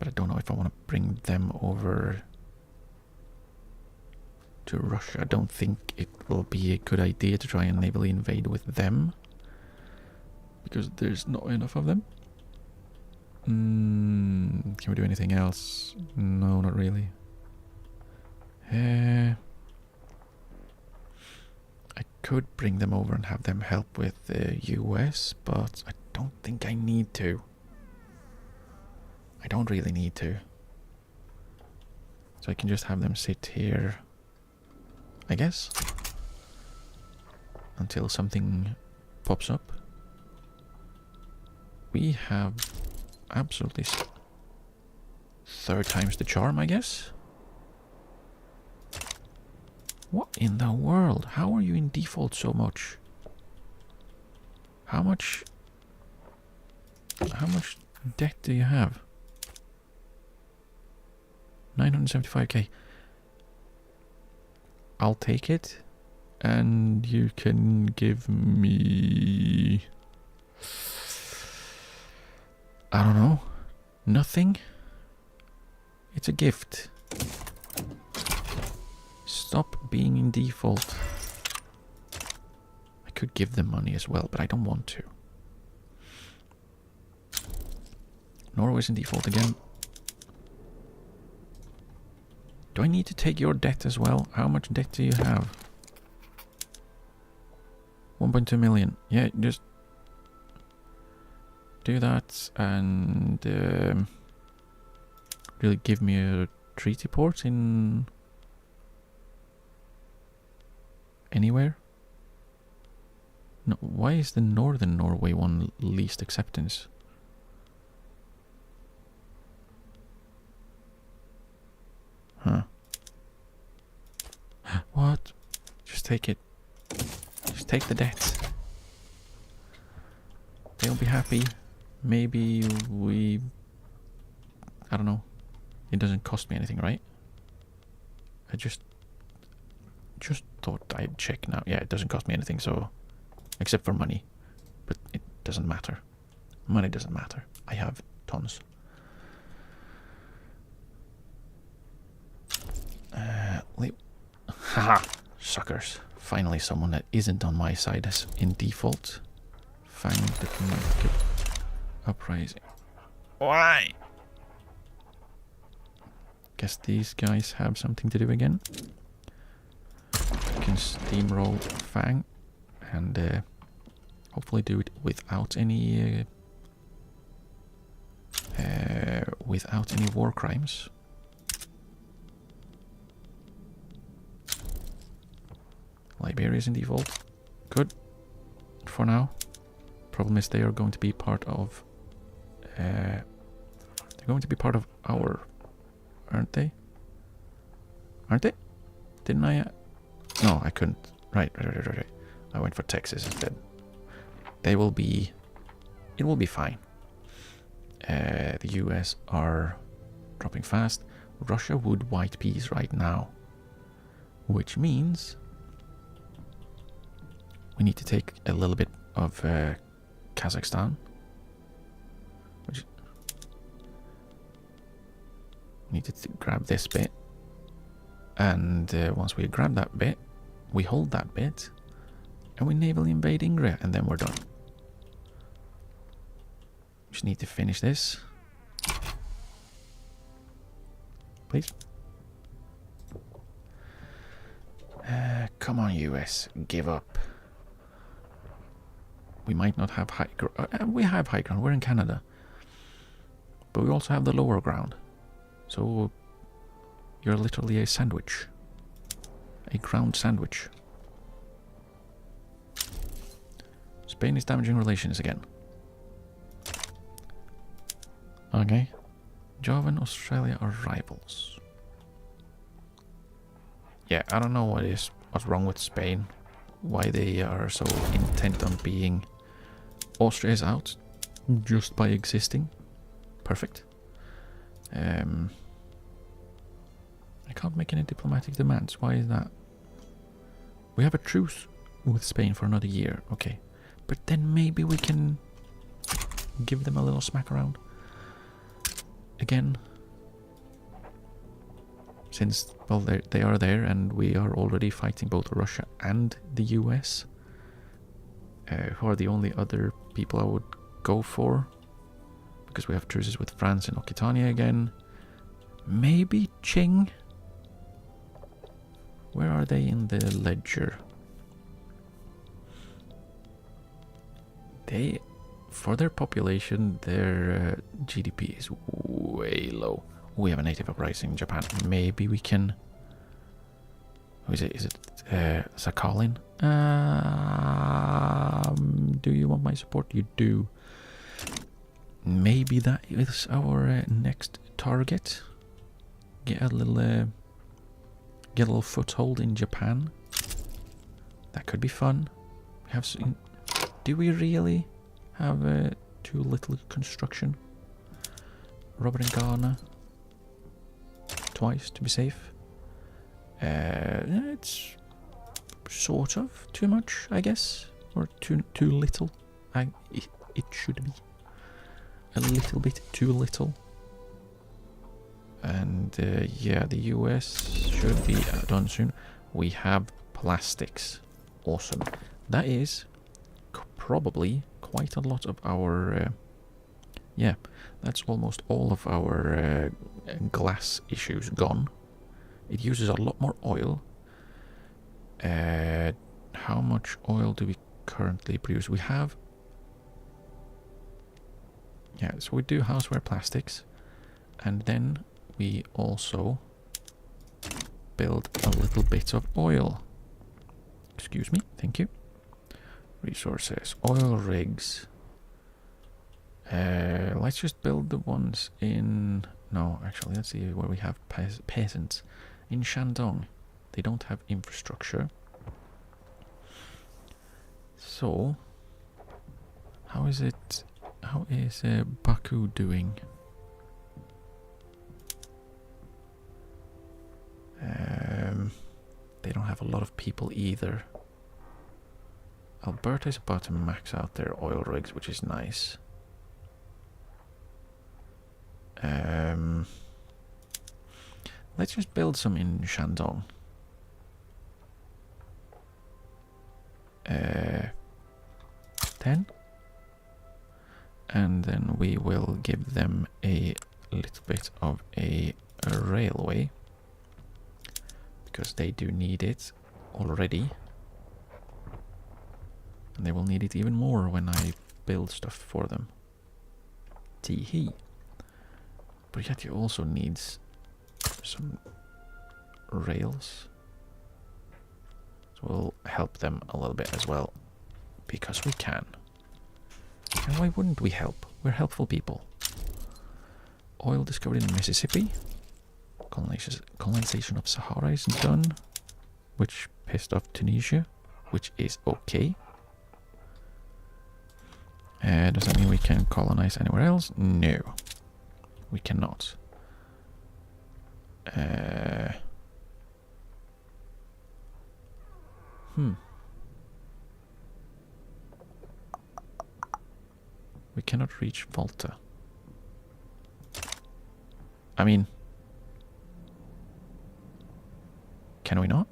I don't know if I want to bring them over to Russia. I don't think it will be a good idea to try and navally invade with them. Because there's not enough of them. Can we do anything else? No, not really. I could bring them over and have them help with the US, but I don't think I need to. I don't really need to. So I can just have them sit here, I guess. until something pops up. We have absolutely third times the charm, I guess. What in the world? How are you in default so much? How much debt do you have? 975k. I'll take it, and you can give me, I don't know, nothing. It's a gift. Stop being in default. I could give them money as well, but I don't want to. Norway's in default again. Do I need to take your debt as well? How much debt do you have? 1.2 million. Yeah, just do that and really give me a treaty port in anywhere? No, why is the northern Norway one least acceptance? Huh. What? Just take it. Just take the debt. They'll be happy. Maybe we... I don't know. It doesn't cost me anything, right? I just thought I'd check now. Yeah, it doesn't cost me anything, so... Except for money. But it doesn't matter. Money doesn't matter. I have tons. Haha! Suckers. Finally someone that isn't on my side as in default. Find the market uprising. Why? Guess these guys have something to do again. We can steamroll Fang and hopefully do it without any war crimes. Liberia's in default. Good. For now. Problem is they are going to be part of... they're going to be part of our... Aren't they? Aren't they? Didn't I... no, I couldn't. Right. I went for Texas instead. They will be... It will be fine. The US are dropping fast. Russia would white peace right now. Which means... we need to take a little bit of Kazakhstan. Which we need to grab this bit. And once we grab that bit, we hold that bit. And we naval invade Ingria, and then we're done. Just need to finish this. Please. Come on, US. Give up. We might not have high ground. We have high ground. We're in Canada. But we also have the lower ground. So you're literally a sandwich. A ground sandwich. Spain is damaging relations again. Okay. Java and Australia are rivals. Yeah, I don't know what's wrong with Spain. Why they are so intent on being... Austria is out just by existing. Perfect. I can't make any diplomatic demands. Why is that? We have a truce with Spain for another year. Okay. But then maybe we can give them a little smack around. Again. Since, well, they are there and we are already fighting both Russia and the US. Who are the only other people I would go for. Because we have truces with France and Occitania again. Maybe Qing? Where are they in the ledger? They, for their population, their GDP is way low. We have a native uprising in Japan. Maybe we can... Who is it? Is it Sakhalin? Do you want my support? You do. Maybe that is our next target. Get a little foothold in Japan. That could be fun. We have. Do we really have too little construction? Robert and Ghana. Twice to be safe. It's sort of too much, I guess, or too little. It should be a little bit too little. And yeah, the US should be done soon. We have plastics. Awesome. That is probably quite a lot of our. Yeah, that's almost all of our glass issues gone. It uses a lot more oil. How much oil do we currently produce? We have... Yeah, so we do houseware plastics. And then we also build a little bit of oil. Excuse me, thank you. Resources, oil rigs. Let's just build the ones in... No, actually, let's see where we have peasants. In Shandong, they don't have infrastructure. So, how is it? How is Baku doing? They don't have a lot of people either. Alberta is about to max out their oil rigs, which is nice. Let's just build some in Shandong. 10. And then we will give them a little bit of a railway. Because they do need it already. And they will need it even more when I build stuff for them. Tee-hee. But yet you also needs some rails. So we'll help them a little bit as well. Because we can. And why wouldn't we help? We're helpful people. Oil discovered in Mississippi. Colonization of Sahara is done. Which pissed off Tunisia. Which is okay. Does that mean we can colonize anywhere else? No. We cannot. We cannot reach Volta. I mean... Can we not?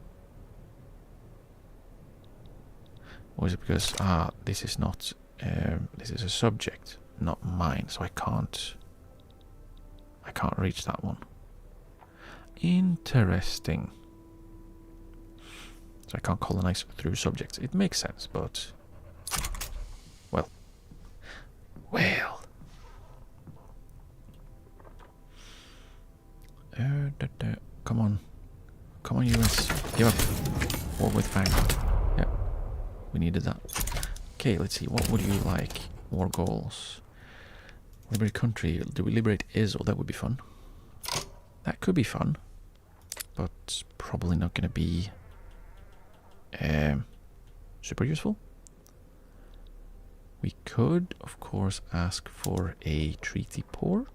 Or is it because... this is not... this is a subject, not mine, so I can't reach that one. Interesting. So I can't colonize through subjects. It makes sense, but... Well. Come on. Come on, US. Give up. War with Fang. Yep. We needed that. Okay, let's see. What would you like? War goals. Liberate country. Do we liberate Israel? That would be fun. That could be fun. But probably not going to be super useful. We could, of course, ask for a treaty port.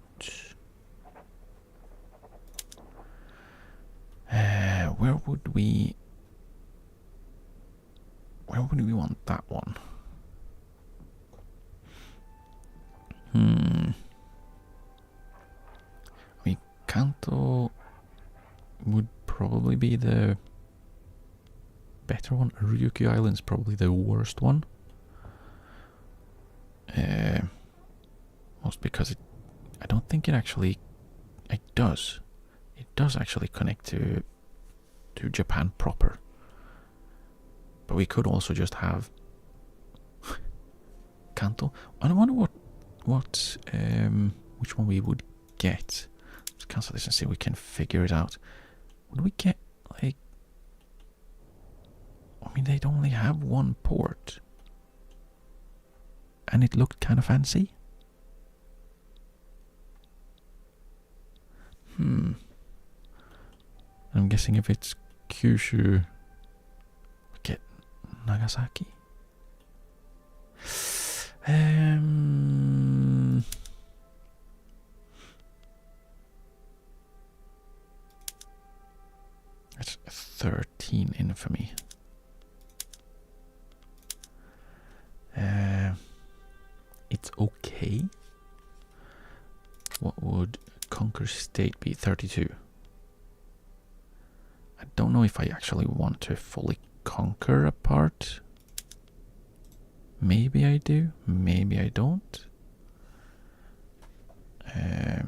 Where would we want that one? I mean, Kanto would probably be the better one. Ryukyu Island's probably the worst one. Most because I don't think it actually... It does actually connect to Japan proper. But we could also just have Kanto. I wonder which one we would get. Let's cancel this and see if we can figure it out. Would we get like I mean, they'd only have one port. And it looked kind of fancy. I'm guessing if it's Kyushu, we get Nagasaki. That's 13 infamy. It's okay. What would Conquer State be? 32. I don't know if I actually want to fully conquer a part. Maybe I do, maybe I don't. I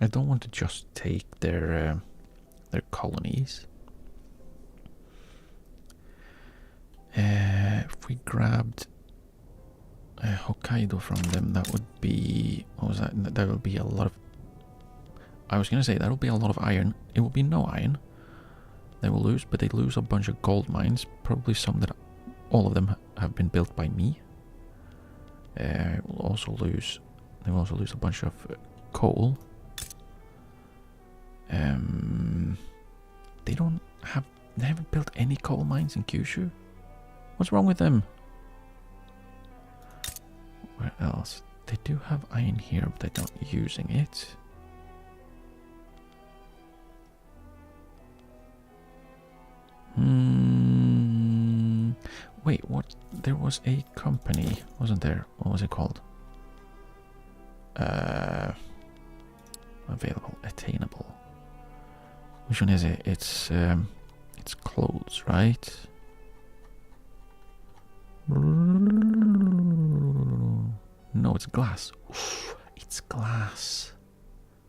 don't want to just take their colonies. If we grabbed Hokkaido from them, that would be... what was that? That would be a lot of... I was going to say, that would be a lot of iron. It would be no iron. They will lose, but they lose a bunch of gold mines. Probably some that... all of them have been built by me. Will also lose... they will also lose a bunch of coal. They don't have... they haven't built any coal mines in Kyushu. What's wrong with them? Where else? They do have iron here, but they're not using it. Wait, what? There was a company, wasn't there? What was it called? Available, attainable. Which one is it? It's clothes, right? No, it's glass. Oof, it's glass.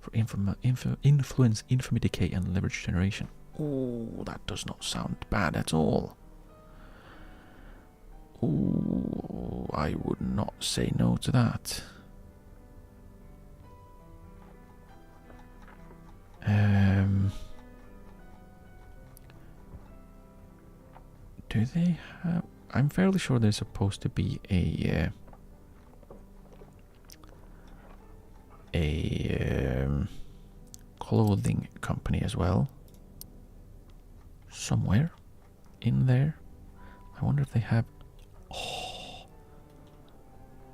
For influence, infamy decay, and leverage generation. Oh, that does not sound bad at all. Oh, I would not say no to that. Do they have... I'm fairly sure there's supposed to be a clothing company as well. Somewhere in there. I wonder if they have... oh,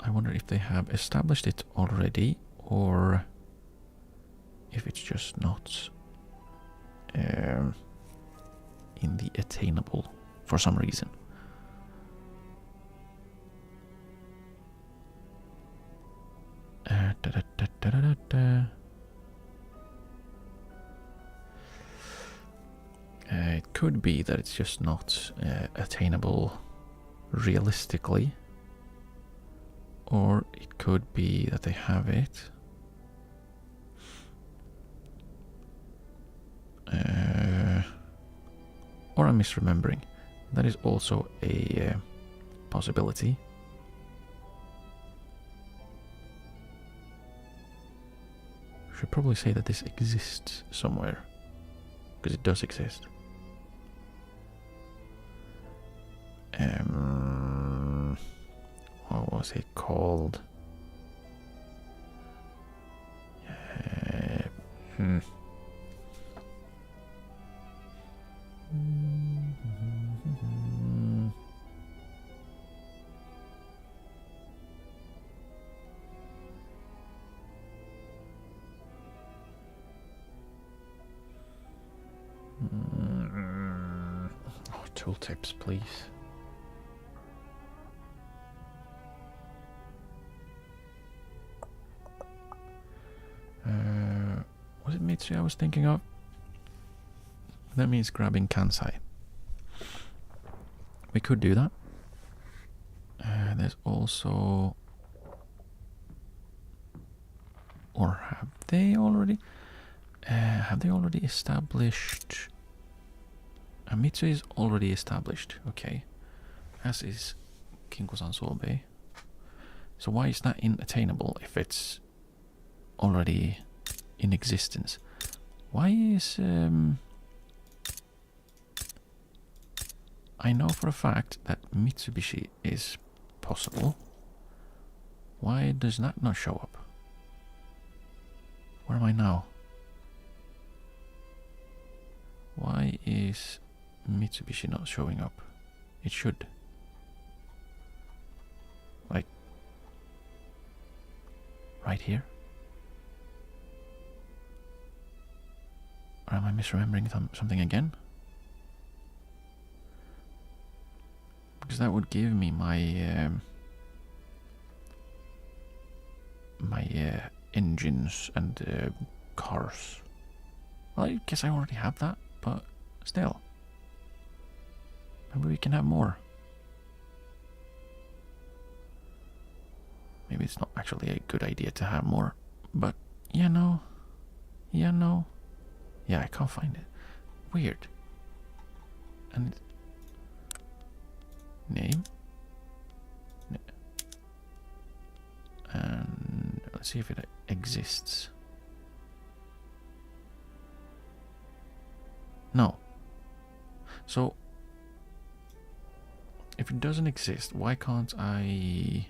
I wonder if they have established it already, or if it's just not in the attainable for some reason. It could be that it's just not attainable realistically, or it could be that they have it. Or I'm misremembering. That is also a possibility. Should probably say that this exists somewhere, because it does exist. What was it called? Oh, tooltips, please. Was it Mitsui I was thinking of? That means grabbing Kansai. We could do that. There's also... or have they already? Have they already established... Mitsui is already established, okay. As is Kinko-san Sobe. So why is that inattainable if it's already in existence? Why is I know for a fact that Mitsubishi is possible. Why does that not show up? Where am I now? Why is Mitsubishi not showing up? It should. Like, right here? Or am I misremembering something again? Because that would give me my engines and cars. Well, I guess I already have that, but still. Maybe we can have more. Maybe it's not actually a good idea to have more, but yeah, no. Yeah, no. Yeah, I can't find it. Weird. And name. And let's see if it exists. No. So, if it doesn't exist, why can't I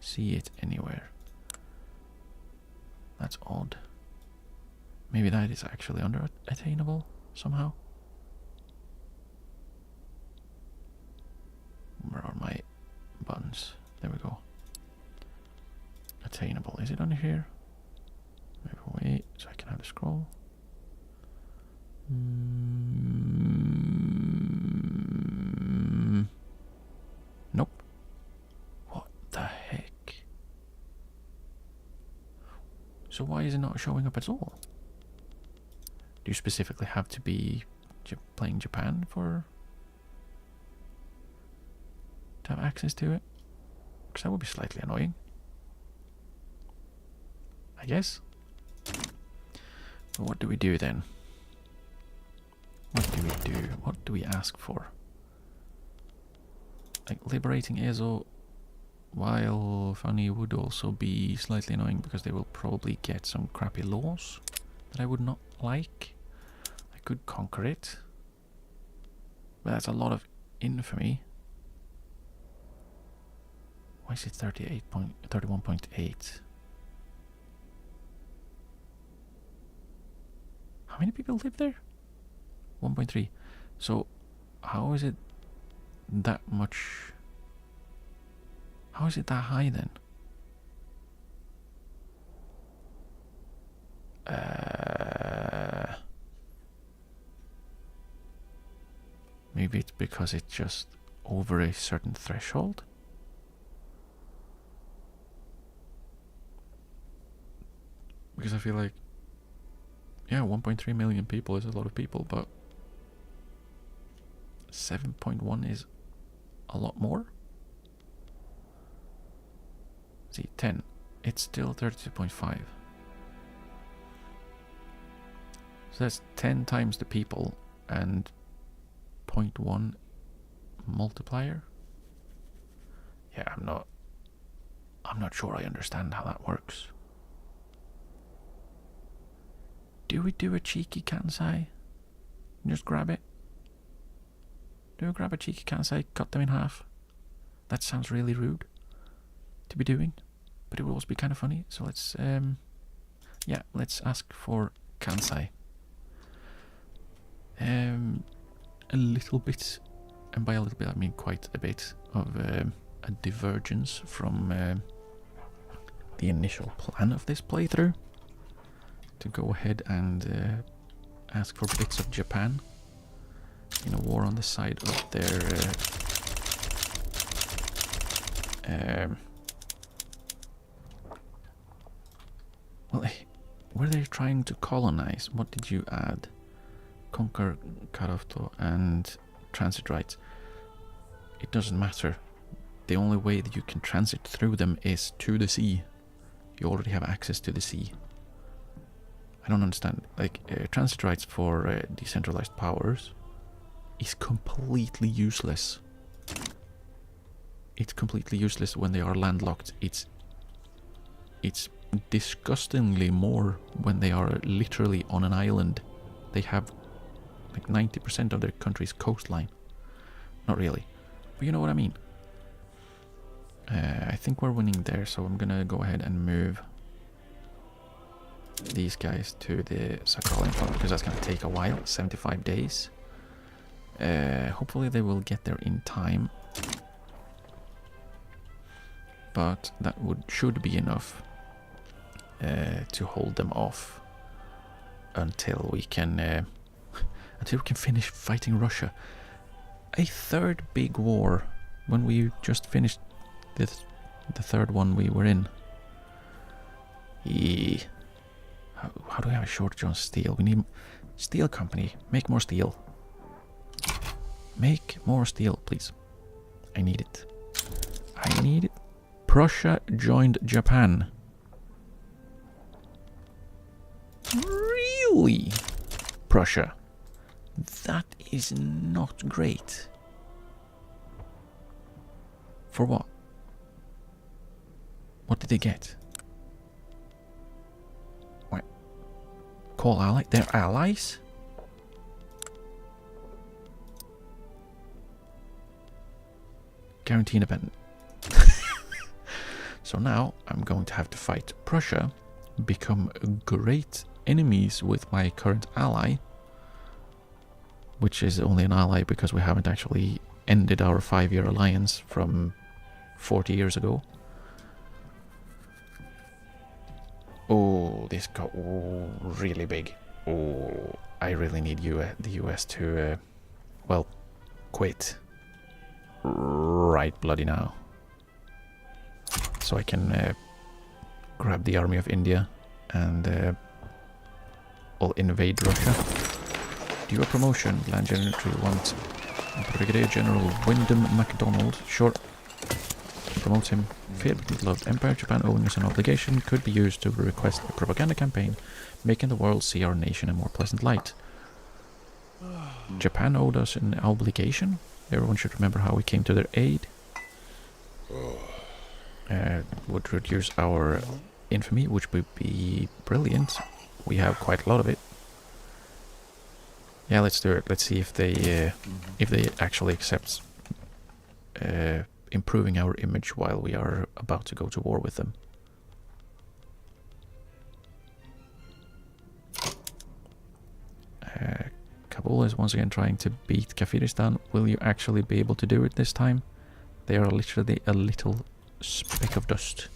see it anywhere? That's odd. Maybe that is actually attainable somehow. Where are my buttons? There we go. Attainable. Is it under here? Maybe wait so I can have a scroll. Nope. What the heck? So why is it not showing up at all? Do you specifically have to be playing Japan to have access to it? Because that would be slightly annoying, I guess. But what do we do then? What do we do? What do we ask for? Like, liberating ESO, while funny, would also be slightly annoying because they will probably get some crappy laws that I would not like. I could conquer it, but that's a lot of infamy. Why is it 31.8? How many people live there? 1.3. So how is it that much? How is it that high then? Maybe it's because it's just over a certain threshold. Because I feel like, yeah, 1.3 million people is a lot of people, but 7.1 is a lot more. See, 10. It's still 32.5. So that's 10 times the people and 0.1 multiplier. Yeah, I'm not sure I understand how that works. Do we do a cheeky Kansai? Just grab it? Do we grab a cheeky Kansai, cut them in half? That sounds really rude to be doing, but it will also be kind of funny. So let's, yeah, let's ask for Kansai. A little bit, and by a little bit I mean quite a bit, of a divergence from the initial plan of this playthrough, to go ahead and ask for bits of Japan in a war on the side of their well, were they trying to colonize? What did you add? Conquer Karavto and transit rights. It doesn't matter. The only way that you can transit through them is to the sea. You already have access to the sea. I don't understand. Like, transit rights for decentralized powers is completely useless. It's completely useless when they are landlocked. It's disgustingly more when they are literally on an island. They have like 90% of their country's coastline. Not really. But you know what I mean. I think we're winning there, so I'm gonna go ahead and move these guys to the Sakhalin front, because that's gonna take a while, 75 days. Hopefully they will get there in time. But that should be enough to hold them off until we can finish fighting Russia. A third big war when we just finished the third one we were in. How do we have a shortage on steel? We need steel company. Make more steel. Make more steel, please. I need it. I need it. Prussia joined Japan. Really? Prussia. That is not great. For what? What did they get? What? Call ally? They're allies? Guarantee independence. So now I'm going to have to fight Prussia, become great enemies with my current ally, which is only an ally because we haven't actually ended our 5-year alliance from 40 years ago. Oh, this got really big. Oh, I really need the US to, well, quit right bloody now. So I can grab the army of India and I'll invade Russia. Do a promotion. Land General 1. Brigadier General Wyndham MacDonald. Sure. Promote him. Feared but loved. Empire Japan owns an obligation could be used to request a propaganda campaign, making the world see our nation in a more pleasant light. Japan owed us an obligation. Everyone should remember how we came to their aid. Would reduce our infamy, which would be brilliant. We have quite a lot of it. Yeah, let's do it. Let's see if they actually accept improving our image while we are about to go to war with them. Kabul is once again trying to beat Kafiristan. Will you actually be able to do it this time? They are literally a little speck of dust.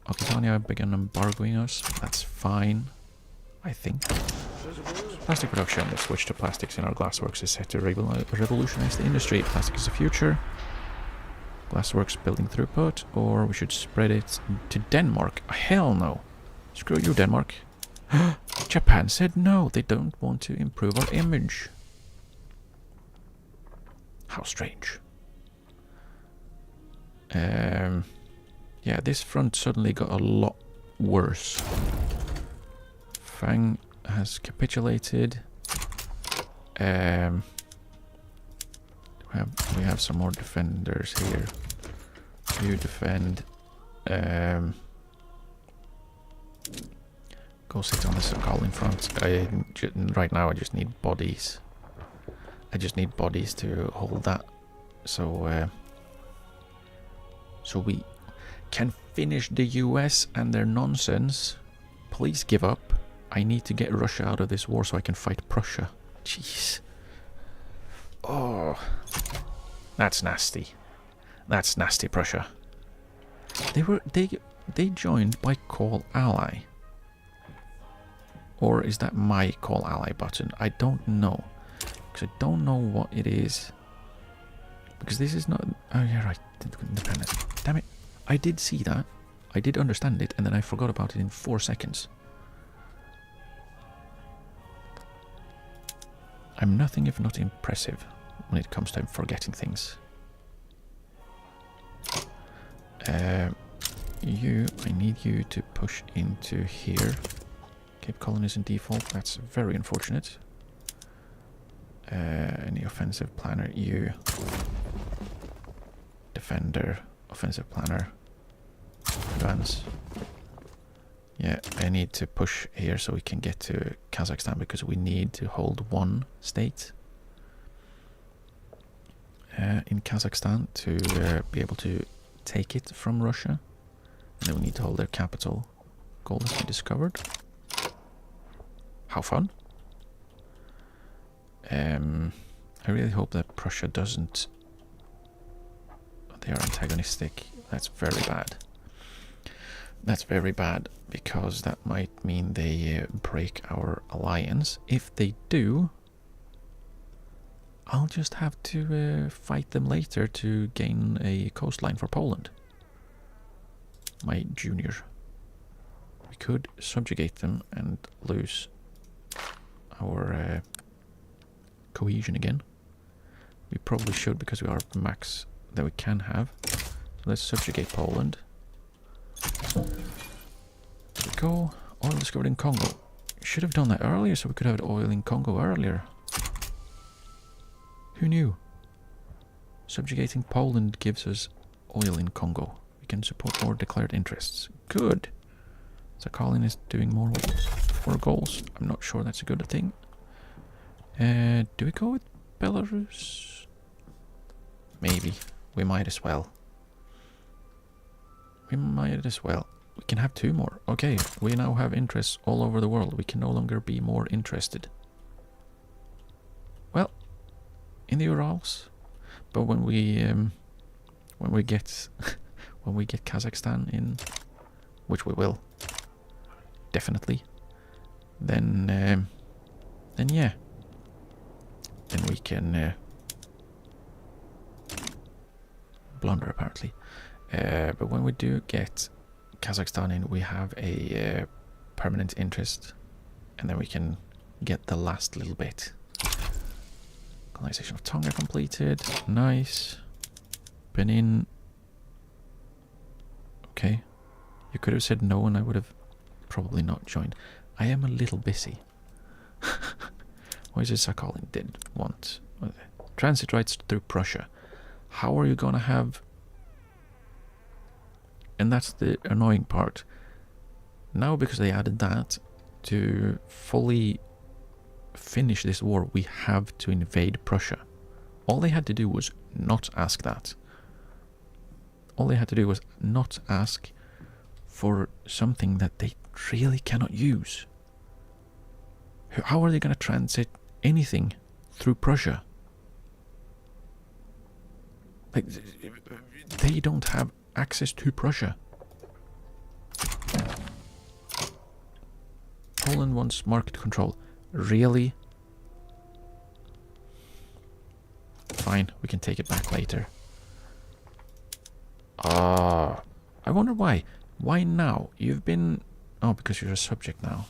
Aquitania began embargoing us. That's fine, I think. Plastic production. The switch to plastics in our glassworks is set to revolutionize the industry. Plastic is the future. Glassworks building throughput, or we should spread it to Denmark. Hell no. Screw you, Denmark. Japan said no, they don't want to improve our image. How strange. Yeah, this front suddenly got a lot worse. Fang has capitulated. We have some more defenders here. You defend. Go sit on this call in front. Right now I just need bodies. I just need bodies to hold that. So we can finish the US and their nonsense. Please give up. I need to get Russia out of this war so I can fight Prussia. Jeez. Oh, that's nasty. That's nasty, Prussia. They joined by call ally. Or is that my call ally button? I don't know. Because I don't know what it is. Because this is not... Oh, yeah, right. Independence. Damn it. I did see that. I did understand it, and then I forgot about it in 4 seconds. I'm nothing if not impressive when it comes to forgetting things. I need you to push into here. Cape Colonies in default, that's very unfortunate. Any offensive planner, you. Defender, offensive planner. Advance. Yeah, I need to push here so we can get to Kazakhstan because we need to hold one state. in Kazakhstan to be able to take it from Russia. And then we need to hold their capital. Gold has been discovered. How fun. I really hope that Prussia doesn't... They are antagonistic. That's very bad. That's very bad, because that might mean they break our alliance. If they do, I'll just have to fight them later to gain a coastline for Poland. My junior. We could subjugate them and lose our cohesion again. We probably should, because we are max that we can have. So let's subjugate Poland. There we go. Oil discovered in Congo. Should have done that earlier so we could have oil in Congo earlier. Who knew? Subjugating Poland gives us oil in Congo. We can support more declared interests. Good. Sakhalin is doing more goals. I'm not sure that's a good thing. Do we go with Belarus? Maybe. We might as well. We might as well. We can have 2 more. Okay, we now have interests all over the world. We can no longer be more interested. Well, in the Urals. But when we get when we get Kazakhstan in, which we will, definitely, then yeah, then we can blunder apparently. But when we do get Kazakhstan in, we have a permanent interest, and then we can get the last little bit. Colonization of Tonga completed. Nice. Benin. Okay. You could have said no and I would have probably not joined. I am a little busy. Why is it Sakhalin did want transit rights through Prussia? How are you gonna have... And that's the annoying part. Now, because they added that, to fully finish this war, we have to invade Prussia. All they had to do was not ask that. All they had to do was not ask for something that they really cannot use. How are they going to transit anything through Prussia? Like, they don't have access to Prussia. Poland wants market control. Really? Fine, we can take it back later. I wonder why. Why now? You've been... Oh, because you're a subject now.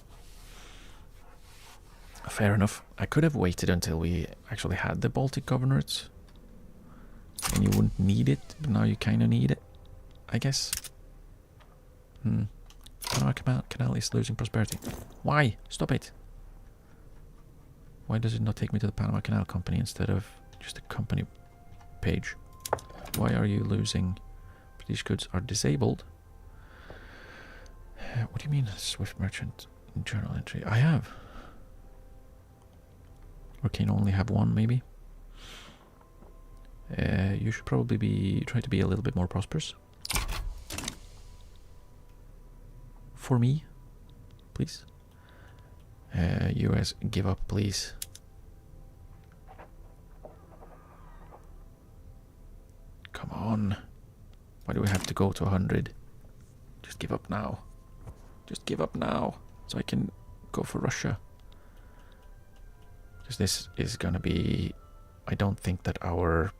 Fair enough. I could have waited until we actually had the Baltic governorates. And you wouldn't need it, but now you kind of need it, I guess. Panama Canal is losing prosperity. Why? Stop it. Why does it not take me to the Panama Canal Company instead of just a company page? Why are you losing? British goods are disabled. What do you mean, Swift Merchant journal entry? I have. Or can only have one, maybe? You should probably try to be a little bit more prosperous. For me, please. US, give up, please. Come on. Why do we have to go to 100? Just give up now. Just give up now, so I can go for Russia. Because this is gonna be... I don't think that our,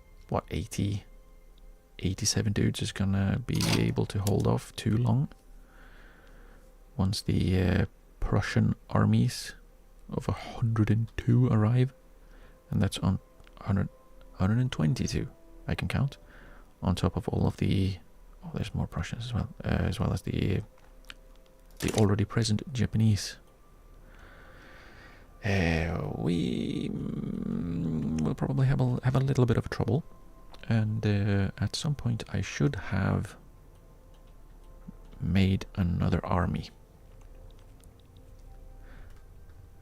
87 dudes is gonna be able to hold off too long. Once the Prussian armies of 102 arrive, and that's on 122 I can count, on top of all of the... Oh, there's more Prussians as well as the already present Japanese. We will probably have a little bit of trouble, and at some point I should have made another army.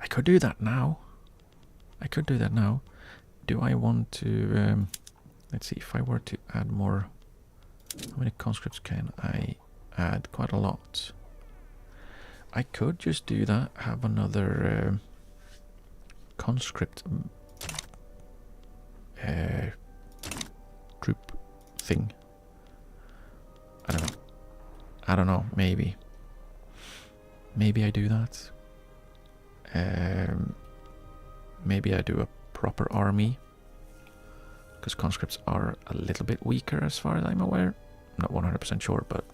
I could do that now. Do I want to Let's see, if I were to add more... How many conscripts can I add? Quite a lot. I could just do that, have another conscript troop thing. I don't know, maybe. Maybe I do that. Maybe I do a proper army. Because conscripts are a little bit weaker as far as I'm aware. I'm not 100% sure, but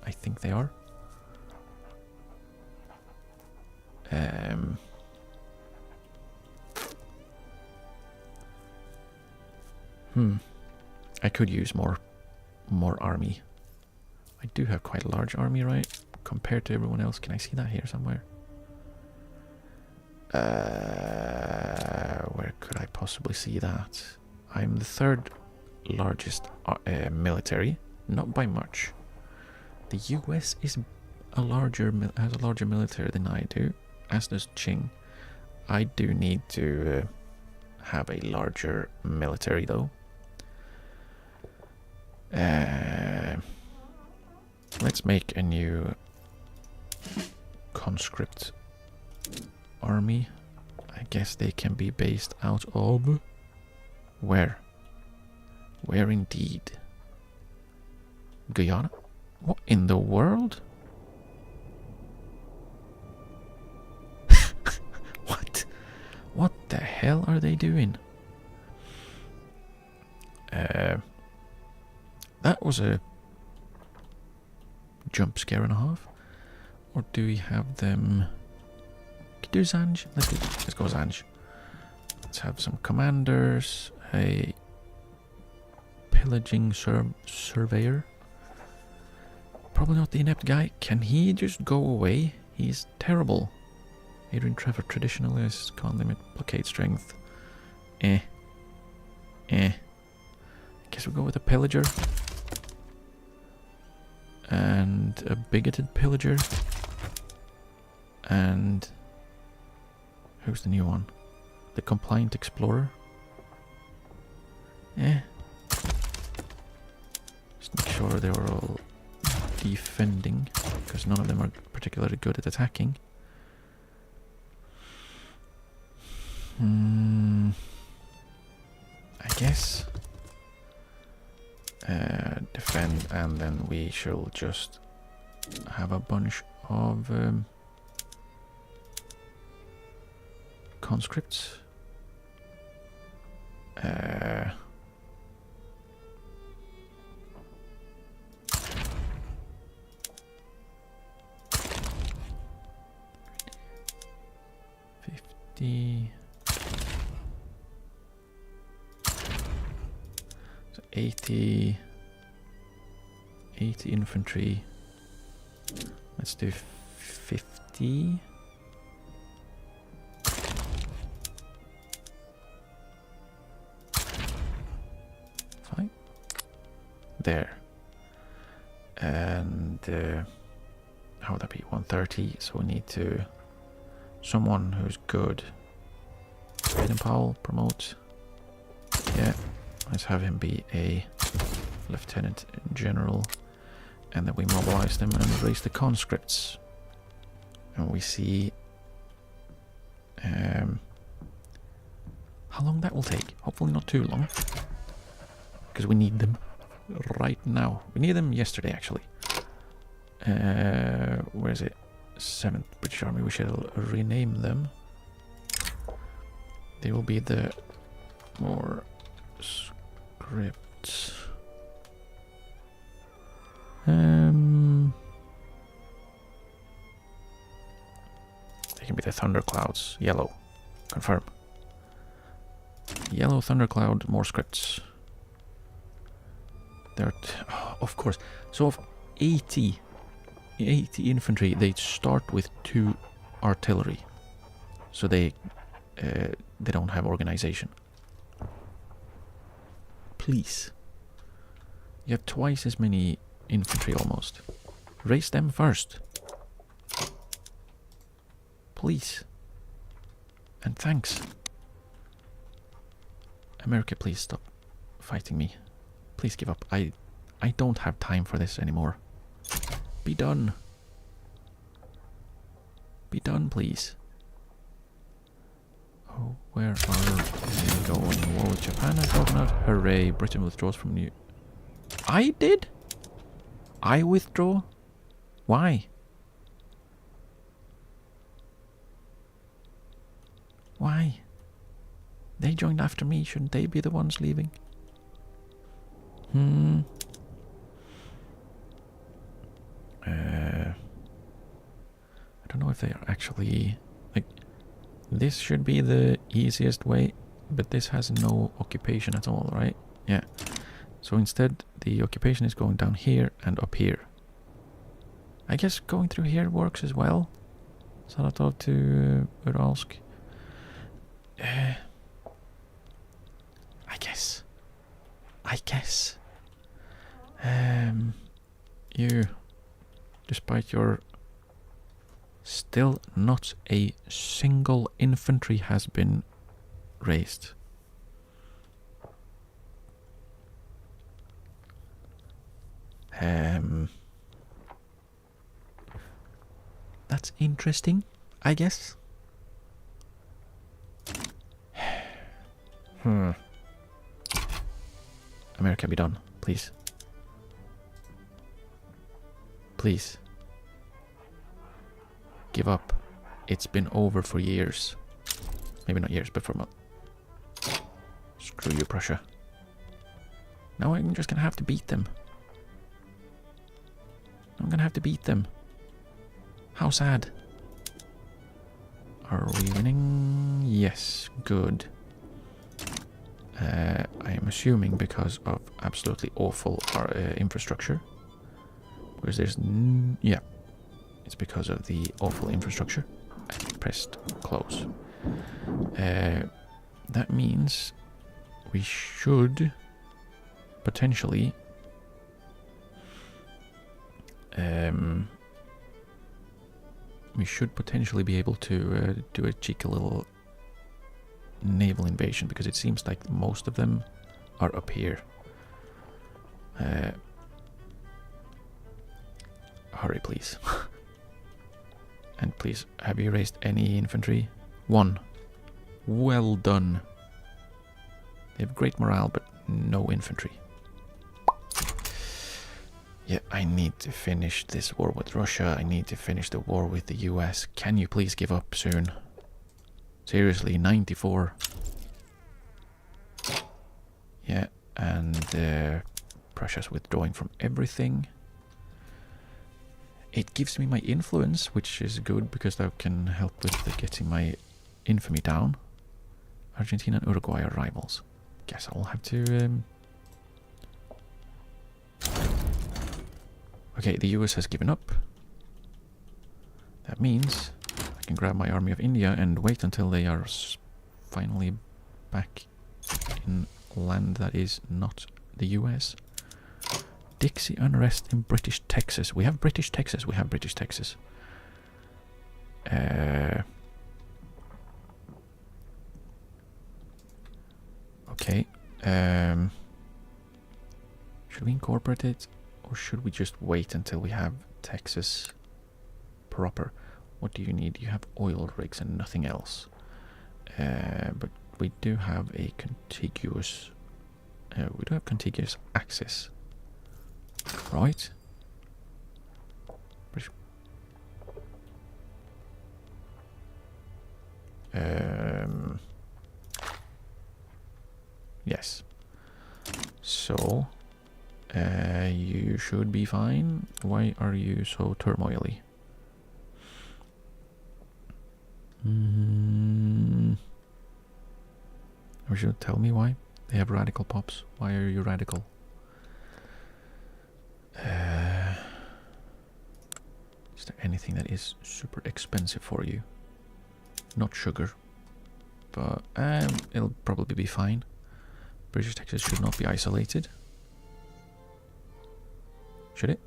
I think they are. I could use more army. I do have quite a large army, right? Compared to everyone else. Can I see that here somewhere? Where could I possibly see that? I'm the third largest military, not by much. The US is has a larger military than I do, as does Qing. I do need to have a larger military, though. Let's make a new conscript army. I guess they can be based out of... Where? Where indeed? Guyana? What in the world? What? What the hell are they doing? That was a jump scare and a half. Or do we have them... Could do Zanj? Let's go Zanj. Let's have some commanders. A pillaging surveyor. Probably not the inept guy. Can he just go away? He's terrible. Adrian Trevor, traditionalist, can't limit blockade strength. Guess we'll go with a pillager. And a bigoted pillager. And who's the new one? The compliant explorer. Just make sure they were all defending, because none of them are particularly good at attacking. I guess defend, and then we shall just have a bunch of conscripts. 50. So 80 infantry. Let's do 50. Fine. There. And how would that be? 130. So we need to someone who's good. Hayden Powell, promote. Yeah, let's have him be a lieutenant general, and then we mobilize them and raise the conscripts. And we see how long that will take. Hopefully not too long, because we need them right now. We need them yesterday, actually. Where is it? 7th British Army. We shall rename them. They will be the more scripts. They can be the Thunderclouds. Yellow. Confirm. Yellow Thundercloud, more scripts. There, of course. So of 80 infantry, they start with 2 artillery. So they don't have organization. Please. You have twice as many infantry almost. Raise them first. Please. And thanks. America, please stop fighting me. Please give up. I don't have time for this anymore. Be done. Be done, please. Oh, where are they going? Whoa, Japan has broken out. Hooray, Britain withdraws from New... I did? I withdraw? Why? Why? They joined after me. Shouldn't they be the ones leaving? I don't know if they are actually... Like, this should be the easiest way, but this has no occupation at all, right? Yeah. So instead, the occupation is going down here and up here. I guess going through here works as well. Saratov to Uralsk. I guess. You, despite your still not a single infantry has been raised. That's interesting, I guess. America, be done, please. Please. Give up. It's been over for years. Maybe not years, but for months. Screw you, Prussia. Now I'm just gonna have to beat them. I'm gonna have to beat them. How sad. Are we winning? Yes, good. I am assuming because of absolutely awful infrastructure. Because there's... yeah. It's because of the awful infrastructure. I pressed close. That means we should potentially... we should potentially be able to do a cheeky little naval invasion, because it seems like most of them are up here. Hurry, please. And please, have you raised any infantry? 1. Well done. They have great morale, but no infantry. Yeah, I need to finish this war with Russia. I need to finish the war with the US. Can you please give up soon? Seriously, 94. Yeah, and Prussia's withdrawing from everything. It gives me my influence, which is good because that can help with getting my infamy down. Argentina and Uruguay are rivals. Guess I'll have to... Okay, the US has given up. That means I can grab my army of India and wait until they are finally back in land that is not the US. Dixie unrest in British Texas. We have British Texas. We have British Texas. Okay. Should we incorporate it? Or should we just wait until we have Texas proper? What do you need? You have oil rigs and nothing else. But we do have a contiguous... we do have contiguous access. Right. Yes. So, you should be fine. Why are you so turmoily? Or should you tell me why? They have radical pops. Why are you radical? Is there anything that is super expensive for you? Not sugar, but it'll probably be fine. British Texas should not be isolated. Should it?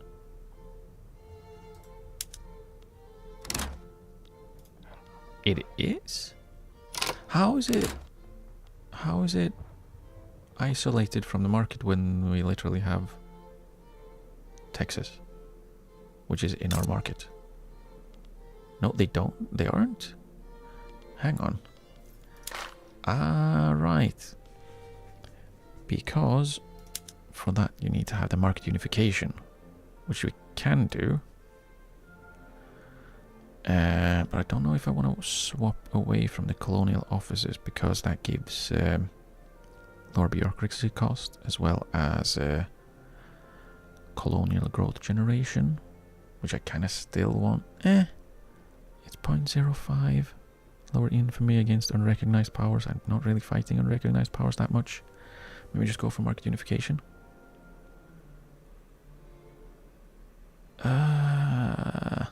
It is? How is it? How is it isolated from the market when we literally have Texas, which is in our market? No, they don't. They aren't. Hang on. Ah, right. Because for that you need to have the market unification, which we can do. But I don't know if I want to swap away from the colonial offices, because that gives lower bureaucracy cost as well as colonial growth generation, which I kind of still want. It's 0.05. Lower infamy against unrecognized powers. I'm not really fighting unrecognized powers that much. Maybe just go for market unification. I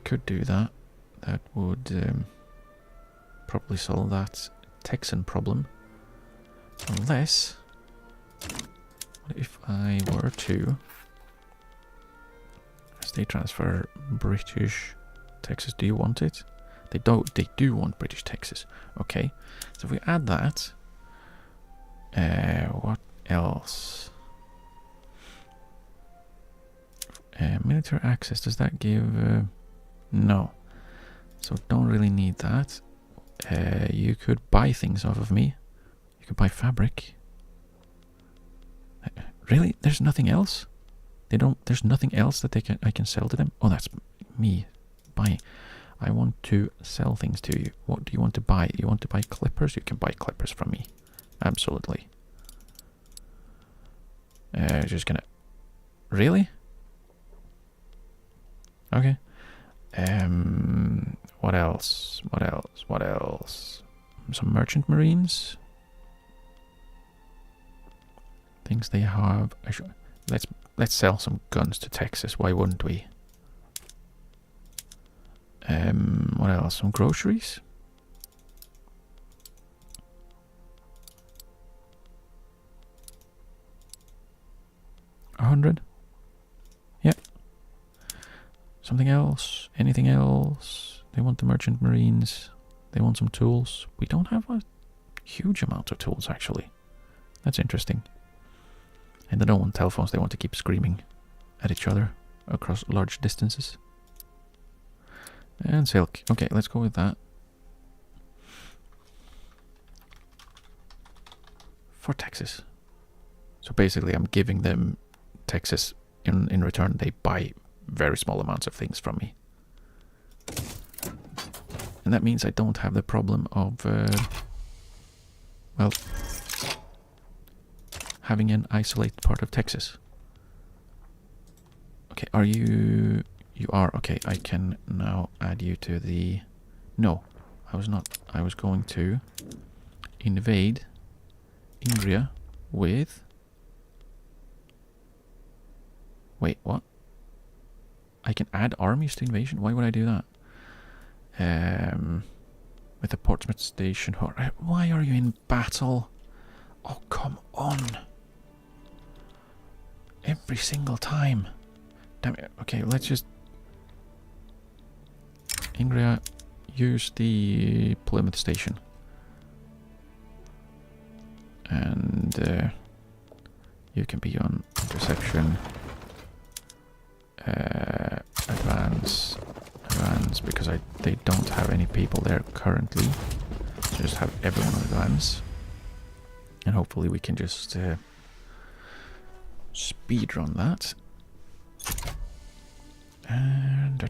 could do that. That would probably solve that Texan problem. Unless, what if I were to state transfer British Texas? Do you want it? They don't. They do want British Texas. Okay, so if we add that, what else? Military access. Does that give? No. So don't really need that. You could buy things off of me. You could buy fabric. Really? There's nothing else? They don't. There's nothing else that I can sell to them. Oh, that's me buying. I want to sell things to you. What do you want to buy? You want to buy clippers? You can buy clippers from me. Absolutely. Just gonna. Really? Okay. What else? What else? What else? Some merchant marines. Things they have. Let's sell some guns to Texas. Why wouldn't we? What else? Some groceries. $100. Yep. Something else? Anything else? They want the merchant marines. They want some tools. We don't have a huge amount of tools, actually. That's interesting. And they don't want telephones. They want to keep screaming at each other across large distances. And silk. Okay, let's go with that. For Texas. So basically I'm giving them Texas. In return they buy very small amounts of things from me. And that means I don't have the problem of, well, having an isolated part of Texas. Okay, are you... You are. Okay, I can now add you to the... No, I was not. I was going to invade Ingria with... Wait, what? I can add armies to invasion? Why would I do that? With the Portsmouth station. Why are you in battle? Oh, come on. Every single time. Damn it. Okay, let's just... Ingria, use the Plymouth station. And you can be on interception. Advance, because they don't have any people there currently. So just have everyone on advance. And hopefully we can just speedrun that. And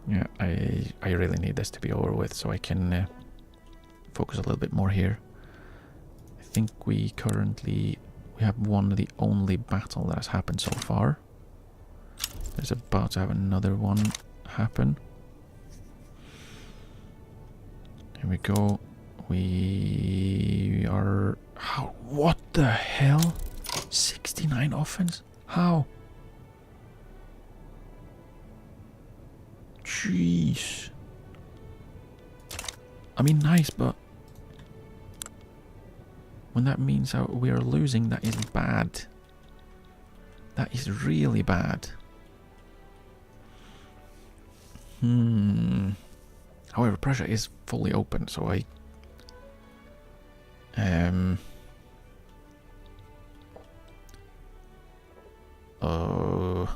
yeah, I really need this to be over with so I can focus a little bit more here. I think we have won the only battle that has happened so far. There's about to have another one happen. Here we go. We are... How? What the hell? 69 offense? How? Jeez. I mean, nice, but... when that means we are losing, that is bad. That is really bad. However, Prussia is fully open, so I... Oh.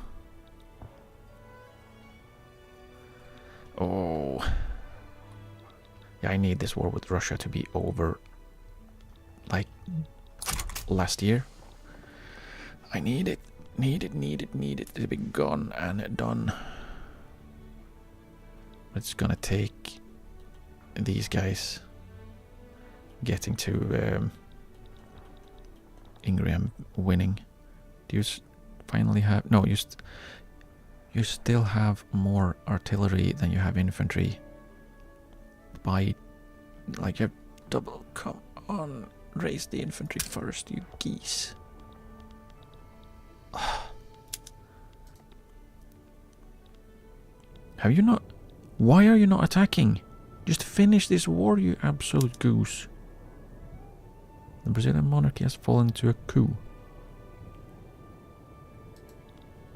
Yeah, I need this war with Russia to be over, like, last year. I need it to be gone and done. It's gonna take these guys getting to Ingriam winning. Do you finally have... No, you still have more artillery than you have infantry. By, like, you have double. Come on, raise the infantry first, you geese. Have you not... Why are you not attacking? Just finish this war, you absolute goose. The Brazilian monarchy has fallen to a coup.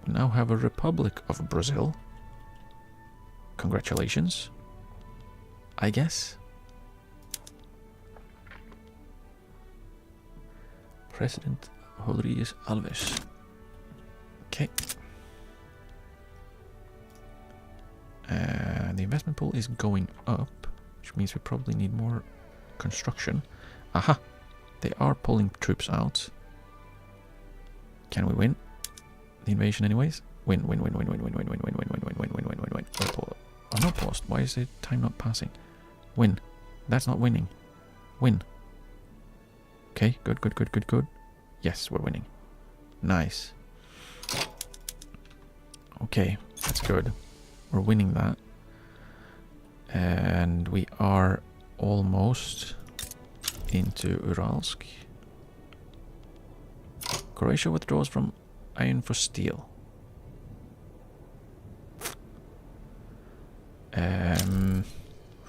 We now have a Republic of Brazil. Congratulations, I guess. President Rodrigues Alves. Okay. The investment pool is going up, which means we probably need more construction. Aha! They are pulling troops out. Can we win the invasion anyways? Win. Oh, not paused. Why is the time not passing? Win. That's not winning. Win. Okay, good. Yes, we're winning. Nice. Okay, that's good. We're winning that. And we are almost into Uralsk. Croatia withdraws from iron for steel.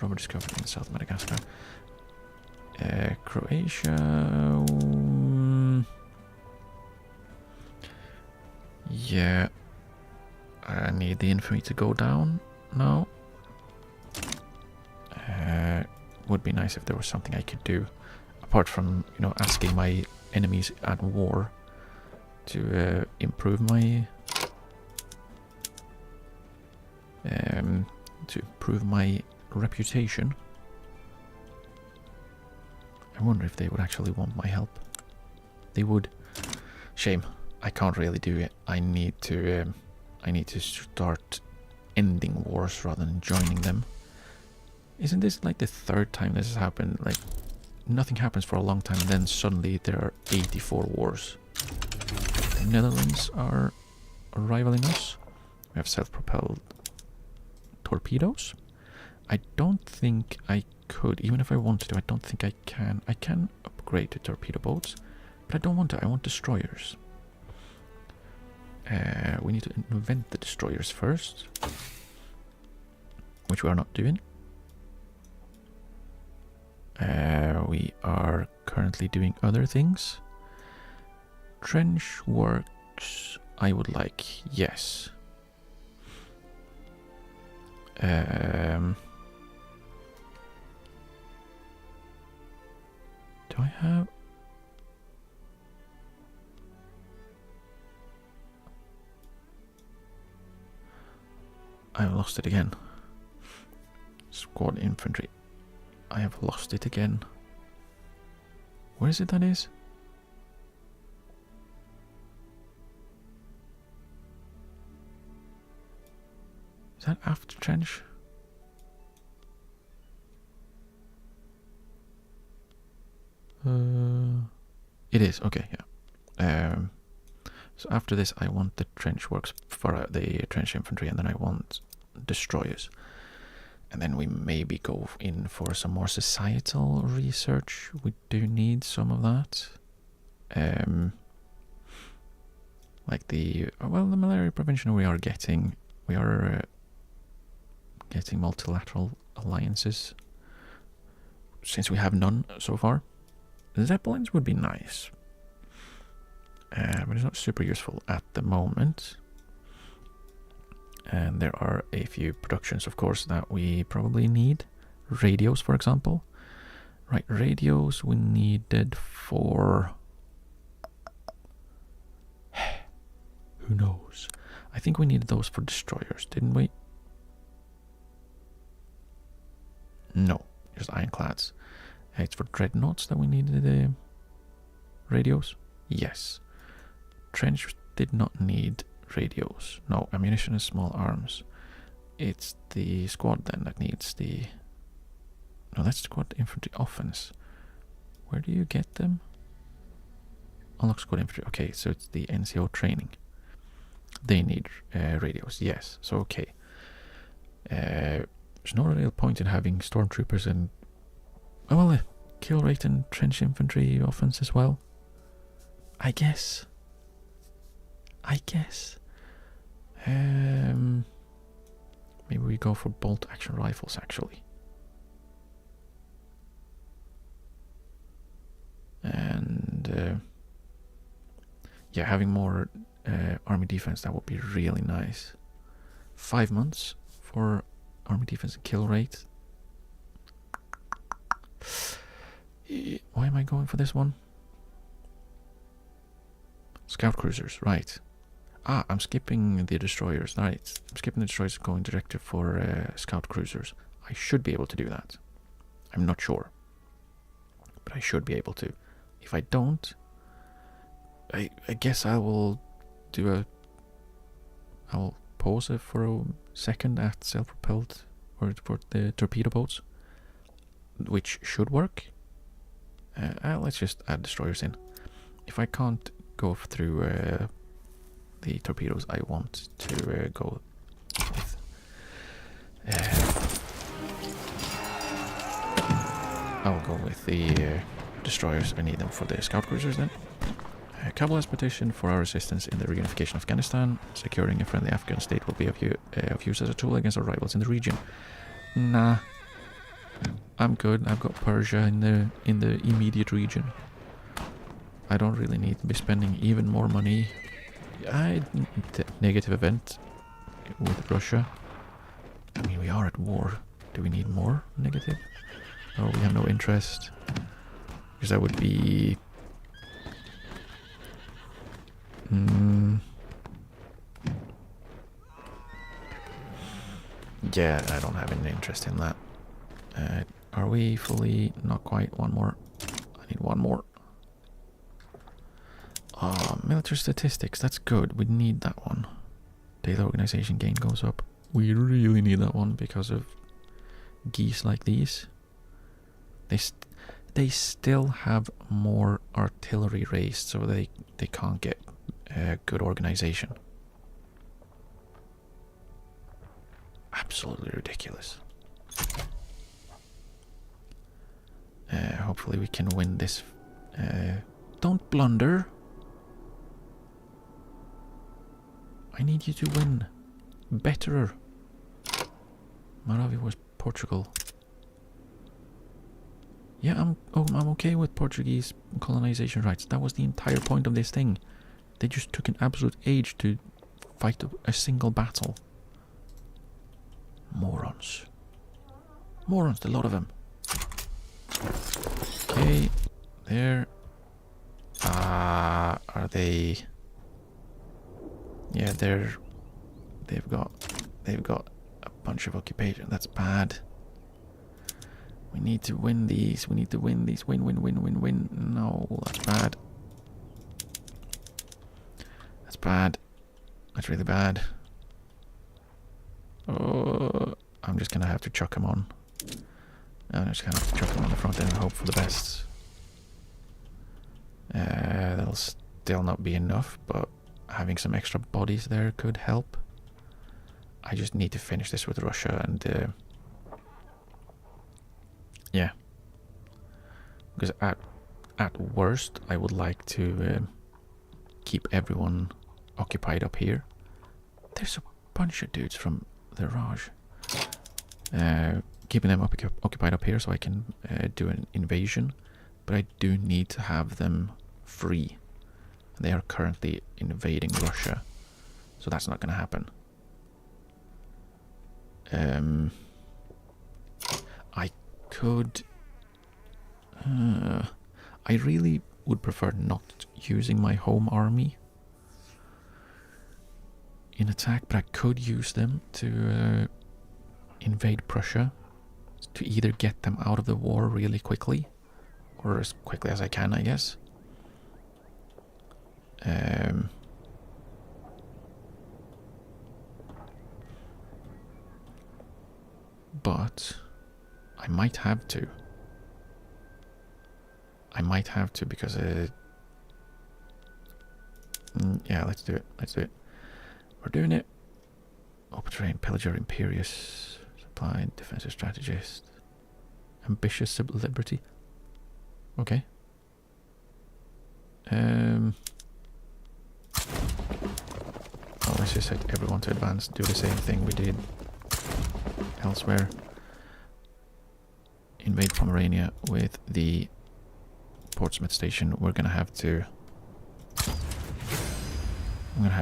Rubber discovered in South Madagascar. Croatia... yeah. I need the infantry to go down now. Would be nice if there was something I could do, apart from, you know, asking my enemies at war to improve my reputation. I wonder if they would actually want my help. They would. Shame. I can't really do it. I need to start ending wars rather than joining them. Isn't this like the third time this has happened? Like, nothing happens for a long time and then suddenly there are 84 wars. The Netherlands are rivaling us. We have self-propelled torpedoes. I don't think I could, even if I wanted to, I don't think I can. I can upgrade to torpedo boats, but I don't want to. I want destroyers. We need to invent the destroyers first, which we are not doing. We are currently doing other things. Trench works, I would like, yes. Do I have... I've lost it again. Squad infantry. I have lost it again. Where is it that is? Is that after trench? It is, okay, yeah. So after this I want the trench works for the trench infantry, and then I want destroyers. And then we maybe go in for some more societal research. We do need some of that. Like the malaria prevention we are getting multilateral alliances, since we have none so far. Zeppelins would be nice. But it's not super useful at the moment. And there are a few productions, of course, that we probably need. Radios, for example. Right, radios we needed for... Who knows? I think we needed those for destroyers, didn't we? No, just ironclads. It's for dreadnoughts that we needed the radios? Yes. Trench did not need radios. No, ammunition and small arms. It's the squad then that needs the... No, that's squad infantry offense. Where do you get them? Unlock squad infantry. Okay, so it's the NCO training. They need radios, yes. So, okay. There's no real point in having stormtroopers and... Oh, well, kill rate and trench infantry offense as well. I guess. Maybe we go for bolt action rifles, actually. And yeah, having more army defense, that would be really nice. 5 months for army defense and kill rate. Why am I going for this one? Scout cruisers, right. Ah, I'm skipping the destroyers, right. I'm skipping the destroyers, going directly for scout cruisers. I should be able to do that. I'm not sure. But I should be able to. If I don't, I guess I will do a... I will pause it for a second at self-propelled, or for the torpedo boats, which should work. Let's just add destroyers in. If I can't go through the torpedoes, I want to go with... I'll go with the destroyers. I need them for the scout cruisers then. Kabul has petitioned for our assistance in the reunification of Afghanistan. Securing a friendly Afghan state will be of use as a tool against our rivals in the region. Nah, I'm good. I've got Persia in the immediate region. I don't really need to be spending even more money. Negative event with Russia. I mean, we are at war. Do we need more negative? Oh, we have no interest. Because that would be... Yeah, I don't have any interest in that. Are we fully? Not quite. One more. I need one more. Military statistics. That's good. We need that one. Daily organization gain goes up. We really need that one because of geese like these. They still have more artillery raised, so they can't get good organization. Absolutely ridiculous. Hopefully we can win this. Don't blunder. I need you to win. Better. Maravi was Portugal. Yeah, I'm okay with Portuguese colonization rights. That was the entire point of this thing. They just took an absolute age to fight a single battle. Morons. Morons, a lot of them. Okay, there. Are they? Yeah, they've got a bunch of occupation. That's bad. We need to win these. We need to win these. Win. No, that's bad. That's bad. That's really bad. Oh, I'm just gonna have to chuck them on. I'm just gonna have to chuck them on the front end and hope for the best. That'll still not be enough, but having some extra bodies there could help. I just need to finish this with Russia and yeah, because at worst I would like to keep everyone occupied up here. There's a bunch of dudes from the Raj. Keeping them occupied up here so I can do an invasion but I do need to have them free. They are currently invading Russia, so that's not going to happen. I could... I really would prefer not using my home army in attack, but I could use them to invade Prussia, to either get them out of the war really quickly, or as quickly as I can, I guess. But I might have to. Because yeah, let's do it. We're doing it. Open terrain, pillager, imperious, supply, defensive strategist, ambitious liberty. Okay. Oh, let's just set everyone to advance. Do the same thing we did elsewhere. Invade Pomerania with the Portsmouth station. I'm gonna have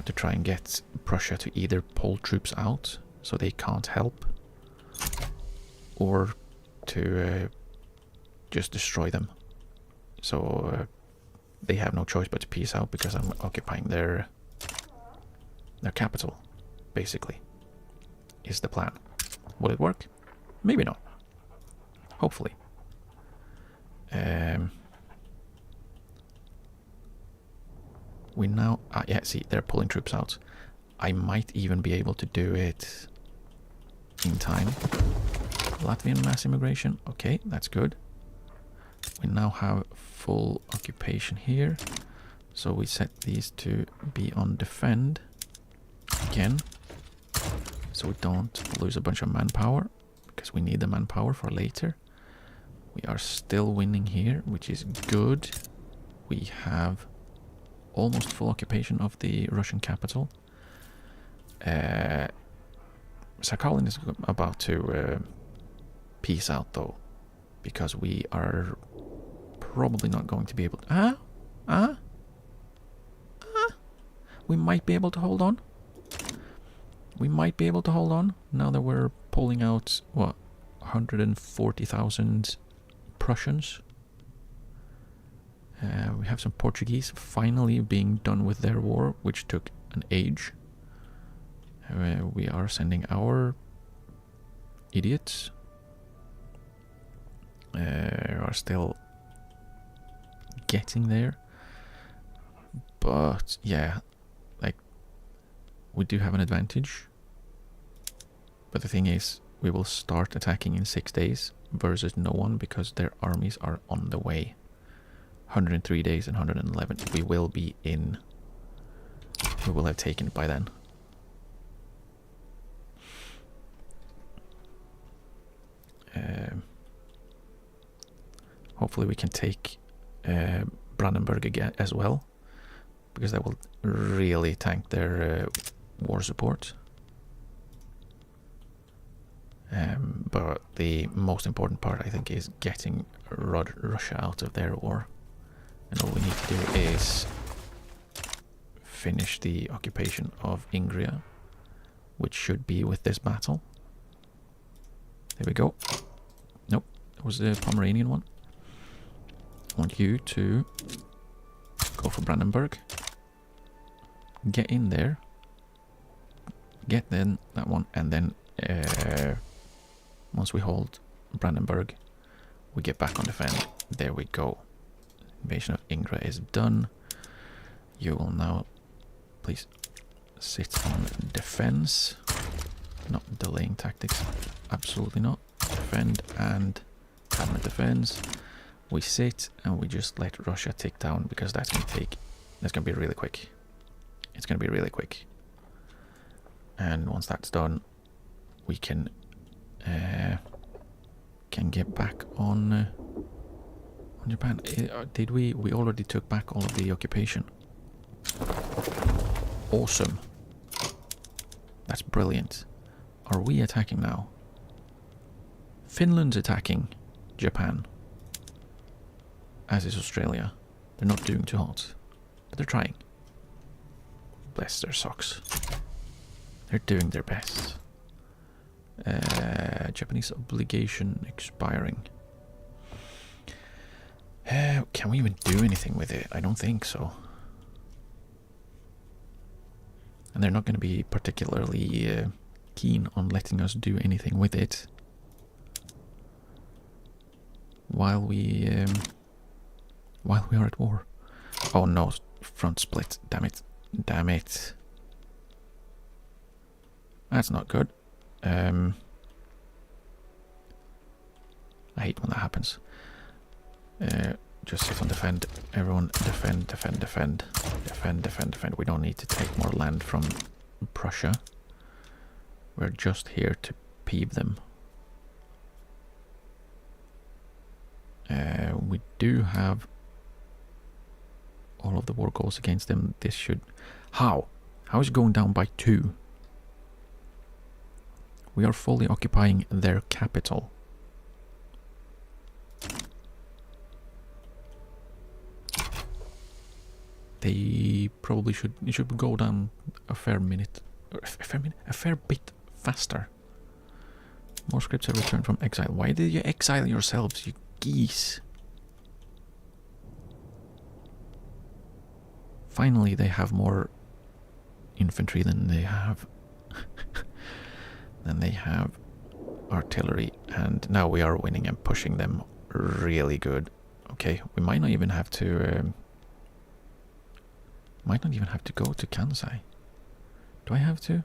to try and get Prussia to either pull troops out so they can't help, or to just destroy them. So they have no choice but to peace out because I'm occupying their capital, basically, is the plan. Will it work? Maybe not. Hopefully. We now... yeah, see, they're pulling troops out. I might even be able to do it in time. Latvian mass immigration. Okay, that's good. We now have full occupation here. So we set these to be on defend again. So we don't lose a bunch of manpower, because we need the manpower for later. We are still winning here, which is good. We have almost full occupation of the Russian capital. Sakhalin is about to peace out, though, because we are probably not going to be able to... We might be able to hold on. Now that we're pulling out, what, 140,000 Prussians. We have some Portuguese finally being done with their war, which took an age. We are sending our idiots. Are still getting there. But yeah, like, we do have an advantage. But the thing is, we will start attacking in 6 days versus no one, because their armies are on the way. 103 days and 111. We will be in. We will have taken it by then. Hopefully we can take Brandenburg again as well, because that will really tank their war support. But the most important part, I think, is getting Russia out of their war. And all we need to do is finish the occupation of Ingria, which should be with this battle. There we go. Nope, that was the Pomeranian one. I want you to go for Brandenburg. Get in there. Get then that one, and then once we hold Brandenburg, we get back on defend. There we go. Invasion of Ingria is done. You will now please sit on defense. Not delaying tactics. Absolutely not. Defend and cabinet defense. We sit and we just let Russia tick down, because that's gonna be really quick. It's gonna be really quick. And once that's done, we can get back on Japan. Did we? We already took back all of the occupation. Awesome. That's brilliant. Are we attacking now? Finland's attacking Japan. as is Australia. They're not doing too hot, but they're trying. Bless their socks. They're doing their best. Japanese obligation expiring. Can we even do anything with it? I don't think so. And they're not going to be particularly keen on letting us do anything with it while we are at war. Oh no, front split. Damn it. Damn it. That's not good. I hate when that happens. Just sit on defend. Everyone defend, defend, defend. Defend, defend, defend. We don't need to take more land from Prussia. We're just here to peeve them. We do have all of the war goals against them. This should... How? How is it going down by 2? We are fully occupying their capital. They probably should... It should go down a fair minute... A fair bit faster. More scripts have returned from exile. Why did you exile yourselves, you geese? Finally, they have more infantry than they have artillery, and now we are winning and pushing them really good. Okay, we might not even have to go to Kansai. Do I have to?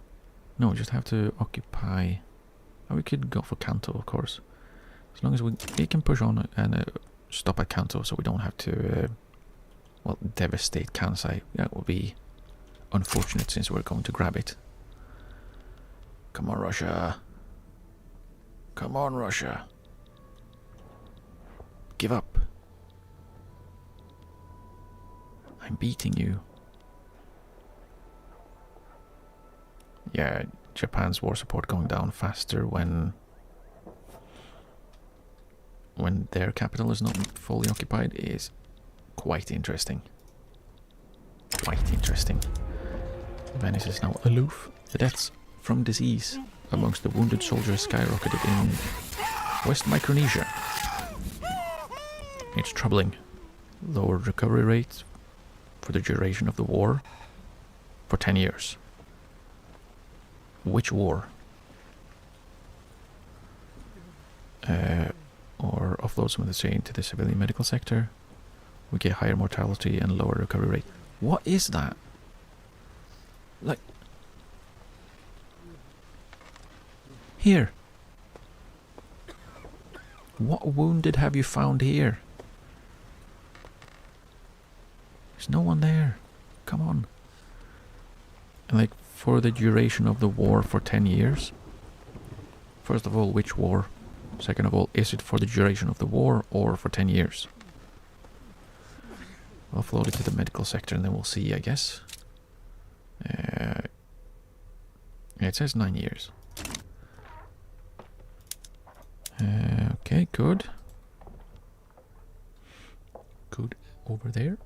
No, just have to occupy. Oh, we could go for Kanto, of course, as long as we can push on and stop at Kanto, so we don't have to well, devastate Kansai. That would be unfortunate since we're going to grab it. Come on, Russia. Come on, Russia. Give up. I'm beating you. Yeah, Japan's war support going down faster when their capital is not fully occupied is quite interesting. Quite interesting. Venice is now aloof. The deaths from disease amongst the wounded soldiers skyrocketed in West Micronesia. It's troubling. Lower recovery rates for the duration of the war for 10 years. Which war? Or offload some of the strain to the civilian medical sector. We get higher mortality and lower recovery rate. What is that? Like... Here. What wounded have you found here? There's no one there. Come on. And like, for the duration of the war for 10 years? First of all, which war? Second of all, is it for the duration of the war or for 10 years? We'll offload it to the medical sector and then we'll see, I guess. Yeah, it says 9 years. Okay, good. Good over there.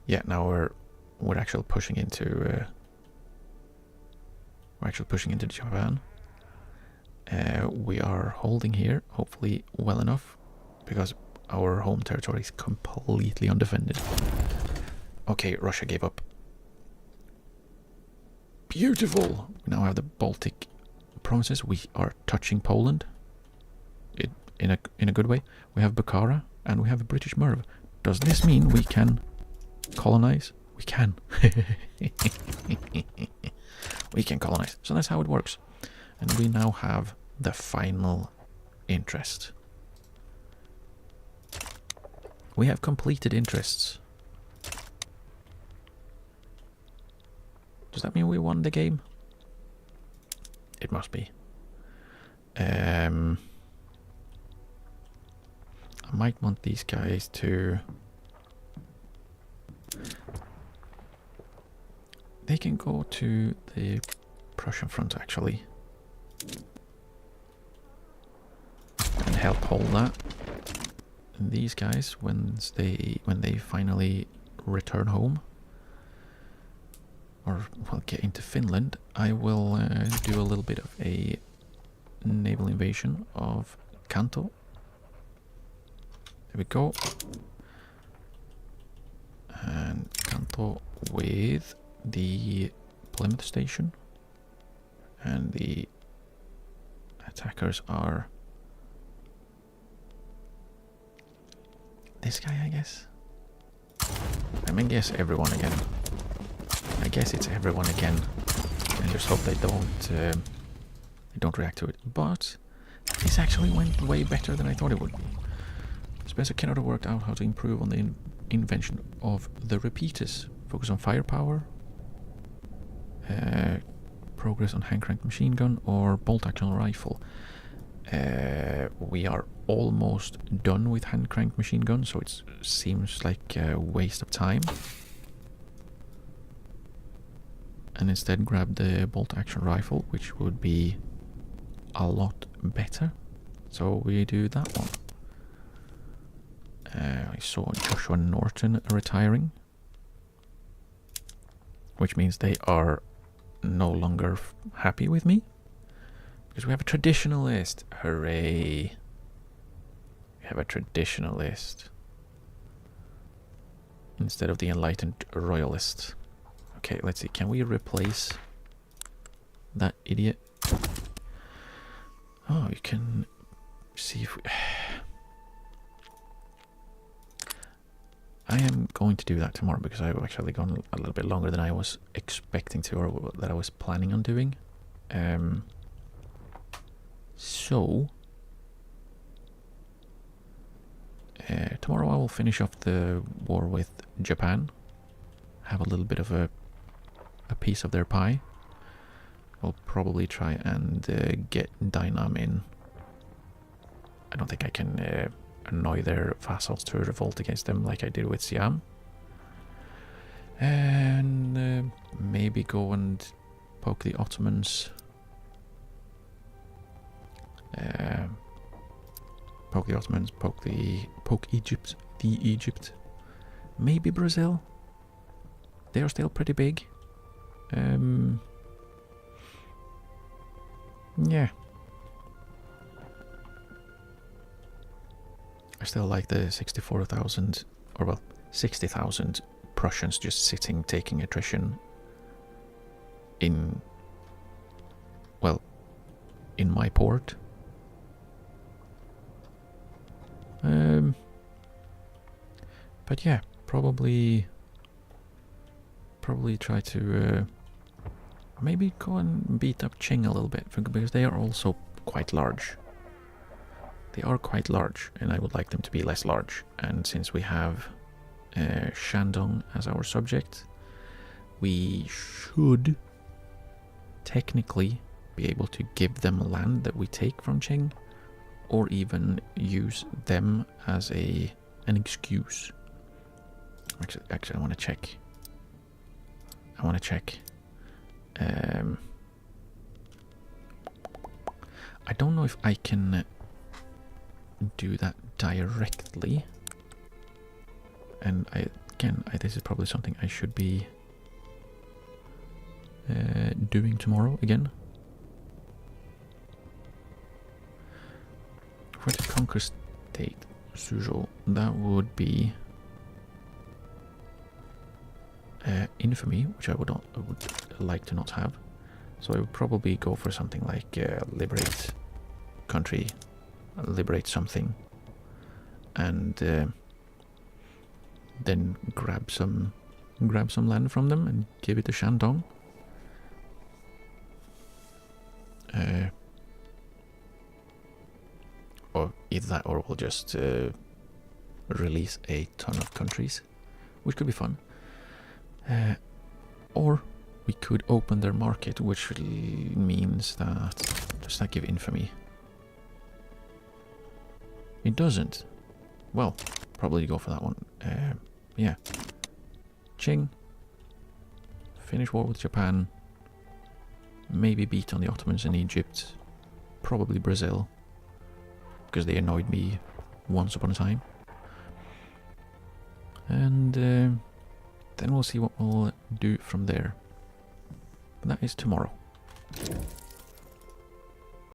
Yeah, now we're actually pushing into Japan. We are holding here, hopefully well enough, because our home territory is completely undefended. Okay, Russia gave up. Beautiful! We now have the Baltic provinces. We are touching Poland. In a good way. We have Bukhara and we have a British Merv. Does this mean we can colonize? We can. We can colonize. So that's how it works. And we now have the final interest. We have completed interests. Does that mean we won the game? It must be. I might want these guys to... They can go to the Prussian front, actually. And help hold that. these guys, when they finally return home, or well, get into Finland, I will do a little bit of a naval invasion of Kanto. There we go. And Kanto with the Plymouth station, and the attackers are this guy, I guess. I mean, guess everyone again. I guess it's everyone again. I just hope they don't react to it. But this actually went way better than I thought it would. Spencer cannot have worked out how to improve on the invention of the repeaters. Focus on firepower, progress on hand-cranked machine gun, or bolt-action rifle. We are almost done with hand-cranked machine gun, so it seems like a waste of time. And instead grab the bolt-action rifle, which would be a lot better. So we do that one. I saw Joshua Norton retiring, which means they are no longer happy with me, because we have a traditionalist. Hooray! We have a traditionalist instead of the enlightened royalist. Okay, let's see. Can we replace that idiot? Oh, you can see if we... I am going to do that tomorrow, because I've actually gone a little bit longer than I was expecting to, or that I was planning on doing. Tomorrow I will finish off the war with Japan. Have a little bit of a piece of their pie. I'll probably try and get Dynam in. I don't think I can annoy their vassals to revolt against them like I did with Siam. And maybe go and poke the Ottomans. Poke the Ottomans, poke Egypt, Egypt. Maybe Brazil. They are still pretty big. Yeah. I still like the 64,000, or well, 60,000 Prussians just sitting, taking attrition in, well, in my port. But yeah, probably try to maybe go and beat up Qing a little bit, because they are also quite large. They are quite large, and I would like them to be less large. And since we have Shandong as our subject, we should technically be able to give them land that we take from Qing, or even use them as an excuse. Actually, I want to check. I don't know if I can do that directly, and this is probably something I should be doing tomorrow again. For the conquer state, Suzhou, that would be infamy, which I would like to not have. So I would probably go for something like liberate country, liberate something, and then grab some land from them and give it to Shandong. Or either that, or we'll just release a ton of countries, which could be fun. Or we could open their market, which means that does that give infamy? It doesn't. Well, probably go for that one. Yeah. Qing. Finish war with Japan. Maybe beat on the Ottomans in Egypt. Probably Brazil, because they annoyed me once upon a time. And then we'll see what we'll do from there. But that is tomorrow.